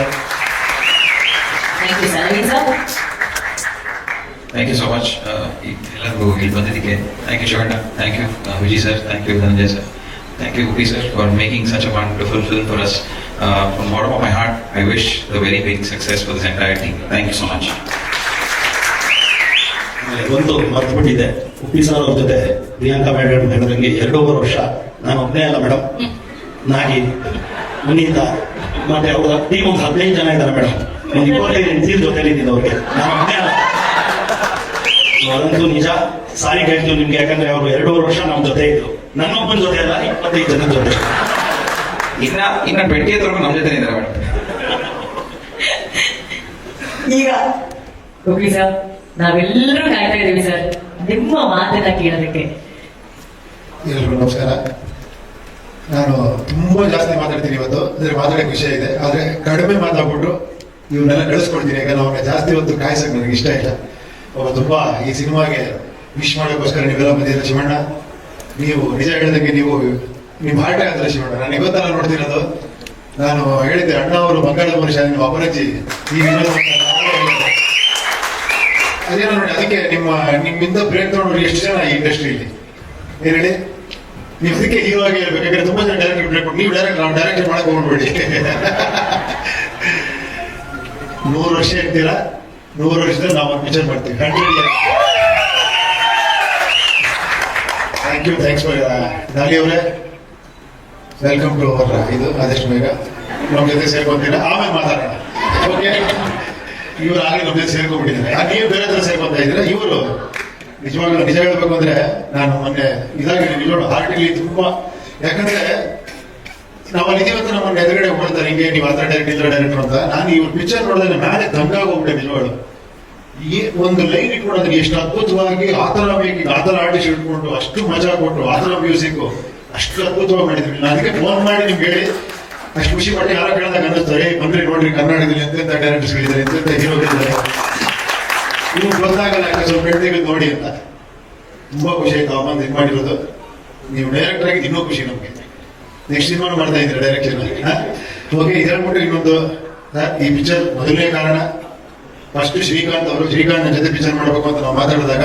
Thank you so much. ಎಲ್ಲರಿಗೂ ಇಲ್ಲಿ ಬಂದಿದ್ದಕ್ಕೆ thank you Shivanna, thank you Vijay sir, thank you Dhananjay sir, thank you Uppi sir for making such a wonderful film for us. From the bottom of my heart, I wish the very big success for this entire team. Thank you so much. ಒಂದು ಮರ್ತ್ಬಿಟ್ಟಿದೆ, Uppi sir ಅವ್ರ ಜೊತೆ Priyanka madam ಹೇಳಿದಂಗೆ 2.5 ವರ್ಷ ನಾನು ಒಬ್ಬನೇ ಅಲ್ಲ madam, ನಾಗಿ ಮುನೀತಾ ಮತ್ತೆ ಅವರ ಟೀಮ್ ಒಂದು 15 ಜನ ಇದ್ದಾರೆ ಮೇಡಮ್. ಒಂದು 25 ಹೆಂಡತಿ ಜೊತೆಲಿ ಇದ್ದೀನಿ ಅವ್ರಿಗೆ, ನಾನು ಒಬ್ಬನೇ ಅಲ್ಲ. ಅದಂತೂ ನಿಜ. ಸಾರಿ ಹೇಳ್ತೀವಿ ನಿಮ್ಗೆ, ಯಾಕಂದ್ರೆ ಅವರು 2.5 ವರ್ಷ ನಮ್ಮ ಜೊತೆ ಇದ್ರು. ನನ್ನೊಬ್ಬನ ಜೊತೆ ಅಲ್ಲ, 25 ಜನದ ಜೊತೆ. ಇನ್ನ 20th ವರೆಗೂ ನಮ್ಮ ಜೊತೆ ಇದ್ದಾರೆ ಮೇಡಮ್. ಈಗ ಉಪ್ಪಿ ಸರ್ ನಾವೆಲ್ಲರೂ ಕಾಯ್ತಾ ಇದೀವಿ ಸರ್ ನಿಮ್ಮ ಮಾತನ್ನ ಕೇಳೋದಕ್ಕೆ. ಎಲ್ರಿಗೂ ನಮಸ್ಕಾರ. ನಾನು ತುಂಬಾ ಜಾಸ್ತಿ ಮಾತಾಡ್ತೀನಿ ಇವತ್ತು, ಅಂದ್ರೆ ಮಾತಾಡೋಕೆ ವಿಷಯ ಇದೆ, ಆದ್ರೆ ಕಡಿಮೆ ಮಾತಾಡ್ಬಿಟ್ಟು ಇವನ್ನೆಲ್ಲ ಕಳಿಸ್ಕೊಡ್ತೀನಿ. ಯಾಕಂದ್ರೆ ಅವ್ರನ್ನ ಜಾಸ್ತಿ ಹೊತ್ತು ಕಾಯ್ಸಕ್ ನನಗೆ ಇಷ್ಟ ಇಲ್ಲ. ತುಂಬಾ ಈ ಸಿನಿಮಾಗೆ ವಿಶ್ ಮಾಡೋಕ್ಕೋಸ್ಕರ ನೀವೆಲ್ಲ ಬಂದಿದ್ದೀರ. ಶಿವಣ್ಣ, ನೀವು ನಿಜ ಹೇಳಿದಂಗೆ ನೀವು ನಿಮ್ಮ ಹಾರ್ಟ್ ಆಗಿದ್ರೆ ಶಿವಣ್ಣ, ನನಗೆ ಗೊತ್ತಲ್ಲ ನೋಡ್ತಿರೋದು. ನಾನು ಹೇಳಿದ್ದೆ ಅಣ್ಣ ಅವರು ಬಂಗಾಳದ ಮನುಷ್ಯ, ನಿಮ್ಮ ಅಪರಂಜಿ ಈ ಅದೇನೋ ನೋಡಿ. ಅದಕ್ಕೆ ನಿಮ್ಮಿಂದ ಬ್ರೇಕ್ ತಗೊಂಡ್ರು ಎಷ್ಟು ಜನ ಈ ಇಂಡಸ್ಟ್ರಿಯಲ್ಲಿ ಏನ್ ಹೇಳಿ. ನೀವು ಇದಕ್ಕೆ ಹೀರೋ ಆಗಿ ಹೇಳ್ಬೇಕು. ಯಾಕಂದ್ರೆ ತುಂಬಾ ಜನ ಡೈರೆಕ್ಟರ್ ಬ್ರೇಕ್ ಕೊಟ್ಟು, ನೀವು ಡೈರೆಕ್ಟ್ ಮಾಡಕ್ ಹೋಗ್ಬೇಡಿ. 100 ವರ್ಷ ಇರ್ತೀರಾ, 100 ವರ್ಷದಲ್ಲಿ ನಾವು ಒಂದು ಪಿಕ್ಚರ್ ಮಾಡ್ತೀವಿ. 100 years. Thank you, thanks for Dolly ಅವರೇ. ವೆಲ್ಕಮ್ ಟು ಅವರ್ ಇದು ಆದಷ್ಟು ಬೇಗ ನಮ್ಮ ಜೊತೆ ಸೇರ್ಕೊಂತೀರಾ, ಆಮೇಲೆ ಮಾತಾಡೋಣ. ಓಕೆ, ಇವರು ಆಗಲಿ ನಮ್ಮ ಜೊತೆ ಸೇರ್ಕೊಂಡ್ಬಿಟ್ಟಿದ್ದಾರೆ. ನೀವು ಬೇರೆ ಹತ್ರ ಸೇರ್ಕೊಂತ ಇದ್ದೀರಾ. ಇವರು ನಿಜವಾಗ್ಲೂ ನಿಜ ಹೇಳ್ಬೇಕು ಅಂದ್ರೆ ನಾನು ಮೊನ್ನೆ ಇದಾಗಿದೆ ನಿಜವಾಗ್ಲೂ ಹಾರ್ಟಿಲಿ ತುಂಬಾ. ಯಾಕಂದ್ರೆ ನಾವಲ್ಲಿ ಇದೀವತ್ತು ನಮ್ಮನ್ನ ಎದುರುಗಡೆ ಹೋಗ್ತಾರೆ, ಹಿಂಗೆ ನೀವು ಆ ಡೈರೆಕ್ಟರ್ ಅಂತ. ನಾನು ಇವ್ರ ಪಿಕ್ಚರ್ ನೋಡಿದ್ರೆ ನಾನೇ ದಂಗಾಗೋಗ್ಬಿಟ್ಟೆ ನಿಜವಾಗ್ಲು. ಈ ಒಂದು ಲೈನ್ ಇಟ್ಕೊಂಡ್ರೆ ಎಷ್ಟು ಅದ್ಭುತವಾಗಿ ಆತರ ಬೇಕು, ಆತರ ಆರ್ಟಿಸ್ಟ್ ಇಟ್ಕೊಂಡು ಅಷ್ಟು ಮಜಾ ಕೊಟ್ಟು ಆತರ ಮ್ಯೂಸಿಕ್ ಅಷ್ಟು ಅದ್ಭುತವಾಗಿ ಮಾಡಿದ್ವಿ. ನಾನು ಅದಕ್ಕೆ ಫೋನ್ ಮಾಡಿ ನಿಮ್ಗೆ ಹೇಳಿ ಅಷ್ಟು ಖುಷಿ ಪಟ್ಟು ಯಾರೋ ಕೇಳಿದಾಗ ಅನ್ನಿಸ್ತಾರೆ, ಬಂದ್ರೆ ನೋಡ್ರಿ ಕನ್ನಡದಲ್ಲಿ ಎಂತೆಂಥ ಡೈರೆಕ್ಟರ್ಸ್ ಗಳಿದ್ದಾರೆ, ಎಂತೆಂಥ ಹೀರೋಗಳಿದ್ದಾರೆ, ನಿಮ್ಗೆ ಗೊತ್ತಾಗಲ್ಲ ಯಾಕೆ ಸ್ವಲ್ಪ ಬೆಳೆದಿಗೆ ನೋಡಿ ಅಂತ. ತುಂಬಾ ಖುಷಿ ಆಯ್ತು ಅಮ್ಮಂದು ಇದು ಮಾಡಿರೋದು. ನೀವು ಡೈರೆಕ್ಟರ್ ಆಗಿ ಇನ್ನೂ ಖುಷಿ ನಮ್ಗೆ. ನೆಕ್ಸ್ಟ್ ಸಿನಿಮಾನು ಮಾಡ್ತಾ ಇದ್ದೀರಾ ಡೈರೆಕ್ಷನ್. ಓಕೆ, ಇದು ಹೇಳ್ಬಿಟ್ಟು ಇನ್ನೊಂದು, ಈ ಪಿಕ್ಚರ್ ಮೊದಲನೇ ಕಾರಣ ಫಸ್ಟ್ ಶ್ರೀಕಾಂತ್ ಅವರು. ಶ್ರೀಕಾಂತ್ ನನ್ನ ಜೊತೆ ಪಿಕ್ಚರ್ ಮಾಡಬೇಕು ಅಂತ ನಾವು ಮಾತಾಡಿದಾಗ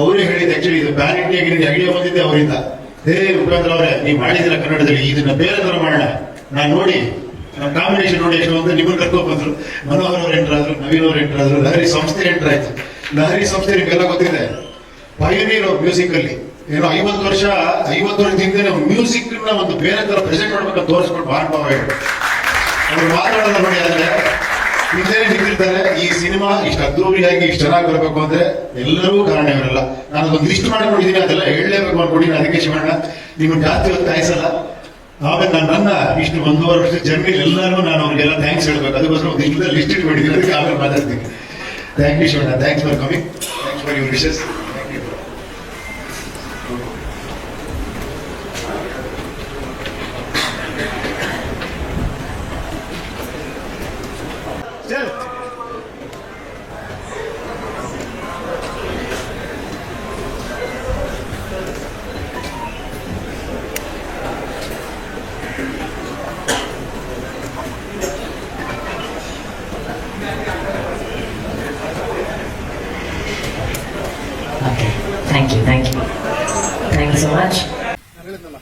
ಅವರೇ ಹೇಳಿದ್ದು, ಆಕ್ಚುಲಿ ಇದು ಪ್ಯಾನ್ ಇಂಡಿಯಾಗೆ ಐಡಿಯಾ ಬಂದಿದ್ದೆ ಅವರಿಂದ. ಉಪೇಂದ್ರ ಅವರೇ, ನೀವು ಮಾಡಿದಿರ ಕನ್ನಡದಲ್ಲಿ, ಇದನ್ನ ಬೇರೆ ತರ ಮಾಡೋಣ. ನಾನು ನೋಡಿ ನಮ್ಮ ಕಾಂಬಿನೇಷನ್ ನೋಡಿ ಎಷ್ಟು ಅಂತ ನಿಮ್ಮನ್ನು ಕರ್ಕೊಂಡು ಬಂದ್ರು. ಮನೋಹರ್ ಅವರು ಎಂಟರ್ ಆದ್ರು, ನವೀನ್ ಅವರು ಎಂಟರ್ ಆದ್ರು, ಲಹರಿ ಸಂಸ್ಥೆ ಎಂಟರ್ ಆಯ್ತು. ಲಹರಿ ಸಂಸ್ಥೆ ನಿಮ್ಗೆಲ್ಲ ಗೊತ್ತಿದೆ, ಪಯನೀರ್ ಅವ್ರು ಮ್ಯೂಸಿಕ್ ಅಲ್ಲಿ. ಏನೋ 50 ವರ್ಷದಿಂದ ಮ್ಯೂಸಿಕ್ ನ ಒಂದು ಬೇರೆ ತರ ಪ್ರೆಸೆಂಟ್ ಮಾಡ್ಬೇಕಂತ ತೋರಿಸ್ಕೊಂಡು ಮಹಾನುಭಾವ ಹೇಳಿ ಅವ್ರು ಮಾತಾಡೋದ ನೋಡಿ. ಆದ್ರೆ ಹಿಂದೆ ನಿಂತಿರ್ತಾರೆ. ಈ ಸಿನಿಮಾ ಇಷ್ಟು ಅದ್ದೂರಿಯಾಗಿ ಇಷ್ಟು ಚೆನ್ನಾಗಿ ಬರಬೇಕು ಅಂದ್ರೆ ಎಲ್ಲರೂ ಕಾರಣ ಇವರೆಲ್ಲ. ನಾನು ಒಂದು ಲಿಸ್ಟ್ ಮಾಡ್ಕೊಂಡಿದ್ದೀನಿ, ಅದೆಲ್ಲ ಹೇಳಲೇಬೇಕು ಅನ್ಕೊಂಡಿದ್ದೀನಿ. ಅದಕ್ಕೆ ಶಿವಣ್ಣ ನಿಮ್ಗೆ ಜಾಸ್ತಿ ಹೊತ್ತು ಕಾಯಿಸಲ್ಲ. ಆಮೇಲೆ ನನ್ನ ಇಷ್ಟು 1.5 ವರ್ಷದ ಜರ್ನಿ ಎಲ್ಲರಿಗೂ ನಾನು ಅವ್ರಿಗೆಲ್ಲ ಥ್ಯಾಂಕ್ಸ್ ಹೇಳ್ಬೇಕು. ಅದಕ್ಕೋಸ್ಕರ ಒಂದು ಇಷ್ಟದ ಲಿಸ್ಟ್ ಇಟ್ಕೊಂಡಿದ್ದೀನಿ, ಅದಕ್ಕೆ ಆಮೇಲೆ ಮಾತಾಡ್ತೀನಿ. Thank you Shivanna, thanks for coming, thanks for your wishes. Thank you so much. ನಾನು ಹೇಳಿದ್ನಲ್ಲ,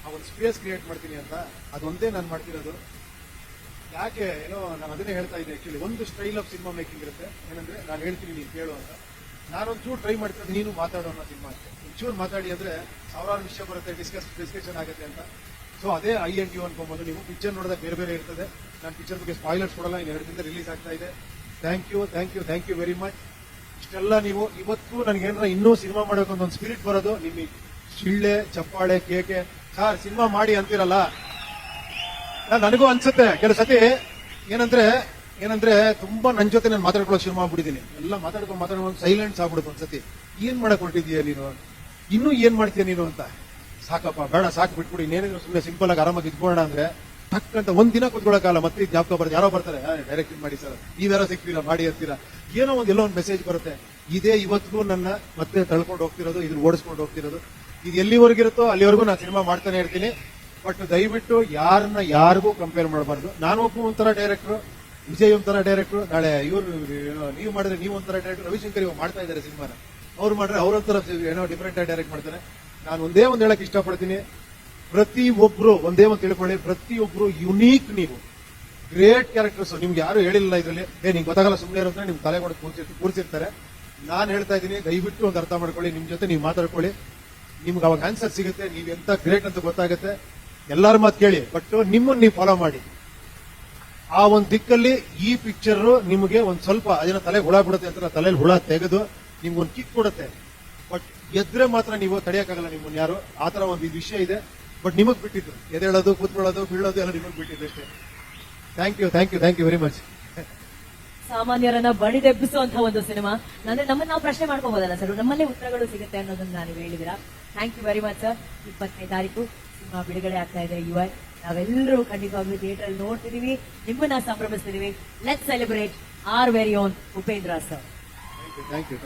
ಆ ಒಂದು ಸ್ಪೇಸ್ ಕ್ರಿಯೇಟ್ ಮಾಡ್ತೀನಿ ಅಂತ, ಅದೊಂದೇ ನಾನು ಮಾಡ್ತಿರೋದು. ಯಾಕೆ ಏನೋ ನಾನು ಅದನ್ನೇ ಹೇಳ್ತಾ ಇದ್ದೆ. ಆಕ್ಚುಲಿ ಒಂದು ಸ್ಟೈಲ್ ಆಫ್ ಸಿನಿಮಾ ಮೇಕಿಂಗ್ ಇರುತ್ತೆ, ಏನಂದ್ರೆ ನಾನು ಹೇಳ್ತೀನಿ ನೀನು ಕೇಳು ಅಂತ. ನಾನೊಂಚೂರು ಟ್ರೈ ಮಾಡ್ತೀನಿ, ನೀನು ಮಾತಾಡೋ ಅನ್ನೋ ಸಿನಿಮಾ ಅಷ್ಟೇ. ಒಂಚೂರು ಮಾತಾಡಿ ಅಂದ್ರೆ ಸಾವಿರಾರು ವಿಷಯ ಬರುತ್ತೆ, ಡಿಸ್ಕಷನ್ ಆಗುತ್ತೆ ಅಂತ. ಸೊ ಅದೇ INTU ಅನ್ಕೊಂಬೋದು. ನೀವು ಪಿಕ್ಚರ್ ನೋಡಿದಾಗ ಬೇರೆ ಬೇರೆ ಇರ್ತದೆ. ನಾನು ಪಿಕ್ಚರ್ ಬಗ್ಗೆ ಸ್ಪಾಯ್ಲರ್ಸ್ ಕೊಡಲ್ಲ, ಇನ್ನು 2 ದಿನದಿಂದ ರಿಲೀಸ್ ಆಗ್ತಾ ಇದೆ. Thank you very much. ಇಷ್ಟೆಲ್ಲ ನೀವು ಇವತ್ತು ನನಗೇನಾರ ಇನ್ನೂ ಸಿನಿಮಾ ಮಾಡೋಕೆ ಒಂದು ಸ್ಪಿರಿಟ್ ಬರೋದು ನಿಮಗೆ ಶಿಳ್ಳೆ, ಚಪ್ಪಾಳೆ, ಕೇಕೆ. ಸರ್ ಸಿನಿಮಾ ಮಾಡಿ ಅಂತಿರಲ್ಲ, ನನಗೂ ಅನ್ಸುತ್ತೆ ಕೆಲವು ಸತಿ ಏನಂದ್ರೆ ತುಂಬಾ ನನ್ನ ಜೊತೆ ನಾನು ಮಾತಾಡ್ಕೊಳ್ಳೋಕೆ ಶುರು ಮಾಡ್ಬಿಟ್ಟಿದ್ದೀನಿ. ಎಲ್ಲ ಮಾತಾಡ್ಕೊಂಡು ಸೈಲೆಂಟ್ಸ್ ಆಗ್ಬಿಡುತ್ತೆ ಒಂದ್ಸತಿ. ಏನ್ ಮಾಡಕ್ ಹೊರಟಿದೀಯ ನೀನು, ಇನ್ನೂ ಏನ್ ಮಾಡ್ತೀಯ ನೀನು ಅಂತ. ಸಾಕಪ್ಪ, ಬೇಡ, ಸಾಕು, ಬಿಟ್ಬಿಡಿ. ಇನ್ನೇನಿದ್ರು ಸುಮ್ಮನೆ ಸಿಂಪಲ್ ಆಗಿ ಆರಾಮಾಗಿ ಇದ್ಕೊಳ್ಳೋಣ ಅಂದ್ರೆ ಟಕ್ ಅಂತ ಒಂದಿನ ಕುತ್ಕೊಳ್ಳೋಕಲ್ಲ. ಮತ್ತೆ ಜ್ಞಾಪಕ ಬರುತ್ತೆ, ಯಾರೋ ಬರ್ತಾರೆ, ಡೈರೆಕ್ಟ್ ಮಾಡಿ ಸರ್, ನೀವ್ಯಾರೋ ಸಿಗ್ತೀರಾ, ಮಾಡಿ ಅಂತೀರಾ, ಏನೋ ಎಲ್ಲೋ ಒಂದು ಮೆಸೇಜ್ ಬರುತ್ತೆ. ಇದೇ ಇವತ್ತಿಗೂ ನನ್ನ ಮತ್ತೆ ತಳ್ಕೊಂಡು ಹೋಗ್ತಿರೋದು, ಇದನ್ನ ಓಡಿಸ್ಕೊಂಡು ಹೋಗ್ತಿರೋದು. ಇದು ಎಲ್ಲಿವರೆಗಿರುತ್ತೋ ಅಲ್ಲಿವರೆಗೂ ನಾನು ಸಿನಿಮಾ ಮಾಡ್ತಾನೆ ಇರ್ತೀನಿ. ಬಟ್ ದಯವಿಟ್ಟು ಯಾರಿಗೂ ಕಂಪೇರ್ ಮಾಡಬಾರ್ದು. ನಾನು ಒಬ್ಬ ಒಂಥರ ಡೈರೆಕ್ಟ್ರು, ವಿಜಯ್ ಒಂಥರ ಡೈರೆಕ್ಟ್ರು, ನಾಳೆ ಇವರು ನೀವು ಮಾಡಿದ್ರೆ ನೀವು ಒಂಥರ ಡೈರೆಕ್ಟರ್, ರವಿಶಂಕರ್ ಇವಾಗ ಮಾಡ್ತಾ ಇದ್ದಾರೆ ಸಿನಿಮಾನ, ಅವ್ರು ಮಾಡ್ರೆ ಅವ್ರೊಂಥರ ಏನೋ ಡಿಫ್ರೆಂಟ್ ಆಗಿ ಡೈರೆಕ್ಟ್ ಮಾಡ್ತಾರೆ. ನಾನು ಒಂದೇ ಒಂದು ಹೇಳಕ್ ಇಷ್ಟಪಡ್ತೀನಿ, ಪ್ರತಿಯೊಬ್ರು ಒಂದೇ ಒಂದು ತಿಳ್ಕೊಳ್ಳಿ, ಪ್ರತಿಯೊಬ್ರು ಯುನೀಕ್. ನೀವು ಗ್ರೇಟ್ ಕ್ಯಾರೆಕ್ಟರ್ಸ್, ನಿಮ್ಗೆ ಯಾರು ಹೇಳಿಲ್ಲ ಇದರಲ್ಲಿ, ನಿಮ್ಗೆ ಗೊತ್ತಾಗಲ್ಲ ಸುಮ್ಮನೆ ಇರುತ್ತೆ, ನಿಮ್ ತಲೆ ಕೂಡ ಕೂರಿಸಿರ್ತಾರೆ. ನಾನು ಹೇಳ್ತಾ ಇದ್ದೀನಿ, ದಯವಿಟ್ಟು ಒಂದು ಅರ್ಥ ಮಾಡ್ಕೊಳ್ಳಿ, ನಿಮ್ ಜೊತೆ ನೀವು ಮಾತಾಡ್ಕೊಳ್ಳಿ, ನಿಮ್ಗೆ ಅವಾಗ ಆನ್ಸರ್ ಸಿಗುತ್ತೆ, ನೀವ್ ಎಂತ ಗ್ರೇಟ್ ಅಂತ ಗೊತ್ತಾಗುತ್ತೆ. ಎಲ್ಲರ ಮಾತು ಕೇಳಿ, ಬಟ್ ನಿಮ್ಮನ್ನ ನೀವು ಫಾಲೋ ಮಾಡಿ. ಆ ಒಂದು ದಿಕ್ಕಲ್ಲಿ ಈ ಪಿಕ್ಚರ್ ನಿಮಗೆ ಒಂದ್ ಸ್ವಲ್ಪ ಅದೇನೋ ತಲೆ ಹುಳ ಬಿಡುತ್ತೆ ಅಂತ, ತಲೆಯಲ್ಲಿ ಹುಳ ತೆಗೆದು ನಿಮ್ಗೆ ಒಂದು ಕಿಕ್ ಕೊಡುತ್ತೆ. ಬಟ್ ಎದ್ರೆ ಮಾತ್ರ ನೀವು ತಡೆಯಕ್ಕಾಗಲ್ಲ ನಿಮ್ಮನ್ನ ಯಾರು. ಆತರ ಒಂದು ವಿಷಯ ಇದೆ. ಬಟ್ ನಿಮಗ್ ಬಿಟ್ಟಿದ್ದು, ಎದೇಳೋದು, ಕೂತ್ಕೊಳ್ಳೋದು, ಬೀಳೋದು ಎಲ್ಲ ನಿಮಗ್ ಬಿಟ್ಟಿದ್ದು ಅಷ್ಟೇ. Thank you very much. ಸಾಮಾನ್ಯರನ್ನ ಬಡಿದೆಬ್ಬಿಸುವಂತ ಒಂದು ಸಿನಿಮಾ. ಅಂದ್ರೆ ನಮ್ಮನ್ನ ನಾವು ಪ್ರಶ್ನೆ ಮಾಡ್ಕೋಬಹುದಲ್ಲ ಸರ್, ನಮ್ಮಲ್ಲೇ ಉತ್ತರಗಳು ಸಿಗುತ್ತೆ ಅನ್ನೋದನ್ನ ನೀವು ಹೇಳಿದಿರಾ. Thank you very much sir. 20ನೇ ತಾರೀಕು ಸಿನಿಮಾ ಬಿಡುಗಡೆ ಆಗ್ತಾ ಇದೆ UI. ನಾವೆಲ್ಲರೂ ಖಂಡಿತವಾಗ್ಲೂ ಥಿಯೇಟರ್ ಅಲ್ಲಿ ನೋಡ್ತಿದೀವಿ, ನಿಮ್ಮನ್ನ ಸಂಭ್ರಮಿಸ್ತಿದೀವಿ. Let's celebrate our very own Upendra sir. Thank you.